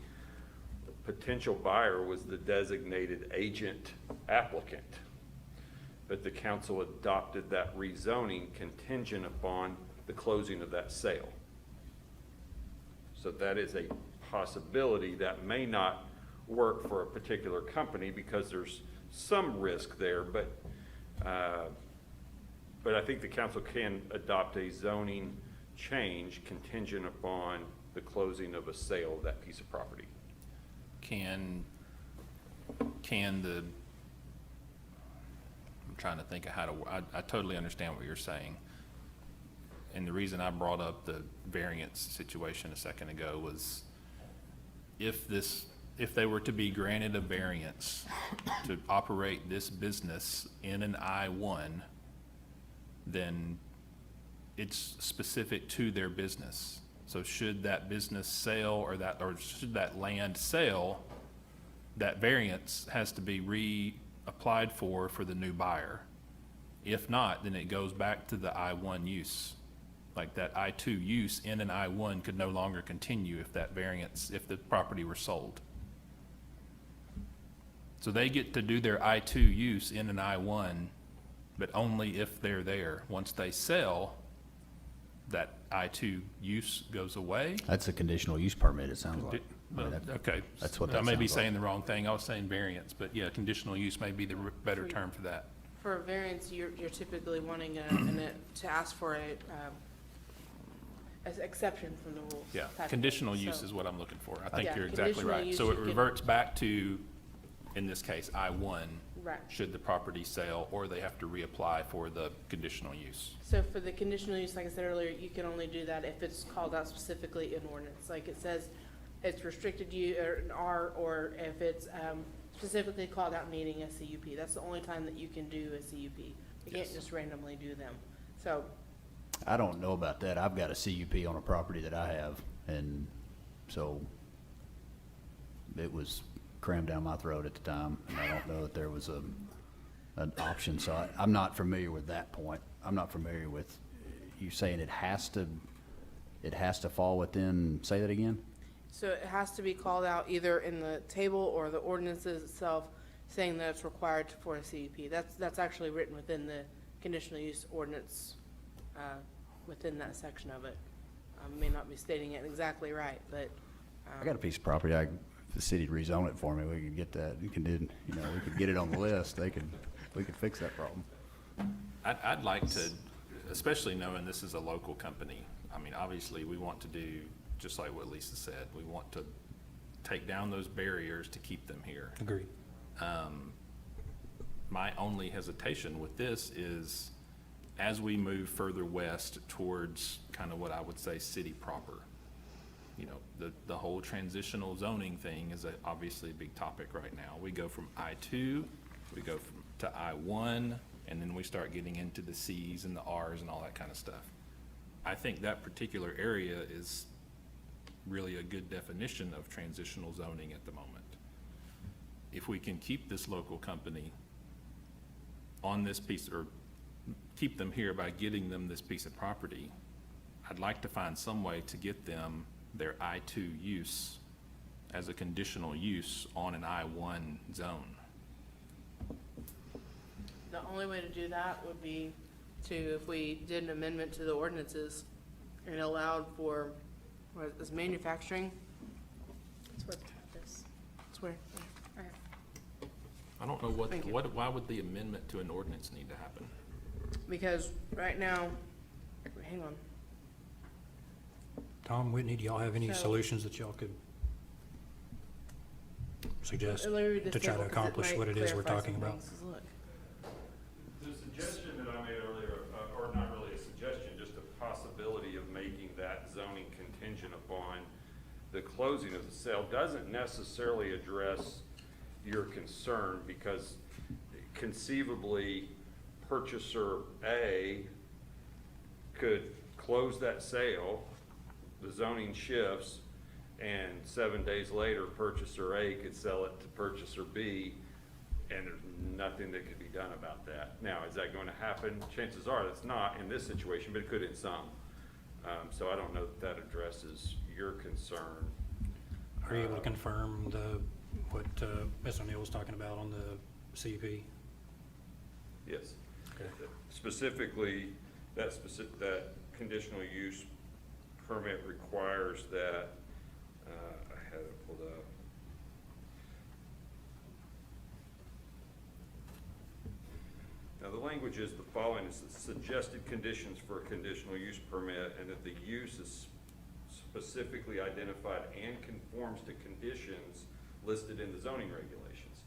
potential buyer was the designated agent applicant. But the council adopted that rezoning contingent upon the closing of that sale. So that is a possibility that may not work for a particular company because there's some risk there, but I think the council can adopt a zoning change contingent upon the closing of a sale of that piece of property. I'm trying to think of how to, I totally understand what you're saying. And the reason I brought up the variance situation a second ago was if they were to be granted a variance to operate this business in an I-1, then it's specific to their business. So should that business sale or should that land sale, that variance has to be reapplied for the new buyer. If not, then it goes back to the I-1 use. like that I-2 use in an I-1 could no longer continue if that variance, if the property were sold. So they get to do their I-2 use in an I-1, but only if they're there. Once they sell, that I-2 use goes away. That's a conditional use permit, it sounds like. I mean, Okay. That's what I that may be sounds like. saying the wrong thing. I was saying variance, but yeah, conditional use may be the better term for that. For a variance, you're typically wanting to ask for an exception from the rules. Yeah, type of thing. conditional use So- is what I'm looking for. I think Yeah, you're exactly conditional right. use So you it can- reverts back to, in this case, I-1. Right. Should the property sell, or they have to reapply for the conditional use. So for the conditional use, like I said earlier, you can only do that if it's called out specifically in ordinance. Like it says it's restricted or an R, or if it's specifically called out needing a CUP. That's the only time that you can do a CUP. You can't just randomly do them. So I don't know about that. I've got a CUP on a property that I have, and so it was crammed down my throat at the time, and I don't know that there was an option, so I'm not familiar with that point. I'm not familiar with, you saying it has to fall within, say that again? So it has to be called out either in the table or the ordinances itself, saying that it's required for a CUP. That's actually written within the conditional use ordinance, within that section of it. May not be stating it exactly right, but. I got a piece of property, if the city'd rezone it for me, we could get that, we could get it on the list, we could fix that problem. I'd like to, especially knowing this is a local company, I mean, obviously, we want to do, just like what Lisa said, we want to take down those barriers to keep them here. Agreed. My only hesitation with this is, as we move further west towards kind of what I would say city proper, you know, the whole transitional zoning thing is obviously a big topic right now. We go from I-2, we go to I-1, and then we start getting into the Cs and the Rs and all that kind of stuff. I think that particular area is really a good definition of transitional zoning at the moment. If we can keep this local company on this piece, or keep them here by getting them this piece of property, I'd like to find some way to get them their I-2 use as a conditional use on an I-1 zone. The only way to do that would be if we did an amendment to the ordinances and allowed for, what is manufacturing? It's where this, It's where, right. I don't know why would the amendment to an ordinance need to happen? because right now, hang on. Tom, Whitney, do y'all have any So- solutions that y'all could suggest Let me read this to try table to 'cause it accomplish might what it is we're clarify talking some about? things. Look. The suggestion that I made earlier, or not really a suggestion, just a possibility of making that zoning contingent upon the closing of the sale, doesn't necessarily address your concern, because conceivably purchaser A could close that sale, the zoning shifts, and 7 days later, purchaser A could sell it to purchaser B, and there's nothing that could be done about that. Now, is that going to happen? Chances are that's not in this situation, but it could in some. So I don't know that that addresses your concern. Are you able to confirm what Mr. O'Neill was talking about on the CUP? Yes. Okay. Specifically, that conditional use permit requires that, I had it pulled up. Now, the language is the following: is the suggested conditions for a conditional use permit, and that the use is specifically identified and conforms to conditions listed in the zoning regulations.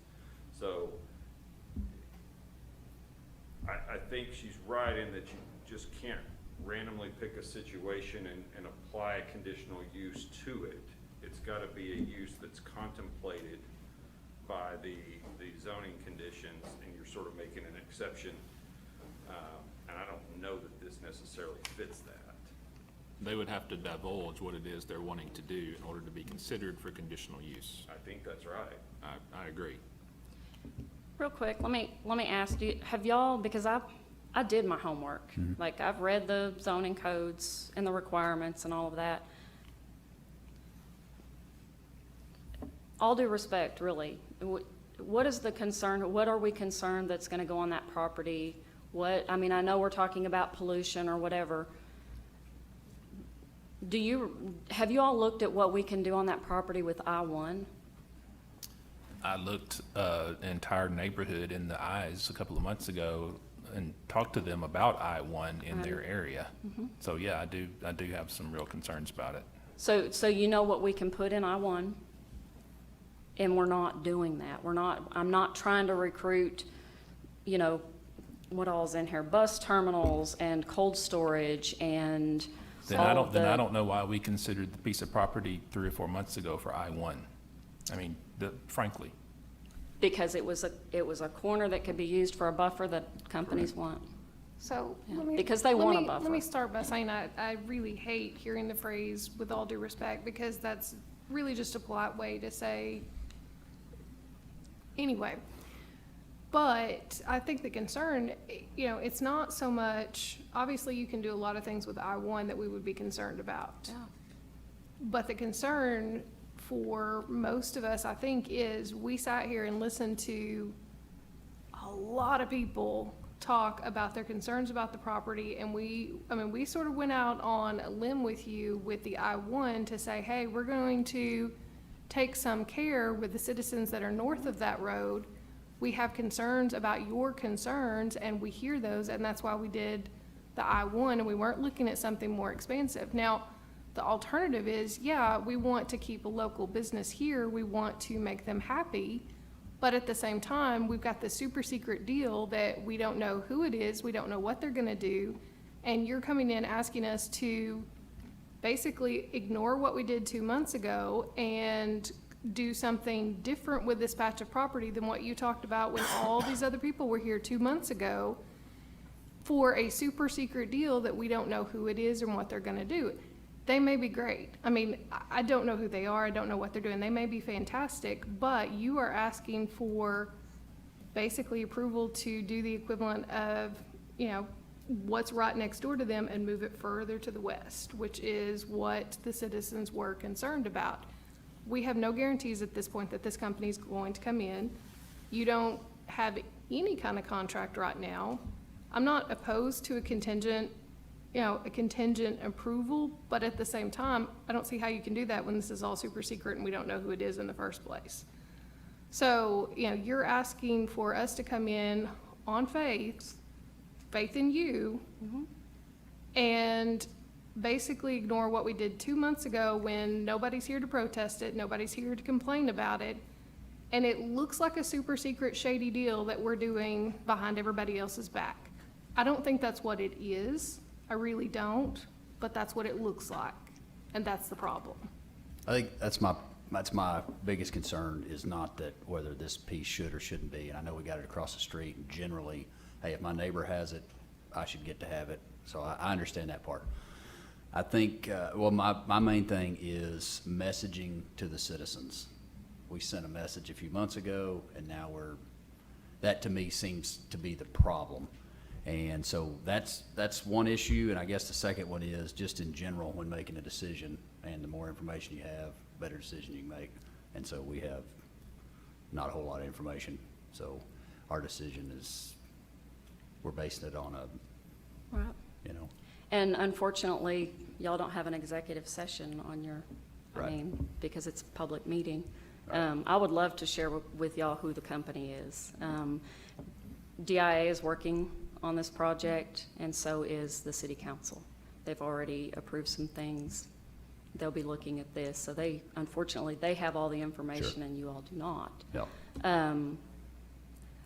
So I think she's right in that you just can't randomly pick a situation and apply a conditional use to it. It's got to be a use that's contemplated by the zoning conditions, and you're sort of making an exception. And I don't know that this necessarily fits that. They would have to divulge what it is they're wanting to do in order to be considered for conditional use. I think that's right. I agree. Real quick, let me ask you, have y'all, because I I did my homework. Like, I've read the zoning codes and the requirements and all of that. All due respect, really, what is the concern, what are we concerned that's gonna go on that property? I mean, I know we're talking about pollution or whatever. Have you all looked at what we can do on that property with I-1? I looked the entire neighborhood in the eyes a couple of months ago and talked to them about I-1 in their area. So, yeah, I do have some real concerns about it. So you know what we can put in I-1? And we're not doing that. I'm not trying to recruit, you know, what all's in here, bus terminals and cold storage and Then I don't know why we considered the piece of property 3 or 4 months ago for I-1. I mean, frankly. Because it was a corner that could be used for a buffer that companies want. So, Yeah, because they want a buffer. Let me start by saying I really hate hearing the phrase "with all due respect," because that's really just a polite way to say, anyway. But I think the concern, you know, it's not so much, obviously you can do a lot of things with I-1 that we would be concerned about. Yeah. But the concern for most of us, I think, is we sat here and listened to a lot of people talk about their concerns about the property, and we sort of went out on a limb with you with the I-1 to say, hey, we're going to take some care with the citizens that are north of that road. We have concerns about your concerns, and we hear those, and that's why we did the I-1, and we weren't looking at something more expansive. Now, the alternative is, yeah, we want to keep a local business here, we want to make them happy, but at the same time, we've got this super secret deal that we don't know who it is, we don't know what they're gonna do, and you're coming in asking us to basically ignore what we did 2 months ago and do something different with this patch of property than what you talked about when all these other people were here 2 months ago for a super secret deal that we don't know who it is and what they're gonna do. They may be great. I mean, I don't know who they are. I don't know what they're doing. They may be fantastic, but you are asking for basically approval to do the equivalent of, you know, what's right next door to them and move it further to the west, which is what the citizens were concerned about. We have no guarantees at this point that this company is going to come in. You don't have any kind of contract right now. I'm not opposed to a contingent approval, but at the same time, I don't see how you can do that when this is all super secret and we don't know who it is in the first place. So, you know, you're asking for us to come in on faith in you, and basically ignore what we did 2 months ago when nobody's here to protest it, nobody's here to complain about it, and it looks like a super secret shady deal that we're doing behind everybody else's back. I don't think that's what it is. I really don't, but that's what it looks like, and that's the problem. I think that's my biggest concern, is not that whether this piece should or shouldn't be, and I know we got it across the street, and generally, hey, if my neighbor has it, I should get to have it, so I understand that part. I think, my main thing is messaging to the citizens. We sent a message a few months ago, and now that to me seems to be the problem. And so that's one issue, and I guess the second one is just in general when making a decision, and the more information you have, better decision you can make. And so we have not a whole lot of information, so our decision is, we're basing it on Right. you know. And unfortunately, y'all don't have an executive session on your, Right. because it's a public meeting. I would love to share with y'all who the company is. DIA is working on this project, and so is the city council. They've already approved some things. They'll be looking at this. So unfortunately, they have all the information and you all do not. Yeah.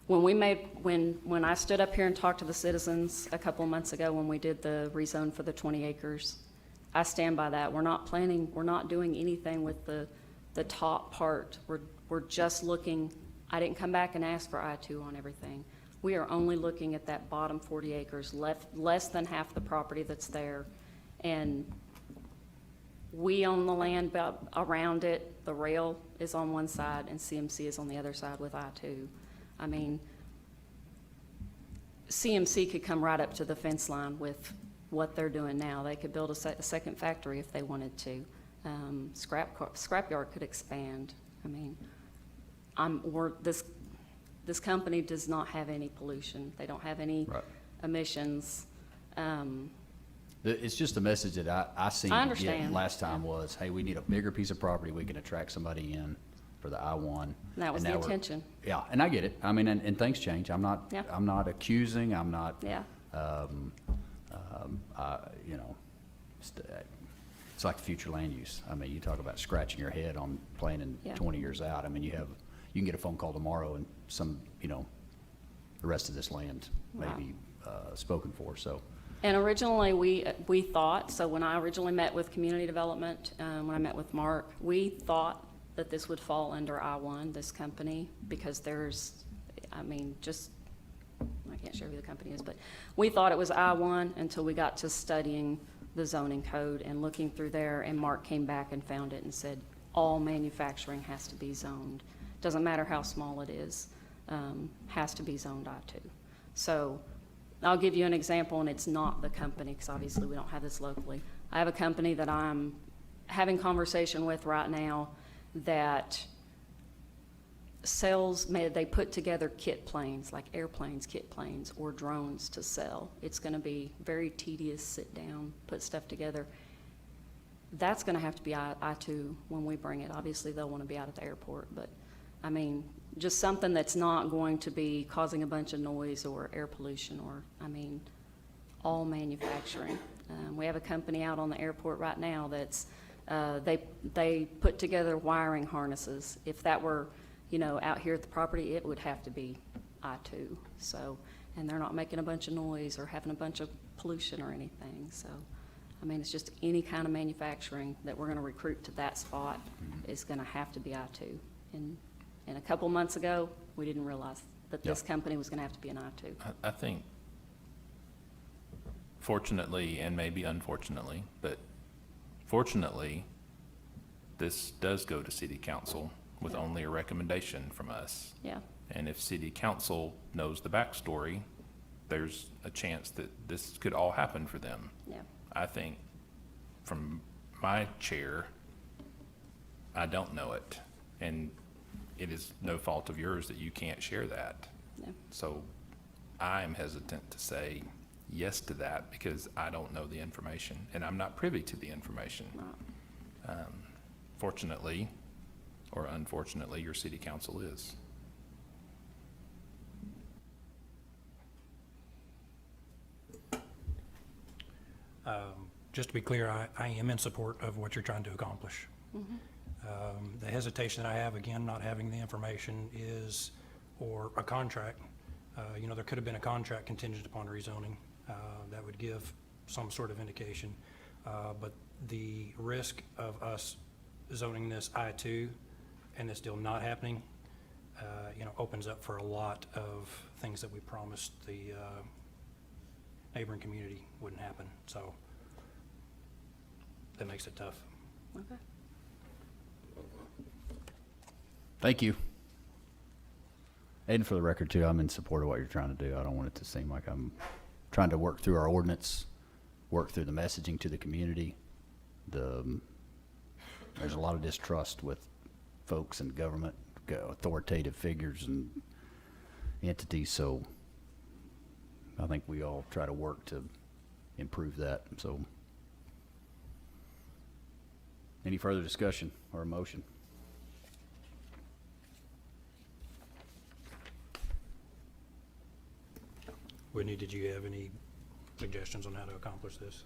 When I stood up here and talked to the citizens a couple of months ago when we did the rezone for the 20 acres, I stand by that. We're not doing anything with the top part. We're just looking, I didn't come back and ask for I-2 on everything. We are only looking at that bottom 40 acres, less than half the property that's there. And we own the land around it. The rail is on one side and CMC is on the other side with I-2. I mean, CMC could come right up to the fence line with what they're doing now. They could build a second factory if they wanted to. Scrapyard could expand. I mean, this company does not have any pollution. They don't have any emissions. It's just a message that I seen I you get understand. last time was, hey, we need a bigger piece of property, we can attract somebody in for the I-1. And that was And the now we're- intention. Yeah, and I get it. I mean, and things change. I'm not, Yeah. I'm not accusing, I'm not, Yeah. you know, it's like the future land use. I mean, you talk about scratching your head on planning Yeah. 20 years out. I mean, you can get a phone call tomorrow and the rest of this land may Wow. be spoken for, so. And originally, we thought, so when I originally met with community development, when I met with Mark, we thought that this would fall under I-1, this company, because there's, I mean, just, I can't share who the company is, but we thought it was I-1 until we got to studying the zoning code and looking through there, and Mark came back and found it and said, all manufacturing has to be zoned. Doesn't matter how small it is, has to be zoned I-2. So I'll give you an example, and it's not the company, because obviously we don't have this locally. I have a company that I'm having conversation with right now that they put together kit planes, like airplanes, kit planes, or drones to sell. It's gonna be very tedious, sit down, put stuff together. That's gonna have to be I-2 when we bring it. Obviously, they'll wanna be out at the airport, but, I mean, just something that's not going to be causing a bunch of noise or air pollution or, I mean, all manufacturing. We have a company out on the airport right now that's, they put together wiring harnesses. If that were, out here at the property, it would have to be I-2. So, and they're not making a bunch of noise or having a bunch of pollution or anything. So, I mean, it's just any kind of manufacturing that we're gonna recruit to that spot is gonna have to be I-2. And a couple months ago, we didn't realize that this company was gonna have to be an I-2. I think, fortunately, and maybe unfortunately, but fortunately, this does go to city council with only a recommendation from us. Yeah. And if city council knows the backstory, there's a chance that this could all happen for them. Yeah. I think from my chair, I don't know it. And it is no fault of yours that you can't share that. Yeah. So I'm hesitant to say yes to that because I don't know the information and I'm not privy to the information. Fortunately, or unfortunately, your city council is. Just to be clear, I am in support of what you're trying to accomplish. The hesitation that I have, again, not having the information is, or a contract, there could have been a contract contingent upon rezoning that would give some sort of indication. But the risk of us zoning this I-2 and this deal not happening, opens up for a lot of things that we promised the neighboring community wouldn't happen. So that makes it tough. Okay. Thank you. And for the record too, I'm in support of what you're trying to do. I don't want it to seem like I'm trying to work through our ordinance, work through the messaging to the community. There's a lot of distrust with folks in government, authoritative figures and entities, so I think we all try to work to improve that. So any further discussion or a motion? Whitney, did you have any suggestions on how to accomplish this?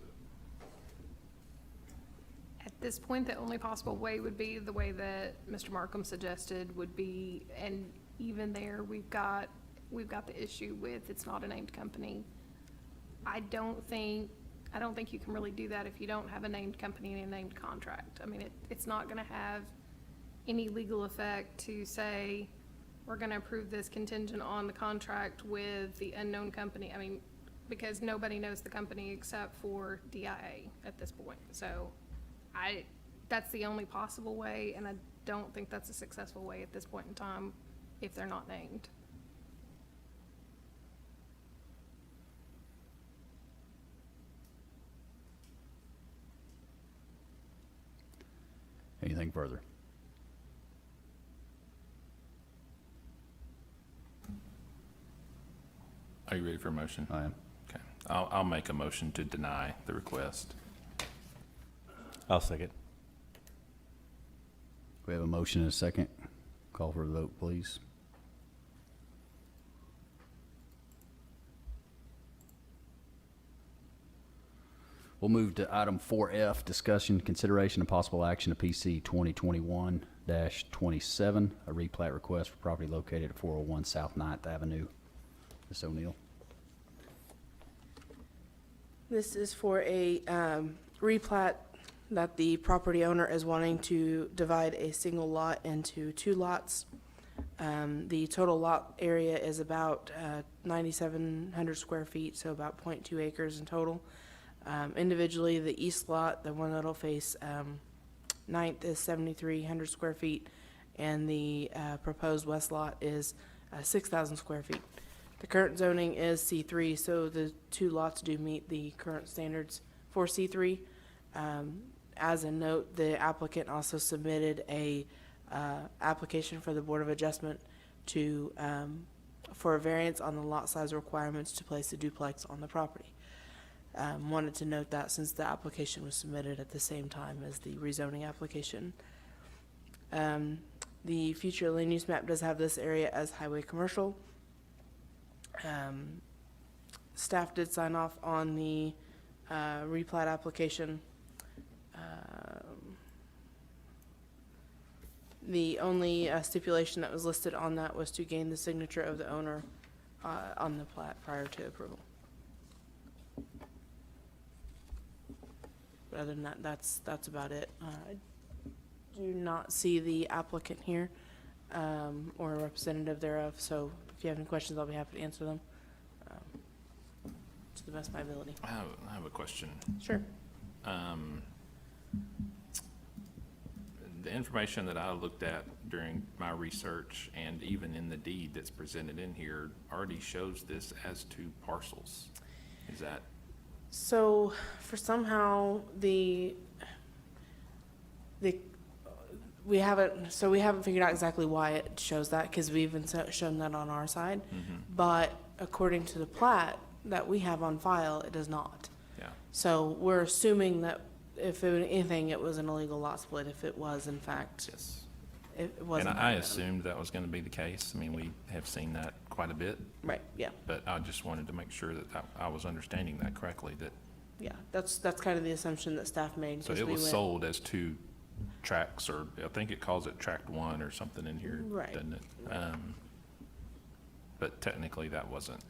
At this point, the only possible way would be the way that Mr. Markham suggested would be, and even there, we've got the issue with it's not a named company. I don't think you can really do that if you don't have a named company and a named contract. I mean, it's not gonna have any legal effect to say, we're gonna approve this contingent on the contract with the unknown company. I mean, because nobody knows the company except for DIA at this point. So that's the only possible way, and I don't think that's a successful way at this point in time if they're not named. Anything further? Are you ready for a motion? I am. Okay. I'll make a motion to deny the request. I'll second. We have a motion and a second. Call for a vote, please. We'll move to item 4F, discussion, consideration, and possible action of PC 2021-27, a replat request for property located at 401 South 9th Avenue. Ms. O'Neill. This is for a replat that the property owner is wanting to divide a single lot into 2 lots. The total lot area is about 9,700 square feet, so about 0.2 acres in total. Individually, the east lot, the one that'll face 9th, is 7,300 square feet, and the proposed west lot is 6,000 square feet. The current zoning is C3, so the 2 lots do meet the current standards for C3. As a note, the applicant also submitted a application for the Board of Adjustment to for a variance on the lot size requirements to place a duplex on the property. Wanted to note that since the application was submitted at the same time as the rezoning application. The future land use map does have this area as highway commercial. Staff did sign off on the replat application. The only stipulation that was listed on that was to gain the signature of the owner on the plat prior to approval. But other than that, that's about it. I do not see the applicant here or a representative thereof, so if you have any questions, I'll be happy to answer them to the best of my ability. I have a question. Sure. The information that I looked at during my research and even in the deed that's presented in here already shows this as 2 parcels. Is that? So for somehow we haven't figured out exactly why it shows that, because we even shown that on our side. But according to the plat that we have on file, it does not. Yeah. So we're assuming that if anything, it was an illegal lot split, if it was in fact. Yes. It wasn't. And I assumed that was going to be the case. I mean, we have seen that quite a bit. Right, yeah. But I just wanted to make sure that I was understanding that correctly, that. Yeah, that's kind of the assumption that staff made. So it was sold as 2 tracts, or I think it calls it tract 1 or something in here, Right. doesn't it? But technically that wasn't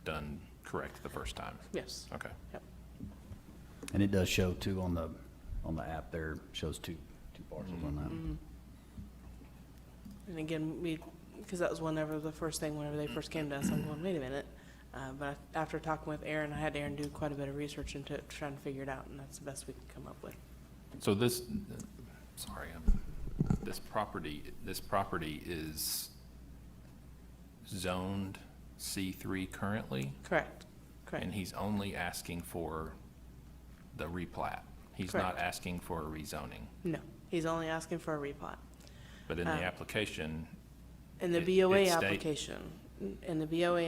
done correct the first time. Yes. Okay. Yep. And it does show too on the app there, shows two parcels on that. And again, because that was whenever they first came to us, I'm going, wait a minute. But after talking with Aaron, I had Aaron do quite a bit of research into it, trying to figure it out, and that's the best we can come up with. So this property is zoned C3 currently? Correct. And he's only asking for the replat? He's Correct. not asking for a rezoning? No, he's only asking for a replat. But in the application? In the it BOA state-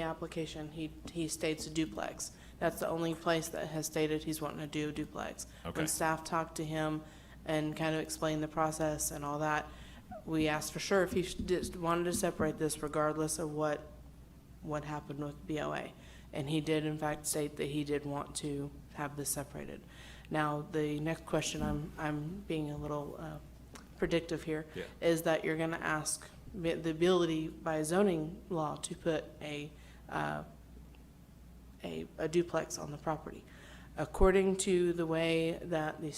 application, he states a duplex. That's the only place that has stated he's wanting to do a duplex. Okay. When staff talked to him and kind of explained the process and all that, we asked for sure if he wanted to separate this regardless of what happened with BOA. And he did in fact state that he did want to have this separated. Now, the next question, I'm being a little predictive here, is that you're gonna ask the ability by zoning law to put a duplex on the property. According to the way that the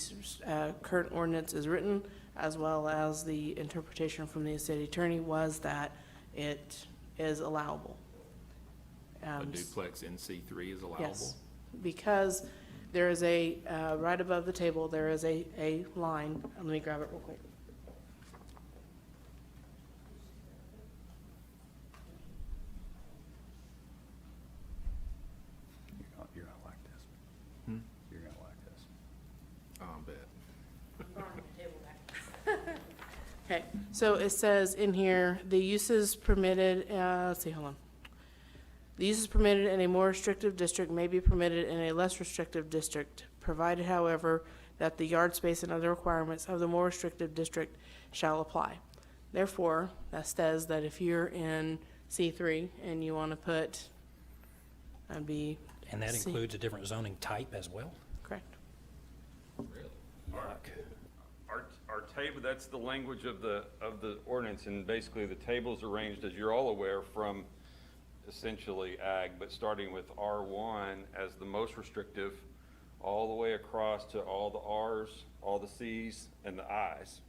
current ordinance is written, as well as the interpretation from the city attorney, was that it is allowable. A duplex in C3 is allowable? Yes, because there is right above the table, there is a line. Let me grab it real quick. You're gonna like this. You're gonna like this. Oh, I bet. Okay, so it says in here, the uses permitted, let's see, hold on. The uses permitted in a more restrictive district may be permitted in a less restrictive district, provided, however, that the yard space and other requirements of the more restrictive district shall apply. Therefore, that says that if you're in C3 and you want to put, that'd be. And that C- includes a different zoning type as well? Correct. Our table, that's the language of the ordinance, and basically the table's arranged, as you're all aware, from essentially ag, but starting with R1 as the most restrictive, all the way across to all the Rs, all the Cs, and the Is.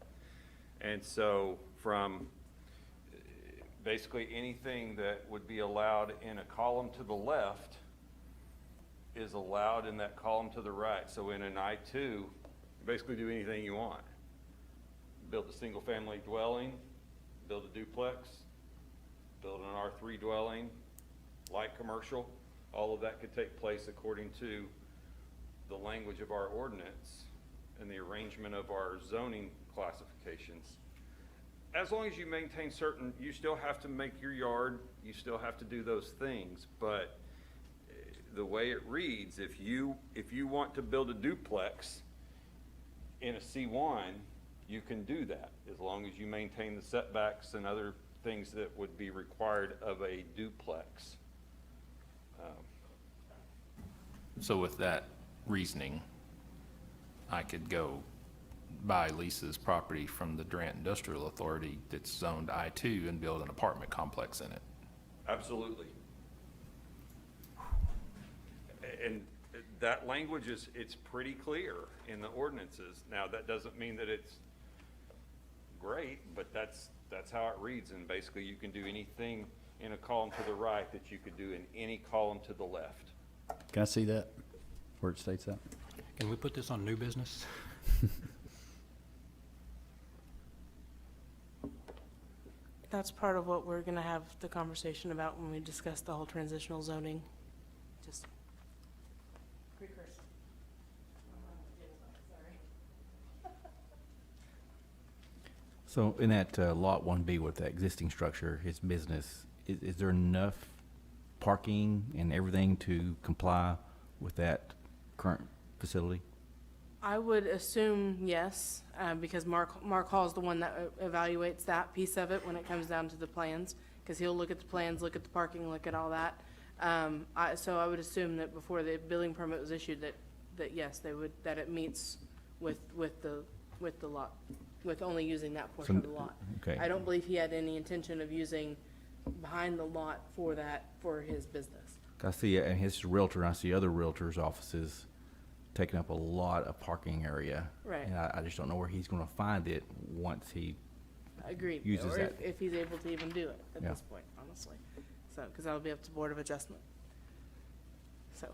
And so from basically anything that would be allowed in a column to the left is allowed in that column to the right. So in an I2, basically do anything you want. Build a single family dwelling, build a duplex, build an R3 dwelling, light commercial. All of that could take place according to the language of our ordinance and the arrangement of our zoning classifications. As long as you maintain certain, you still have to make your yard, you still have to do those things, but the way it reads, if you want to build a duplex in a C1, you can do that as long as you maintain the setbacks and other things that would be required of a duplex. So with that reasoning, I could go buy Lisa's property from the Durant Industrial Authority that's zoned I2 and build an apartment complex in it. Absolutely. And that language it's pretty clear in the ordinances. Now, that doesn't mean that it's great, but that's how it reads. And basically, you can do anything in a column to the right that you could do in any column to the left. Can I see that, where it states that? Can we put this on new business? That's part of what we're gonna have the conversation about when we discuss the whole transitional zoning. Just precursor. So in that Lot 1B with the existing structure, his business, is there enough parking and everything to comply with that current facility? I would assume yes, because Mark Hall is the one that evaluates that piece of it when it comes down to the plans, because he'll look at the plans, look at the parking, look at all that. So I would assume that before the building permit was issued, that yes, that it meets with the lot, with only using that portion of the lot. Okay. I don't believe he had any intention of using behind the lot for his business. I see, and his realtor, I see other realtors' offices taking up a lot of parking area. Right. And I just don't know where he's gonna find it once he Agreed, uses or that. if he's able to even do it at Yeah. this point, honestly. So, because that'll be up to Board of Adjustment. So,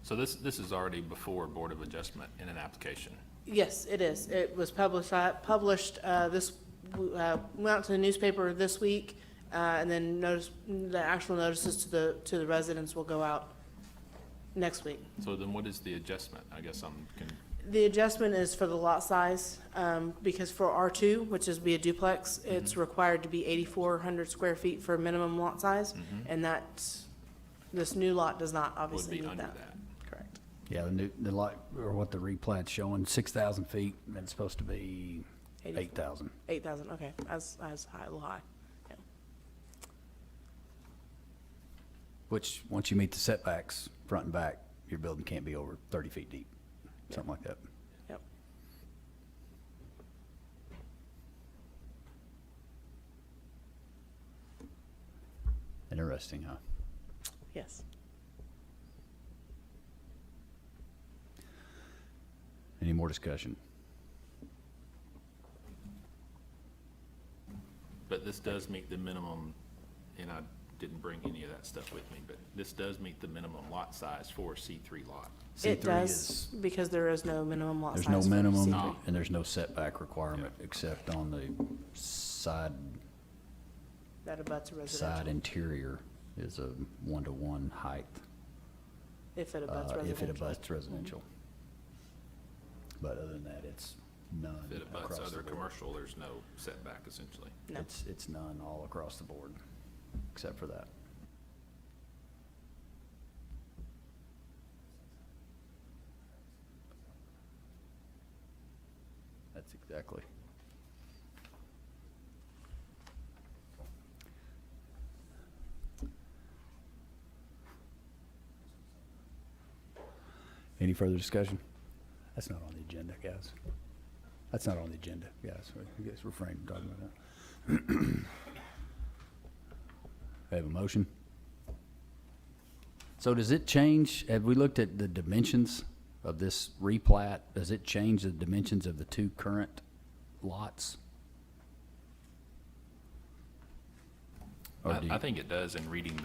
So this is already before Board of Adjustment in an application. yes, it is. It was published went out to the newspaper this week, and then the actual notices to the residents will go out next week. So then what is the adjustment? I guess The adjustment is for the lot size, because for R2, which is be a duplex, it's required to be 8,400 square feet for minimum lot size, and this new lot does not obviously meet that. Correct. Yeah, the lot, or what the replat's showing, 6,000 feet, and it's supposed to be 8,000. 8,000, okay, as high, a little high. Yeah. Which, once you meet the setbacks, front and back, your building can't be over 30 feet deep, something like that. Yep. Interesting, huh? Yes. Any more discussion? But this does meet the minimum, and I didn't bring any of that stuff with me, but this does meet the minimum lot size for a C3 lot. It does, because there is no minimum lot size. There's no for minimum, C3. and there's no setback requirement, except on the side That abuts a residential. side interior is a 1-to-1 height. If it abuts residential. If it abuts residential. But other than that, it's none If it abuts across the other board. commercial, there's no setback essentially. No. It's none all across the board, except for that. That's exactly. Any further discussion? That's not on the agenda, guys. That's not on the agenda, guys. You guys refrain from talking about that. I have a motion. So does it change, have we looked at the dimensions of this replat? Does it change the dimensions of the two current lots? Or do you- I think it does in reading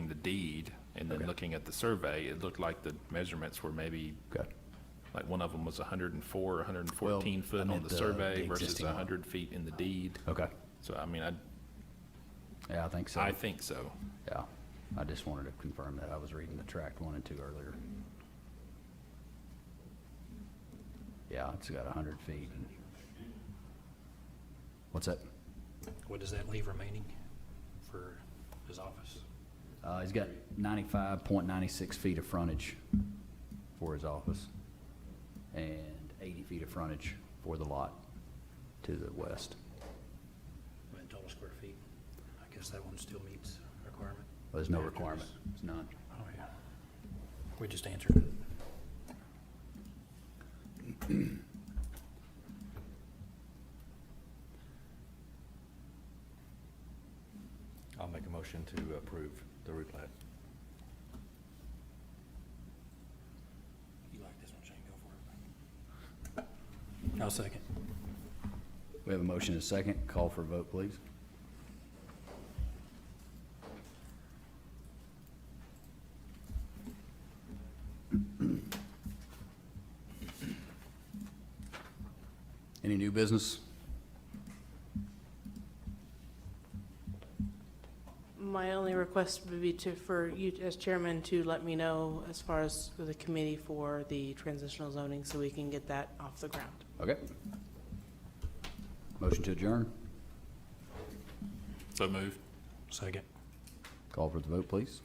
the deed and then Okay. looking at the survey, it looked like the measurements were maybe, Okay. like one of them was 104 or 114 Well, I foot on meant the the survey versus existing lot. 100 feet in the deed. Okay. So, I mean, Yeah, I think so. I think so. Yeah, I just wanted to confirm that. I was reading the tract 1 and 2 earlier. Yeah, it's got 100 feet. What's that? What does that leave remaining for his office? He's got 95.96 feet of frontage for his office and 80 feet of frontage for the lot to the west. In total square feet? I guess that one still meets requirement. Well, there's no requirement. It's none. Oh, yeah. We just answered it. I'll make a motion to approve the replat. You like this one, Shane, go for it. I'll second. We have a motion and a second. Call for a vote, please. Any new business? My only request would be for you as chairman to let me know as far as the committee for the transitional zoning so we can get that off the ground. Okay. Motion to adjourn. So moved. Second. Call for the vote, please.